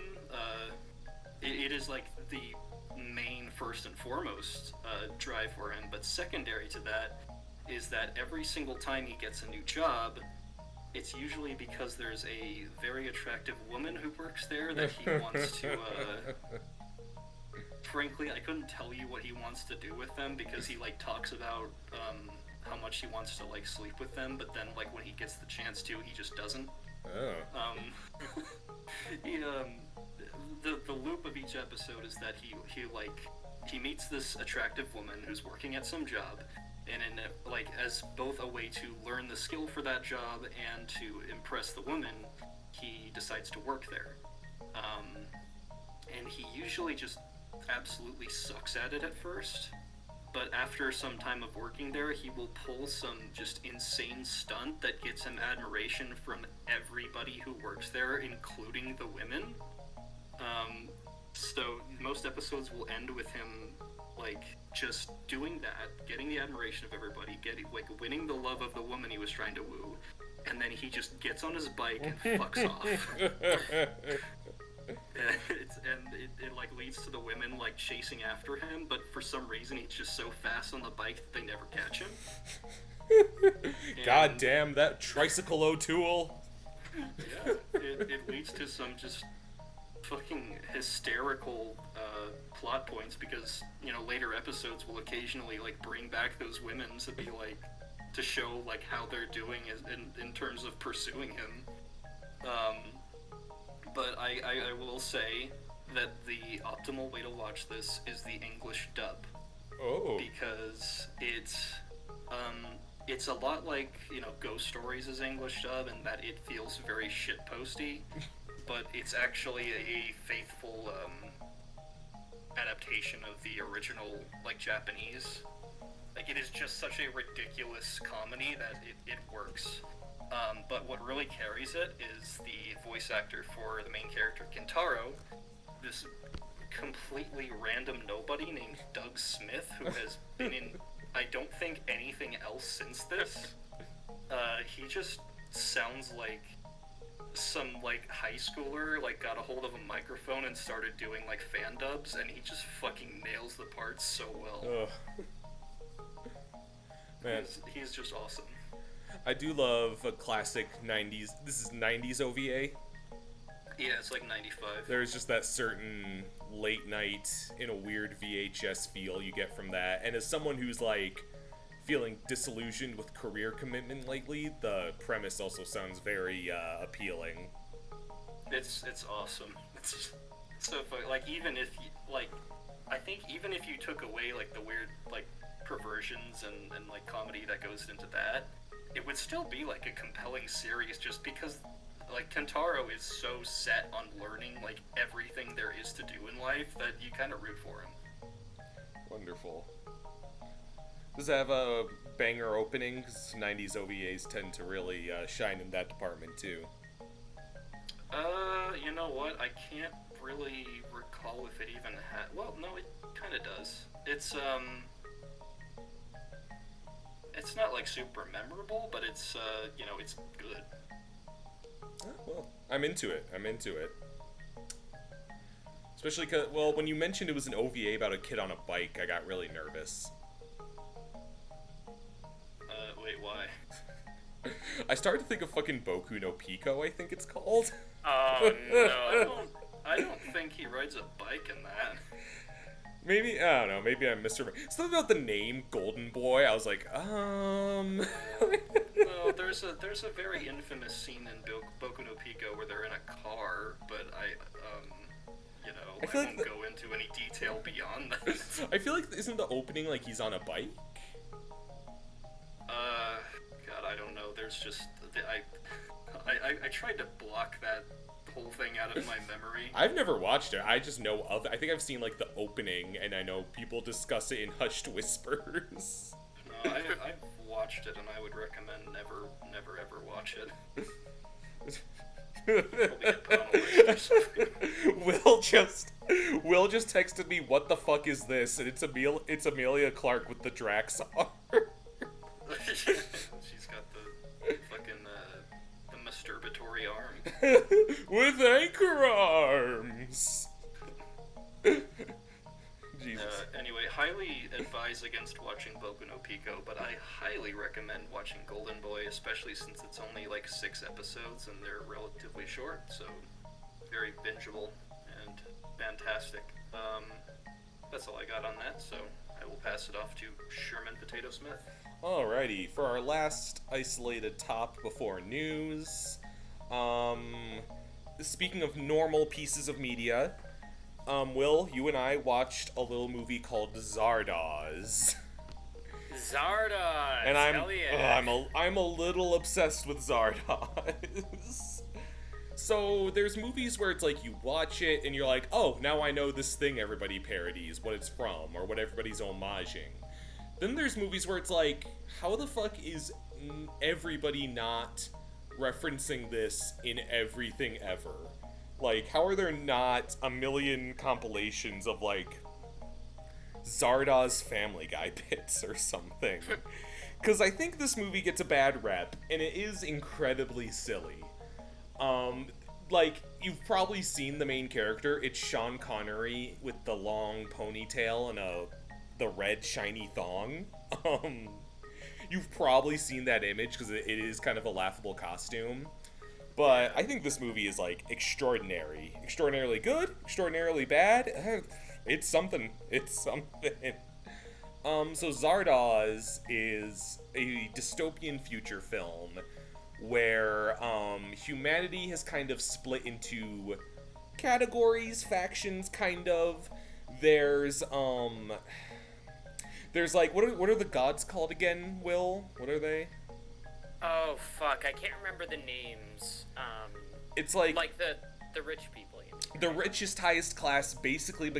It is like the main, first and foremost drive for him, but secondary to that is that every single time he gets a new job, it's usually because there's a very attractive woman who works there that he wants to frankly, I couldn't tell you what he wants to do with them, because he like talks about how much he wants to like sleep with them, but then like when he gets the chance to, he just doesn't. The loop of each episode is that he meets this attractive woman who's working at some job, and as both a way to learn the skill for that job and to impress the woman, he decides to work there. And he usually just absolutely sucks at it at first, but after some time of working there, he will pull some just insane stunt that gets him admiration from everybody who works there, including the women. So most episodes will end with him like just doing that, getting the admiration of everybody, winning the love of the woman he was trying to woo, and then he just gets on his bike and fucks off. It like leads to the women like chasing after him, but for some reason he's just so fast on the bike that they never catch him. God damn that tricycle O'Toole. Yeah, it leads to some just fucking hysterical plot points, because later episodes will occasionally like bring back those women to be like to show like how they're doing in terms of pursuing him. But I will say that the optimal way to watch this is the English dub. Oh. Because it's a lot like, Ghost Stories' English dub, in that it feels very shitposty, but it's actually a faithful adaptation of the original, like, Japanese. Like, it is just such a ridiculous comedy that it works. But what really carries it is the voice actor for the main character, Kentaro, this completely random nobody named Doug Smith, who has been in, I don't think, anything else since this. He just sounds like some, like, high schooler, like, got a hold of a microphone and started doing, like, fan dubs, and he just fucking nails the parts so well. Man. He's just awesome. I do love a classic 90s, this is 90s OVA. Yeah, it's like 95. There's just that certain late night in a weird VHS feel you get from that. And as someone who's like feeling disillusioned with career commitment lately, the premise also sounds very appealing. It's awesome. It's so funny. Like, even if you, like, I think even if you took away like the weird like perversions and like comedy that goes into that, it would still be like a compelling series, just because like Kentaro is so set on learning like everything there is to do in life that you kind of root for him. Wonderful. Does it have a banger opening? 'Cause 90s OVAs tend to really shine in that department too. You know what? I can't really recall if it even had. Well, no, it kind of does. It's not like super memorable, but it's it's good. Oh, well, I'm into it. Especially because, well, when you mentioned it was an OVA about a kid on a bike, I got really nervous. Wait, why? I started to think of fucking Boku no Pico, I think it's called. Oh no. I don't think he rides a bike in that. Maybe, I don't know, maybe I misremembered. Something about the name Golden Boy, I was like, Well, there's a very infamous scene in Boku no Pico where they're in a car, but I won't go into any detail beyond that. I feel like, isn't the opening like he's on a bike? God, I don't know. There's just I tried to block that whole thing out of my memory. I've never watched it. I just know of it. I think I've seen like the opening, and I know people discuss it in hushed whispers. No, I've watched it, and I would recommend never ever watch it. Will just texted me, "What the fuck is this?" And it's Amelia Clark with the Drax arm. She's got the fucking the masturbatory arm. With anchor arms. Jesus. Anyway, highly advise against watching Boku no Pico, but I highly recommend watching Golden Boy, especially since it's only like 6 episodes and they're relatively short, so very bingeable and fantastic. That's all I got on that, so I will pass it off to Sherman Potato Smith. Alrighty, for our last isolated top before news, speaking of normal pieces of media, Will, you and I watched a little movie called Zardoz. Zardoz! And Hell yeah. I'm a little obsessed with Zardoz. So there's movies where it's like you watch it and you're like, oh, now I know this thing everybody parodies, what it's from, or what everybody's homaging. Then there's movies where it's like, how the fuck is everybody not referencing this in everything ever? Like, how are there not a million compilations of, like, Zardoz Family Guy bits or something? Because I think this movie gets a bad rep, and it is incredibly silly. Like, you've probably seen the main character. It's Sean Connery with the long ponytail and the red shiny thong. You've probably seen that image because it is kind of a laughable costume. But I think this movie is, like, extraordinary. Extraordinarily good, extraordinarily bad. It's something. So Zardoz is a dystopian future film where humanity has kind of split into categories, factions, kind of. There's like, what are the gods called again, Will? What are they? Oh fuck, I can't remember the names. It's like the rich people. You mean, the richest, highest class basically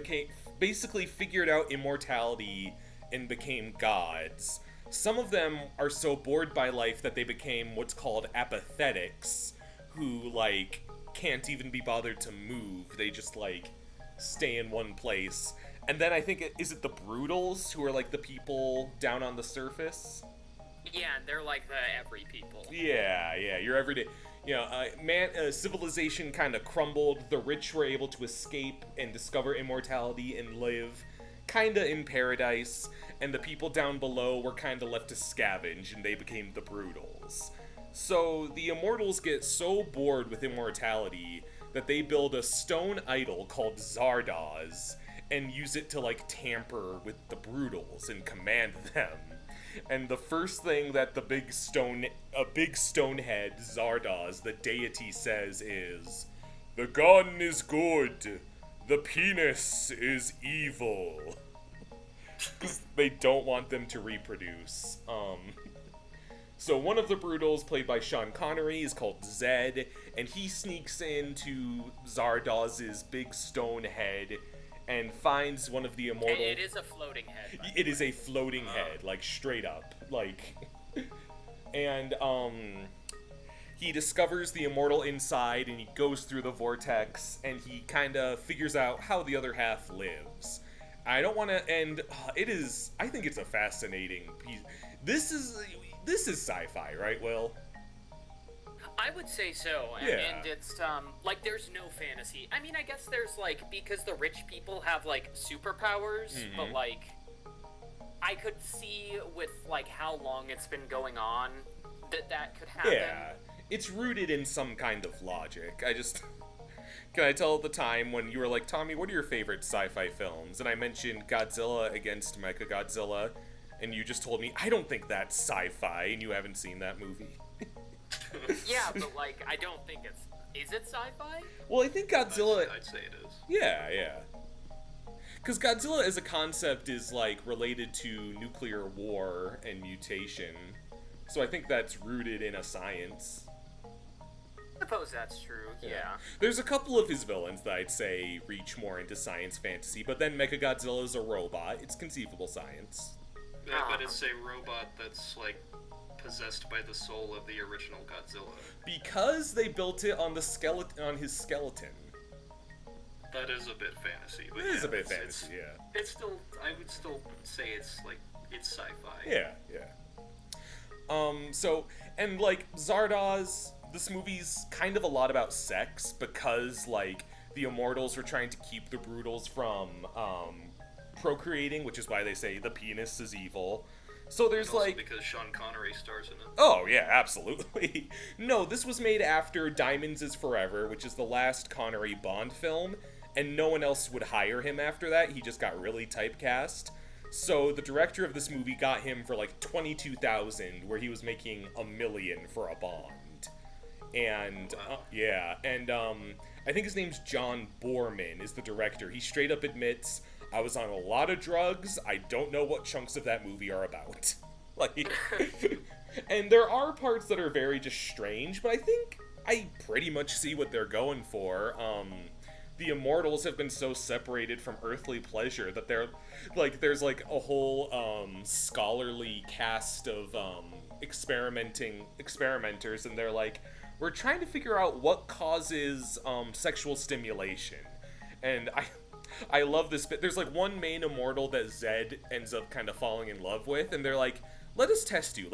figured out immortality and became gods. Some of them are so bored by life that they became what's called apathetics, who like can't even be bothered to move. They just like stay in one place. And then I think is it the Brutals, who are like the people down on the surface? Yeah, they're like the every people. Yeah, your everyday. You know, civilization kind of crumbled. The rich were able to escape and discover immortality and live kind of in paradise. And the people down below were kind of left to scavenge, and they became the Brutals. So the Immortals get so bored with immortality that they build a stone idol called Zardoz and use it to, like, tamper with the Brutals and command them. And the first thing that a big stonehead, Zardoz, the deity, says is, "The gun is good, the penis is evil." Because they don't want them to reproduce. So one of the Brutals, played by Sean Connery, is called Zed, and he sneaks into Zardoz's big stone head and finds one of the immortal... It is a floating head. It is a floating head, like, straight up. Like... And, he discovers the immortal inside, and he goes through the vortex, and he kind of figures out how the other half lives. I don't want to end. I think it's a fascinating piece. This is sci-fi, right, Will? I would say so, Yeah. and it's, like, there's no fantasy. I mean, I guess there's, like, because the rich people have, like, superpowers, but, like, I could see with, like, how long it's been going on that could happen. Yeah, it's rooted in some kind of logic. Can I tell the time when you were like, Tommy, what are your favorite sci-fi films? And I mentioned Godzilla against Mechagodzilla, and you just told me, I don't think that's sci-fi, and you haven't seen that movie. Yeah, but, like, I don't think it's... Is it sci-fi? Well, I think Godzilla... I'd say it is. Yeah. Because Godzilla as a concept is, like, related to nuclear war and mutation. So I think that's rooted in a science. I suppose that's true, yeah. There's a couple of his villains that I'd say reach more into science fantasy, but then Mechagodzilla is a robot. It's conceivable science. Yeah, but it's a robot that's, like, possessed by the soul of the original Godzilla. Because they built it on his skeleton. That is a bit fantasy. But It is yeah, a bit it's- fantasy, yeah. It's still, I would still say it's sci-fi. Yeah. So, and, like, Zardoz, this movie's kind of a lot about sex, because, like, the Immortals were trying to keep the Brutals from, procreating, which is why they say the penis is evil. So there's, And also like... because Sean Connery stars in it. Oh, yeah, absolutely. No, this was made after Diamonds Is Forever, which is the last Connery Bond film, and no one else would hire him after that. He just got really typecast. So the director of this movie got him for like $22,000, where he was making $1 million for a Bond. And Wow. I think his name's John Boorman is the director. He straight up admits, I was on a lot of drugs. I don't know what chunks of that movie are about. Like, and there are parts that are very just strange, but I think I pretty much see what they're going for. The Immortals have been so separated from earthly pleasure that they're like, there's like a whole scholarly cast of experimenters, and they're like, we're trying to figure out what causes sexual stimulation. And I love this bit. There's like one main immortal that Zed ends up kind of falling in love with, and they're like, let us test you.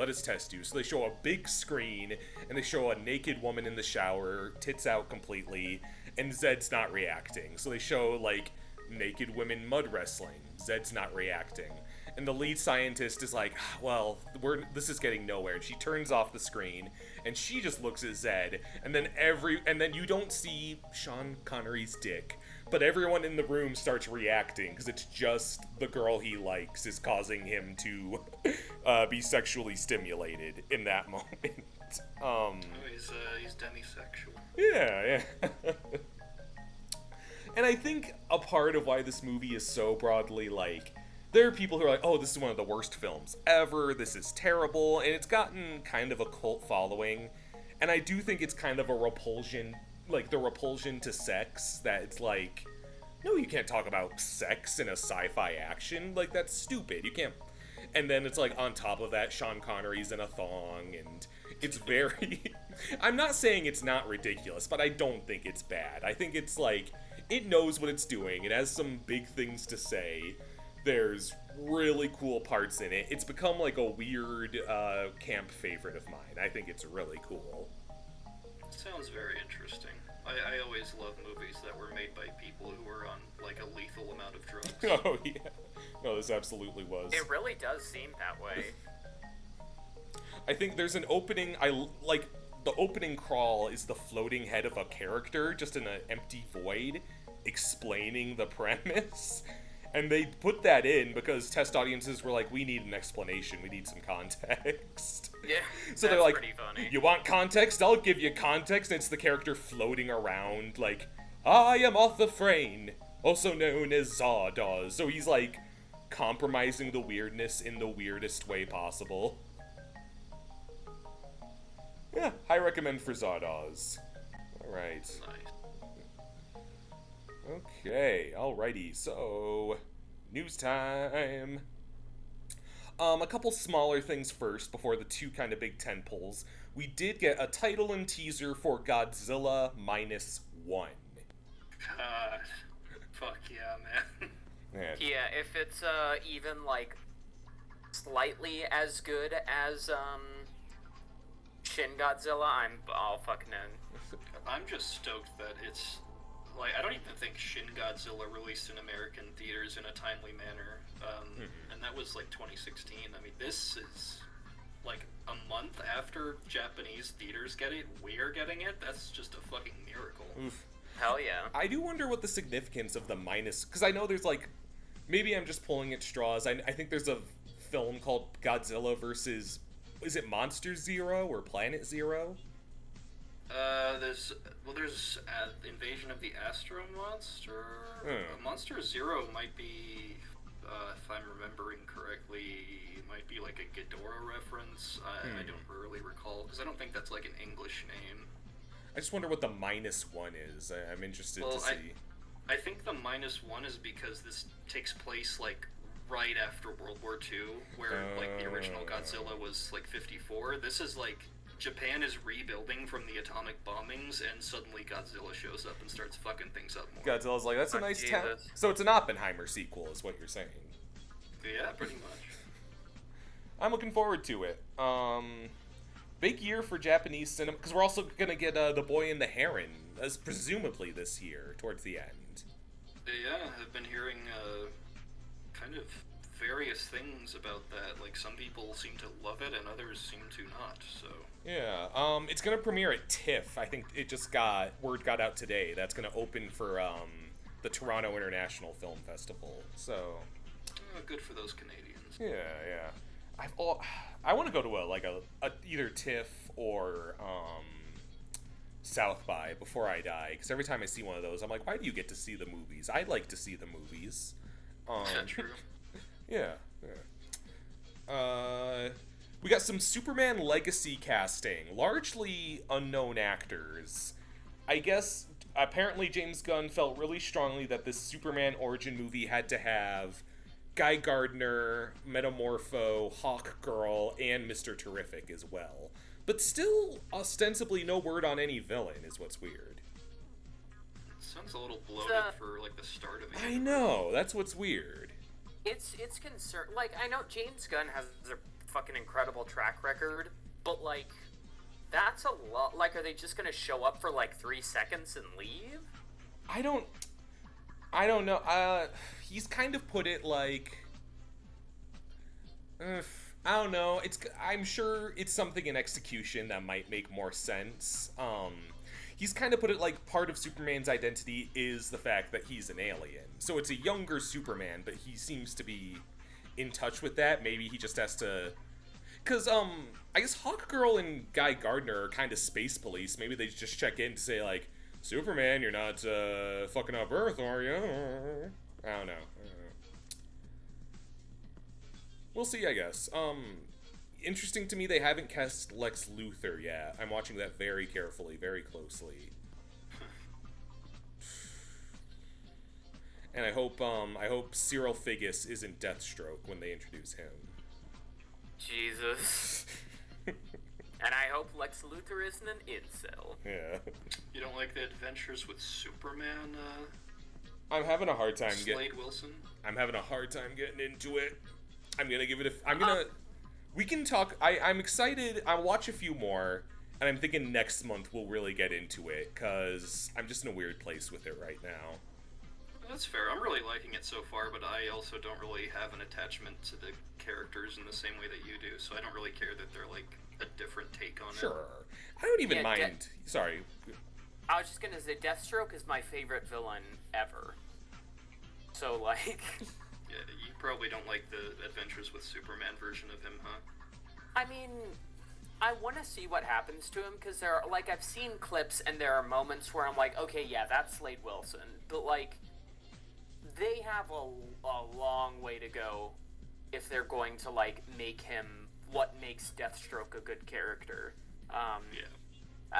So they show a big screen, and they show a naked woman in the shower, tits out completely, and Zed's not reacting. So they show, like, naked women mud wrestling. Zed's not reacting. And the lead scientist is like, well, this is getting nowhere. And she turns off the screen, and she just looks at Zed, and then you don't see Sean Connery's dick, but everyone in the room starts reacting, because it's just the girl he likes is causing him to be sexually stimulated in that moment. He's demisexual. Yeah. And I think a part of why this movie is so broadly, like, there are people who are like, oh, this is one of the worst films ever, this is terrible, and it's gotten kind of a cult following, and I do think it's kind of a repulsion, like, the repulsion to sex, that it's like, no, you can't talk about sex in a sci-fi action, like, that's stupid, you can't. And then it's like, on top of that, Sean Connery's in a thong, and it's very... I'm not saying it's not ridiculous, but I don't think it's bad. I think it's like, it knows what it's doing, it has some big things to say, there's really cool parts in it. It's become like a weird camp favorite of mine. I think it's really cool. Sounds very interesting. I always love movies that were made by people who were on, like, a lethal amount of drugs. Oh, yeah. No, this absolutely was. It really does seem that way. I think there's an opening, the opening crawl is the floating head of a character, just in an empty void, explaining the premise. And they put that in because test audiences were like, we need an explanation, we need some context. Yeah, so that's they're like, pretty funny. You want context? I'll give you context. And it's the character floating around like, I am Arthur Frayne, also known as Zardoz. So he's like compromising the weirdness in the weirdest way possible. Yeah, high recommend for Zardoz. Alright. Nice. Okay, alrighty, so news time. A couple smaller things first before the two kind of big tentpoles. we did get a title and teaser for Godzilla Minus One. God. Fuck yeah, man. Man. Yeah, if it's even like slightly as good as Shin Godzilla, I'll fucking in. I'm just stoked that it's like I don't even think Shin Godzilla released in American theaters in a timely manner, and that was like 2016. I mean, this is like a month after Japanese theaters get it. We're getting it. That's just a fucking miracle. Oof. Hell yeah. I do wonder what the significance of the minus, because I know there's like, maybe I'm just pulling at straws. I think there's a film called Godzilla versus, is it Monster Zero or Planet Zero? There's Invasion of the Astro Monster. Hmm. Monster Zero might be, if I'm remembering correctly, might be like a Ghidorah reference. I don't really recall, because I don't think that's like an English name. I just wonder what the minus one is. I'm interested to see. I think the minus one is because this takes place like right after World War II, where like the original Godzilla was like 54. This is like Japan is rebuilding from the atomic bombings, and suddenly Godzilla shows up and starts fucking things up more. Godzilla's like, that's a nice town. So it's an Oppenheimer sequel, is what you're saying. Yeah, pretty much. I'm looking forward to it. Big year for Japanese cinema, because we're also gonna get The Boy and the Heron, as presumably this year, towards the end. Yeah, I've been hearing kind of various things about that. Like, some people seem to love it, and others seem to not, so... Yeah, it's gonna premiere at TIFF. I think it just word got out today. That's gonna open for, the Toronto International Film Festival, so... good for those Canadians. Yeah. I want to go to a either TIFF or South by before I die, because every time I see one of those, I'm like, why do you get to see the movies? I'd like to see the movies. True. Yeah. We got some Superman Legacy casting, largely unknown actors. I guess apparently James Gunn felt really strongly that this Superman origin movie had to have Guy Gardner, Metamorpho, Hawkgirl, and Mr. Terrific as well. But still, ostensibly no word on any villain is what's weird. It sounds a little bloated for, like, the start of it. I know, that's what's weird. It's concern. Like, I know James Gunn has a fucking incredible track record, but, like, that's a lot. Like, are they just gonna show up for, like, 3 seconds and leave? I don't know. He's kind of put it like, I don't know. I'm sure it's something in execution that might make more sense. He's kind of put it like part of Superman's identity is the fact that he's an alien. So it's a younger Superman, but he seems to be in touch with that. Maybe he just has to... Because, I guess Hawkgirl and Guy Gardner are kind of space police. Maybe they just check in to say, like, Superman, you're not fucking up Earth, are you? I don't know. We'll see, I guess. Interesting to me, they haven't cast Lex Luthor yet. I'm watching that very carefully, very closely. And I hope Cyril Figgis isn't Deathstroke when they introduce him. Jesus. And I hope Lex Luthor isn't an incel. Yeah. You don't like the Adventures with Superman, I'm having a hard time Slade Wilson? I'm having a hard time getting into it. I'm gonna give it we can talk. I'm excited. I'll watch a few more, and I'm thinking next month we'll really get into it, because I'm just in a weird place with it right now. That's fair. I'm really liking it so far, but I also don't really have an attachment to the characters in the same way that you do, so I don't really care that they're, like, a different take on it. Sure. I don't even mind. Sorry. I was just gonna say, Deathstroke is my favorite villain ever. So, like... Yeah, you probably don't like the Adventures with Superman version of him, huh? I mean, I want to see what happens to him, because there are, like, I've seen clips, and there are moments where I'm like, okay, yeah, that's Slade Wilson, but, like, they have a long way to go if they're going to, like, make him what makes Deathstroke a good character.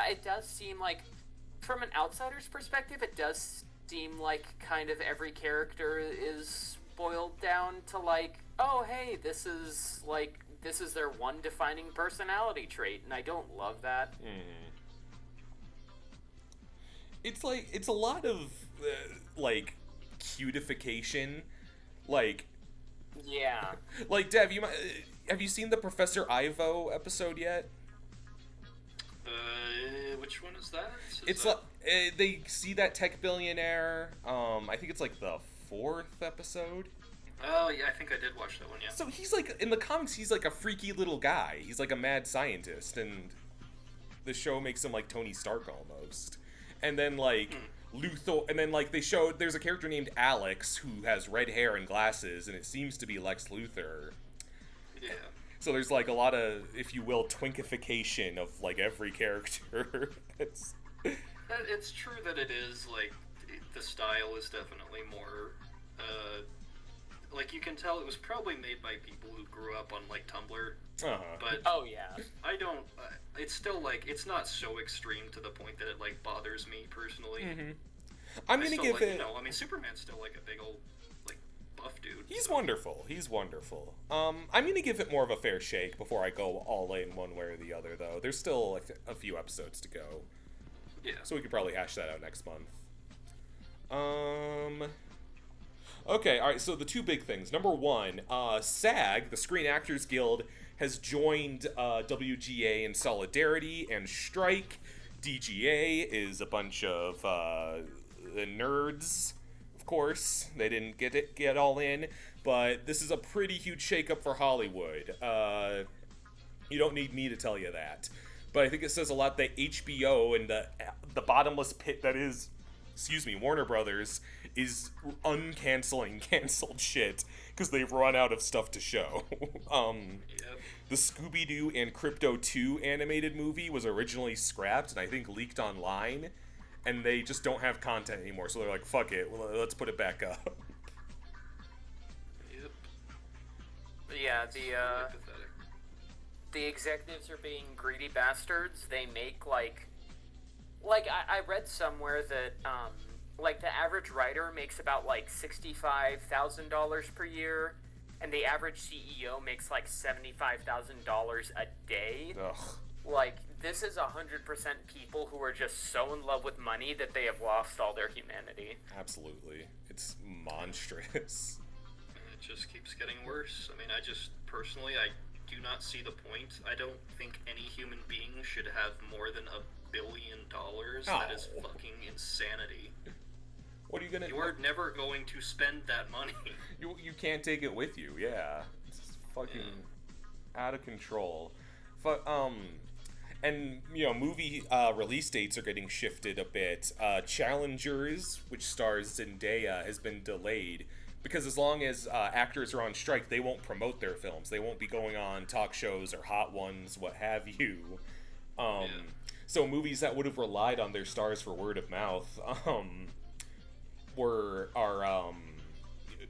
It does seem like, from an outsider's perspective, it does seem like kind of every character is boiled down to, like, oh, hey, this is, like, this is their one defining personality trait, and I don't love that. It's like, it's a lot of, like, cutification. Like... Yeah. Like, Dev, have you seen the Professor Ivo episode yet? Which one is that? It's like, they see that tech billionaire, I think it's like the 4th episode. Oh, yeah, I think I did watch that one, yeah. So he's like, in the comics, he's like a freaky little guy. He's like a mad scientist, and the show makes him like Tony Stark almost. And then like, Luthor, and then like they show, there's a character named Alex who has red hair and glasses, and it seems to be Lex Luthor. Yeah. So there's like a lot of, if you will, twinkification of like every character. It's true that it is, like, the style is definitely more, like, you can tell it was probably made by people who grew up on, like, Tumblr. But oh yeah, I don't, it's still, like, it's not so extreme to the point that it, like, bothers me personally. I'm gonna give it... You know, I mean, Superman's still, like, a big old, like, buff dude. He's wonderful. He's wonderful. I'm gonna give it more of a fair shake before I go all in one way or the other, though. There's still like, a few episodes to go. Yeah. So we could probably hash that out next month. Okay, alright, so the two big things. Number one, SAG, the Screen Actors Guild, has joined WGA in solidarity and strike. DGA is a bunch of nerds, of course. They didn't get all in, but this is a pretty huge shakeup for Hollywood. You don't need me to tell you that. But I think it says a lot that HBO and the bottomless pit that is, Warner Brothers, is uncanceling canceled shit because they've run out of stuff to show. The Scooby-Doo and Crypto 2 animated movie was originally scrapped and I think leaked online, and they just don't have content anymore, so they're like, fuck it, well, let's put it back up. Yep. Yeah, Pathetic. the executives are being greedy bastards. They make like I read somewhere that like the average writer makes about like $65,000 per year, and the average CEO makes like $75,000 a day. Ugh. Like, this is 100% people who are just so in love with money that they have lost all their humanity. Absolutely. It's monstrous. It just keeps getting worse. I mean, personally, I do not see the point. I don't think any human being should have more than $1 billion. That is fucking insanity. What are you gonna... You are never going to spend that money. You can't take it with you, yeah. It's fucking out of control. And, you know, movie release dates are getting shifted a bit. Challengers, which stars Zendaya, has been delayed because as long as actors are on strike, they won't promote their films. They won't be going on talk shows or Hot Ones, what have you. So movies that would have relied on their stars for word of mouth are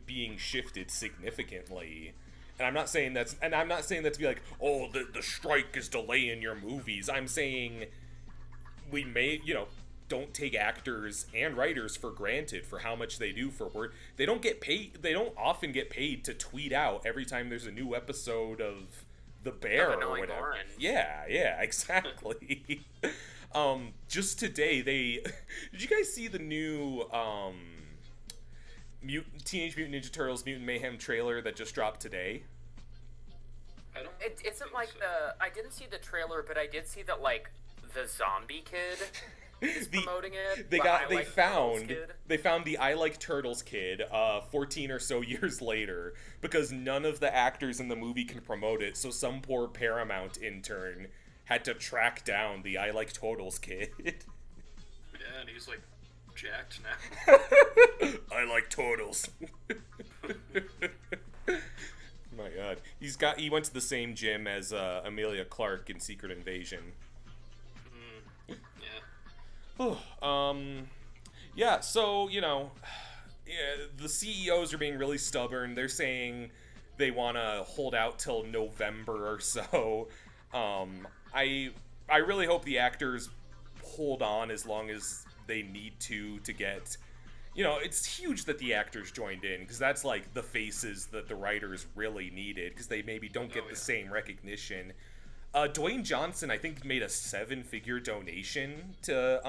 being shifted significantly. And I'm not saying that to be like, oh, the strike is delaying your movies. I'm saying we may, don't take actors and writers for granted for how much they do for work. They don't often get paid to tweet out every time there's a new episode of The Bear or whatever. Orange. Yeah, exactly. Just today did you guys see the new Teenage Mutant Ninja Turtles Mutant Mayhem trailer that just dropped today? It isn't like so. I didn't see the trailer, but I did see that like the zombie kid is promoting it. They found the I Like Turtles kid 14 or so years later because none of the actors in the movie can promote it, so some poor Paramount intern had to track down the I Like Turtles kid. Yeah, and he's like jacked now. I like turtles. My God, he went to the same gym as Amelia Clark in Secret Invasion. Yeah. So the CEOs are being really stubborn. They're saying they want to hold out till November or so. I really hope the actors hold on as long as they need to get, you know, it's huge that the actors joined in, because that's like the faces that the writers really needed, because they maybe don't get the same recognition. Dwayne Johnson, I think, made a 7-figure donation to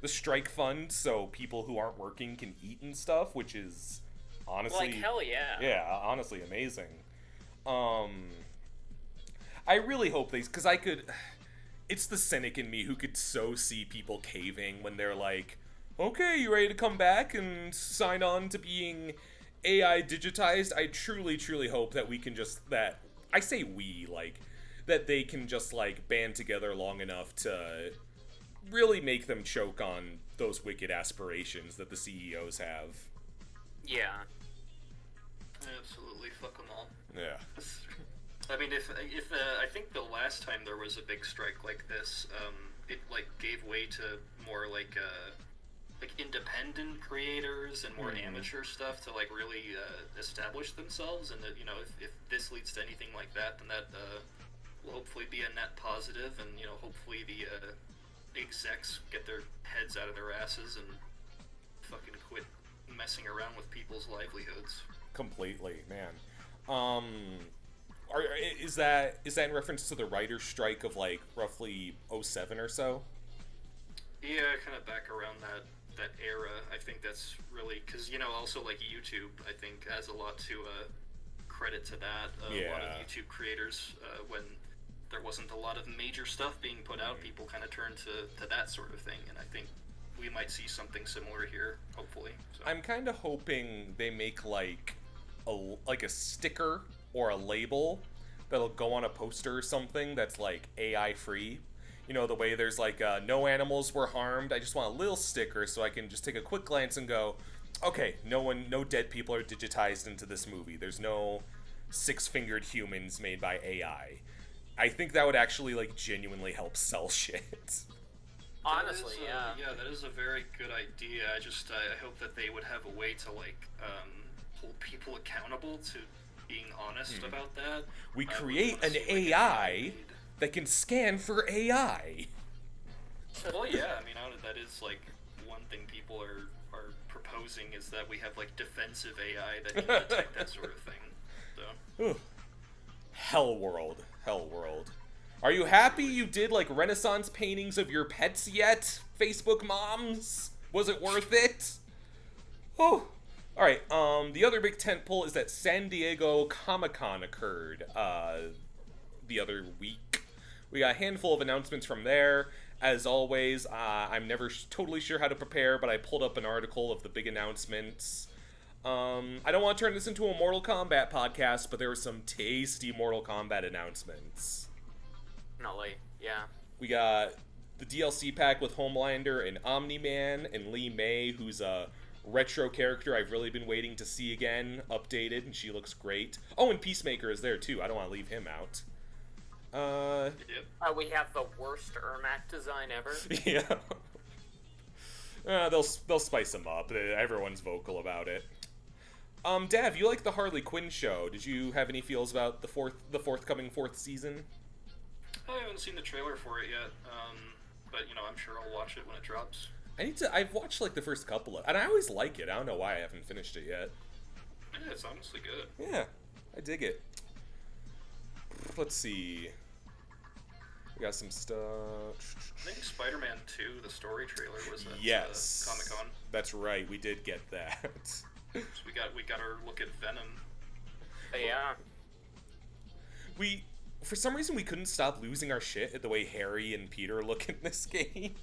the strike fund, so people who aren't working can eat and stuff, which is honestly, like, hell yeah. Yeah, honestly amazing. I really hope because I could. It's the cynic in me who could so see people caving when they're like, okay, you ready to come back and sign on to being AI digitized? I truly, truly hope that we can I say we, like, that they can just, like, band together long enough to really make them choke on those wicked aspirations that the CEOs have. Yeah. Absolutely, fuck them all. Yeah. I mean, if I think the last time there was a big strike like this, it like gave way to more like independent creators and more amateur stuff to like really establish themselves, and that, you know, if this leads to anything like that, then that will hopefully be a net positive, and, you know, hopefully the execs get their heads out of their asses and fucking quit messing around with people's livelihoods. Completely, man. Is that in reference to the writer's strike of like roughly 2007 or so? Yeah, kind of back around that era. I think that's really because, you know, also like YouTube, I think, has a lot to credit to that. A lot of YouTube creators, when there wasn't a lot of major stuff being put out, people kind of turned to that sort of thing, and I think we might see something similar here, hopefully. So. I'm kind of hoping they make like a sticker or a label that'll go on a poster or something that's like AI free. You know, the way there's like no animals were harmed. I just want a little sticker so I can just take a quick glance and go, okay, no dead people are digitized into this movie. There's no 6-fingered humans made by AI. I think that would actually like genuinely help sell shit. Honestly, yeah. Yeah, that is a very good idea. I hope that they would have a way to like hold people accountable to being honest about that. We create an AI that can scan for AI. Well, yeah, I mean, that is like one thing people are proposing, is that we have like defensive AI that can detect that sort of thing. So. Hell world. Are you happy you did like Renaissance paintings of your pets yet, Facebook moms? Was it worth it? Oh. Alright, the other big tentpole is that San Diego Comic-Con occurred the other week. We got a handful of announcements from there. As always, I'm never totally sure how to prepare, but I pulled up an article of the big announcements. I don't want to turn this into a Mortal Kombat podcast, but there were some tasty Mortal Kombat announcements. Definitely, yeah. We got the DLC pack with Homelander and Omni-Man and Lee May, who's a retro character I've really been waiting to see again, updated, and she looks great. Oh, and Peacemaker is there too. I don't want to leave him out. We have the worst Ermac design ever. Yeah. They'll spice him up. Everyone's vocal about it. Dav, you like the Harley Quinn show. Did you have any feels about the forthcoming 4th season? I haven't seen the trailer for it yet, but, you know, I'm sure I'll watch it when it drops. I've watched like the first couple of, and I always like it. I don't know why I haven't finished it yet. Yeah, it's honestly good. Yeah, I dig it. Let's see. We got some stuff. I think Spider-Man 2, the story trailer, was at yes. Comic-Con. That's right, we did get that. So we got our look at Venom. Yeah. For some reason, we couldn't stop losing our shit at the way Harry and Peter look in this game.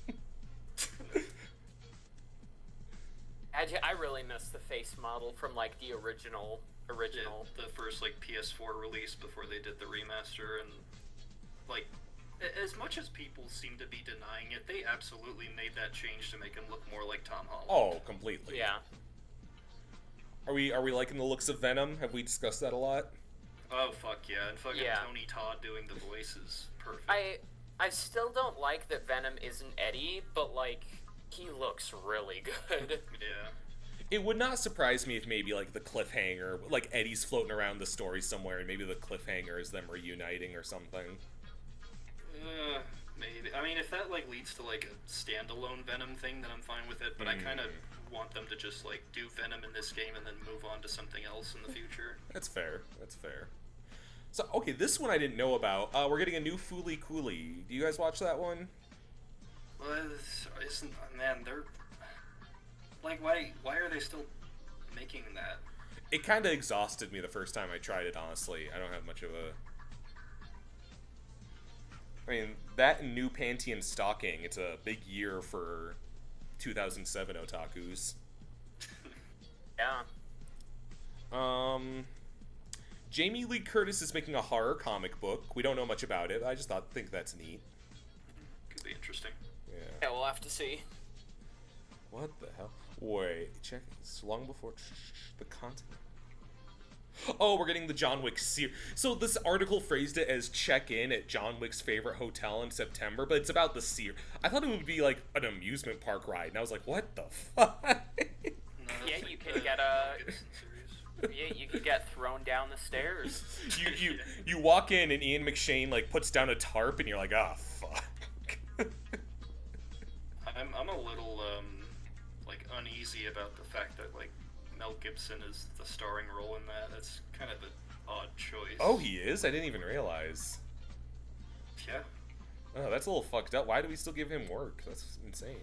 I really miss the face model from like the original. Yeah, the first like PS4 release before they did the remaster, and like as much as people seem to be denying it, they absolutely made that change to make him look more like Tom Holland. Oh, completely. Yeah. Are we liking the looks of Venom? Have we discussed that a lot? Oh fuck yeah, and fucking Tony Todd doing the voice is perfect. I still don't like that Venom isn't Eddie, but like he looks really good. Yeah. It would not surprise me if maybe like the cliffhanger, like Eddie's floating around the story somewhere, and maybe the cliffhanger is them reuniting or something. Maybe. I mean, if that like leads to like a standalone Venom thing, then I'm fine with it. But I kind of want them to just like do Venom in this game and then move on to something else in the future. That's fair. That's fair. So, okay, this one I didn't know about. We're getting a new Foolie Cooley. Do you guys watch that one? Well, isn't man? They're like, why are they still making that? It kind of exhausted me the first time I tried it. Honestly, I don't have much of a. I mean, that and new panty and stocking. It's a big year for 2007 otakus. Yeah. Jamie Lee Curtis is making a horror comic book. We don't know much about it. I just think that's neat. Could be interesting. Yeah, we'll have to see. What the hell? Wait, check. It's long before the content. Oh, we're getting the John Wick series. So this article phrased it as check-in at John Wick's favorite hotel in September, but it's about the series. I thought it would be like an amusement park ride, and I was like, what the fuck? Yeah, you could get yeah, you could get thrown down the stairs. You walk in and Ian McShane like puts down a tarp, and you're like, ah, fuck. I'm a little like uneasy about the fact that like Mel Gibson is the starring role in that. That's kind of an odd choice. Oh, he is? I didn't even realize. Yeah. Oh, that's a little fucked up. Why do we still give him work? That's insane.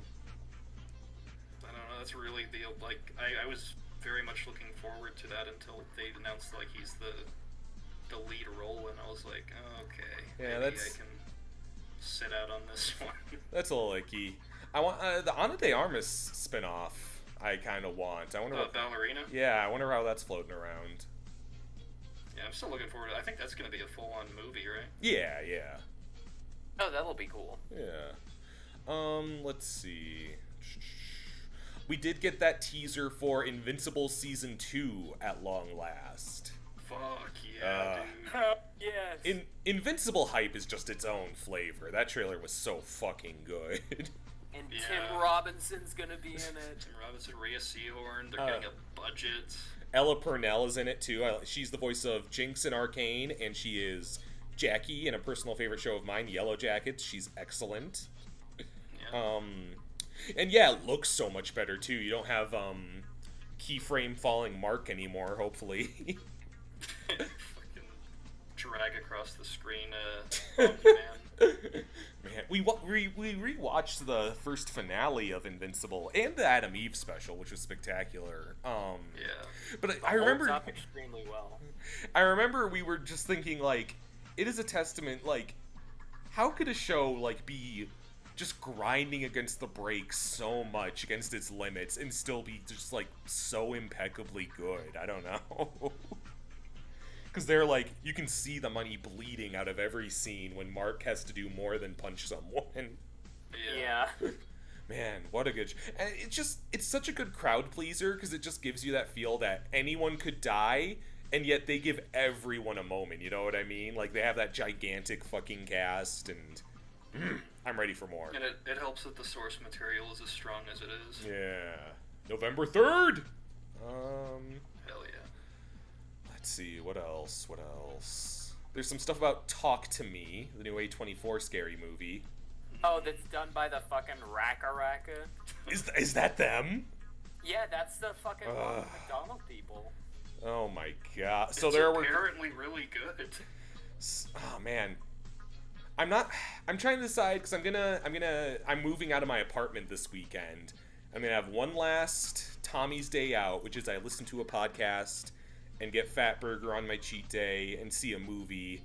I don't know. That's really the like. I was very much looking forward to that until they announced like he's the lead role, and I was like, oh, okay. Yeah, maybe that's. I can sit out on this one. That's a little icky. I want the Ana de Armas spinoff. I kind of want. I wonder what Ballerina. Yeah, I wonder how that's floating around. Yeah, I'm still looking forward to it. I think that's going to be a full-on movie, right? Yeah, yeah. Oh, that'll be cool. Yeah. Let's see. We did get that teaser for Invincible Season 2 at long last. Fuck yeah, dude. Yes. Invincible hype is just its own flavor. That trailer was so fucking good. And Yeah. Tim Robinson's gonna be in it. Tim Robinson, Rhea Seehorn, they're getting a budget. Ella Purnell is in it too. She's the voice of Jinx in Arcane, and she is Jackie in a personal favorite show of mine, Yellow Jackets. She's excellent. Yeah. And yeah, it looks so much better too. You don't have keyframe falling Mark anymore, hopefully. Fucking drag across the screen, man. Man, we rewatched the first finale of Invincible and the Adam Eve special, which was spectacular. Yeah. But I remember Holds up extremely well. I remember we were just thinking like, it is a testament. Like, how could a show like be just grinding against the brakes so much against its limits and still be just like so impeccably good? I don't know. Because they're like, you can see the money bleeding out of every scene when Mark has to do more than punch someone. Yeah. Man, what a good... And it's such a good crowd pleaser, because it just gives you that feel that anyone could die, and yet they give everyone a moment, you know what I mean? Like, they have that gigantic fucking cast, and I'm ready for more. And it helps that the source material is as strong as it is. Yeah. November 3rd! Hell yeah. Let's see, what else? There's some stuff about Talk to Me, the new A24 scary movie. Oh, that's done by the fucking Raka. Is that them? Yeah, that's the fucking McDonald people. Oh my god. So it's they're apparently really good. Oh man. I'm trying to decide, because I'm moving out of my apartment this weekend. I'm gonna have one last Tommy's Day Out, which is I listen to a podcast and get Fat Burger on my cheat day and see a movie.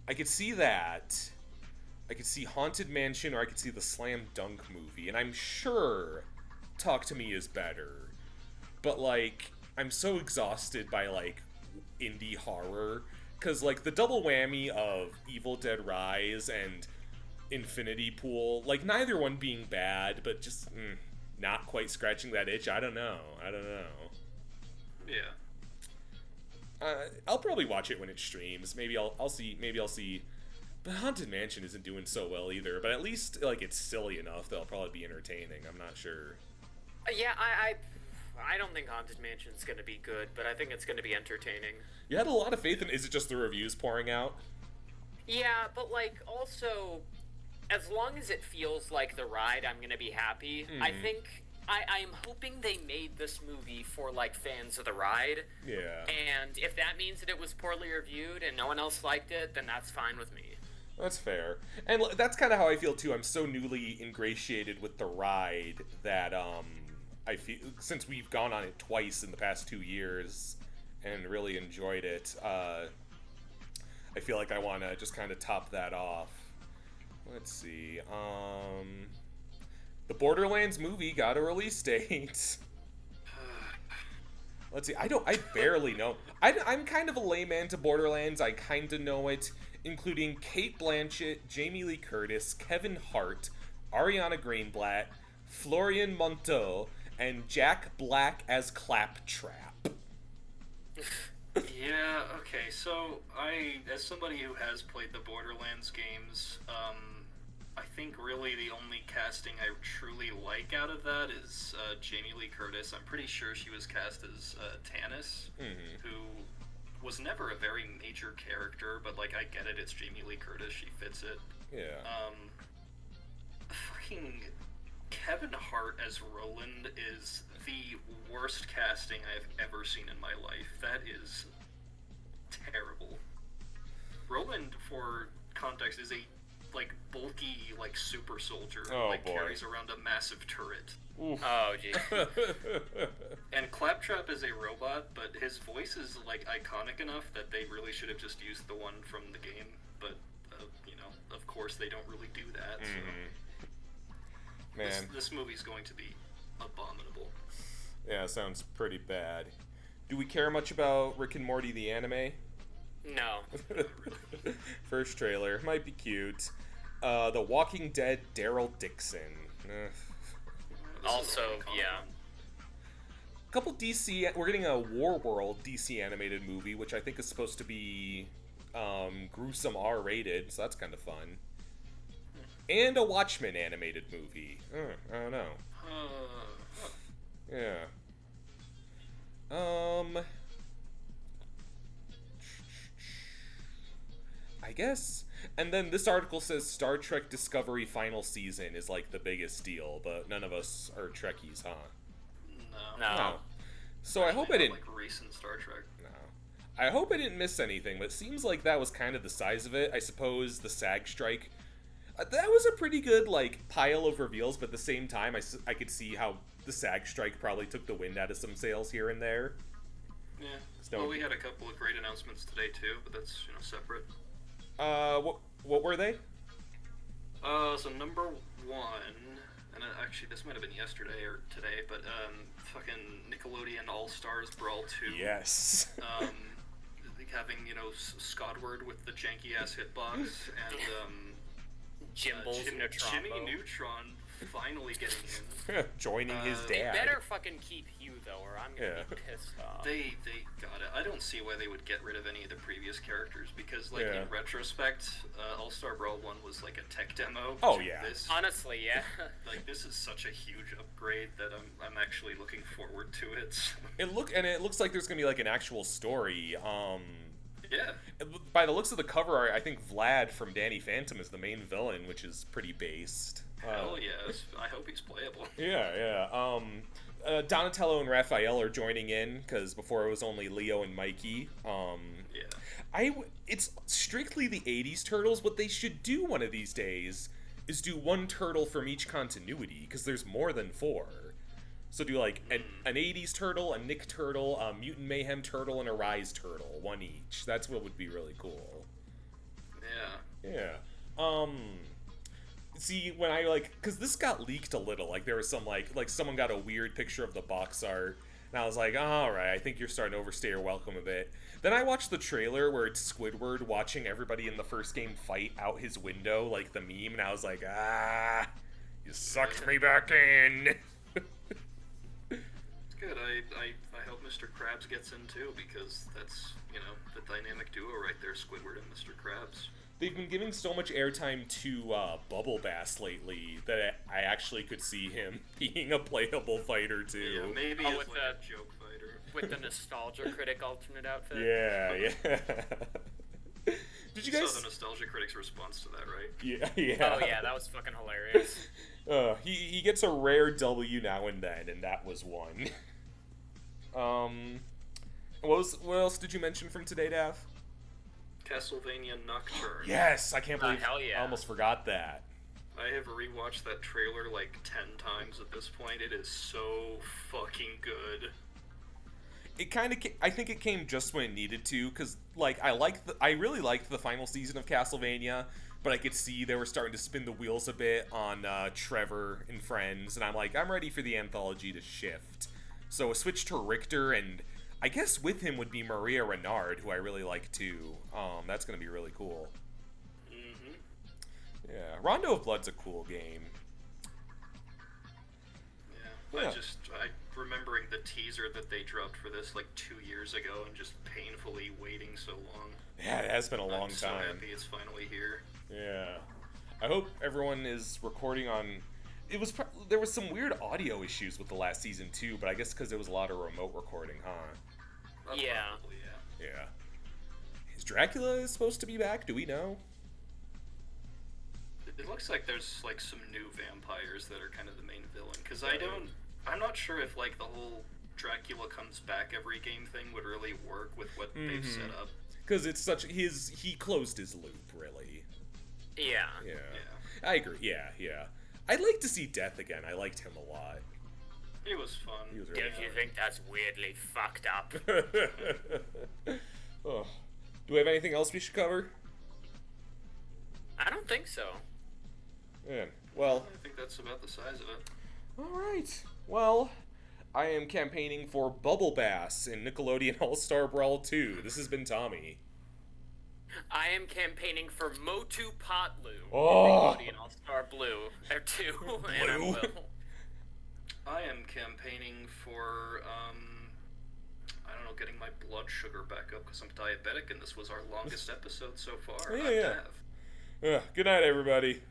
I could see that. I could see Haunted Mansion, or I could see the Slam Dunk movie, and I'm sure Talk to Me is better. But like, I'm so exhausted by like indie horror, because like the double whammy of Evil Dead Rise and Infinity Pool, like neither one being bad, but just not quite scratching that itch. I don't know. Yeah. I'll probably watch it when it streams. Maybe I'll see. But Haunted Mansion isn't doing so well either. But at least like it's silly enough that it'll probably be entertaining. I'm not sure. Yeah, I don't think Haunted Mansion's gonna be good, but I think it's gonna be entertaining. You had a lot of faith in. Is it just the reviews pouring out? Yeah, but like also, as long as it feels like the ride, I'm gonna be happy. I think I'm hoping they made this movie for like fans of the ride. Yeah. And if that means that it was poorly reviewed and no one else liked it, then that's fine with me. That's fair. And that's kind of how I feel too. I'm so newly ingratiated with the ride that I feel, since we've gone on it twice in the past 2 years and really enjoyed it, I feel like I want to just kind of top that off. Let's see. The Borderlands movie got a release date. Let's see. I barely know. I'm kind of a layman to Borderlands. I kind of know it, including Cate Blanchett, Jamie Lee Curtis, Kevin Hart, Ariana Greenblatt, Florian Monteau, and Jack Black as Claptrap. Yeah, okay, so as somebody who has played the Borderlands games, I think really the only casting I truly like out of that is Jamie Lee Curtis. I'm pretty sure she was cast as Tannis, who was never a very major character, but like I get it, it's Jamie Lee Curtis, she fits it. Yeah. Fucking Kevin Hart as Roland is the worst casting I've ever seen in my life. That is terrible. Roland, for context, is a like bulky like super soldier who carries around a massive turret. Oof. Oh, geez. And Claptrap is a robot, but his voice is like iconic enough that they really should have just used the one from the game. But of course they don't really do that. So Man, this movie's going to be abominable. yeah, sounds pretty bad. Do we care much about Rick and Morty the anime? No. First trailer might be cute. The Walking Dead Daryl Dixon. Also, yeah. Couple DC. We're getting a War World DC animated movie, which I think is supposed to be gruesome R-rated, so that's kind of fun. And a Watchmen animated movie. I don't know. Yeah. I guess. And then this article says Star Trek Discovery final season is like the biggest deal, but none of us are Trekkies, huh? No. So I hope I didn't. Like recent Star Trek. No. I hope I didn't miss anything, but it seems like that was kind of the size of it. I suppose the SAG strike. That was a pretty good like pile of reveals, but at the same time, I could see how the SAG strike probably took the wind out of some sales here and there. Yeah. No, well, we had a couple of great announcements today too, but that's separate. What were they? So number one, and actually this might have been yesterday or today, but fucking Nickelodeon All Stars Brawl 2. Yes. Having Scodward with the janky ass hitbox and Jimmy Neutron finally getting in. Joining his They dad. better fucking keep Hugh, though, or I'm gonna be pissed off. They got it. I don't see why they would get rid of any of the previous characters, because in retrospect, All Star Brawl 1 was like a tech demo. Oh, yeah. Honestly, yeah. Like, this is such a huge upgrade that I'm actually looking forward to it. It looks like there's gonna be like an actual story. Yeah. By the looks of the cover art, I think Vlad from Danny Phantom is the main villain, which is pretty based. Hell yes. I hope he's playable. Yeah. Donatello and Raphael are joining in, because before it was only Leo and Mikey. Yeah. It's strictly the 80s Turtles. What they should do one of these days is do one turtle from each continuity, because there's more than 4. So do like an 80s turtle, a Nick turtle, a Mutant Mayhem turtle, and a Rise turtle, one each. That's what would be really cool. Yeah. Yeah. See, when I because this got leaked a little. Like there was some like someone got a weird picture of the box art, and I was like, all right, I think you're starting to overstay your welcome a bit. Then I watched the trailer where it's Squidward watching everybody in the first game fight out his window, like the meme, and I was like, you sucked me back in. It's good. I hope Mr. Krabs gets in too, because that's the dynamic duo right there, Squidward and Mr. Krabs. They've been giving so much airtime to Bubble Bass lately that I actually could see him being a playable fighter too. Yeah, maybe as with like a joke fighter. With the Nostalgia Critic alternate outfit. Yeah. Did you saw guys? the Nostalgia Critics' response to that, right? Yeah. Oh yeah, that was fucking hilarious. He gets a rare W now and then, and that was one. What else did you mention from today, Dav? Castlevania Nocturne. Yes, I can't believe hell yeah. I almost forgot that. I have rewatched that trailer like 10 times at this point. It is so fucking good. I think it came just when it needed to, because like I really liked the final season of Castlevania, but I could see they were starting to spin the wheels a bit on Trevor and Friends, and I'm like, I'm ready for the anthology to shift. So a switch to Richter, and I guess with him would be Maria Renard, who I really like too. That's gonna be really cool. Yeah, Rondo of Blood's a cool game. Yeah. I remembering the teaser that they dropped for this like 2 years ago and just painfully waiting so long. Yeah, it has been a long I'm so time. happy it's finally here. Yeah. I hope everyone is recording on... There was some weird audio issues with the last season too, but I guess because there was a lot of remote recording, huh? Yeah. Probably, yeah. Yeah. Is Dracula supposed to be back? Do we know? It looks like there's like some new vampires that are kind of the main villain. Because I'm not sure if like the whole Dracula comes back every game thing would really work with what they've set up. Because it's he closed his loop, really. Yeah. Yeah. I agree. Yeah. I'd like to see Death again. I liked him a lot. It was fun. He was really Don't you think that's weirdly fucked up? Oh. Do we have anything else we should cover? I don't think so. Yeah. Well, I think that's about the size of it. all right. Well, I am campaigning for Bubble Bass in Nickelodeon All Star Brawl 2. This has been Tommy. I am campaigning for Motu Potlu. Oh. Nickelodeon All Star Blue. Or 2. And I will. I am campaigning for, I don't know, getting my blood sugar back up because I'm diabetic and this was our longest episode so far. Yeah. Good night, everybody.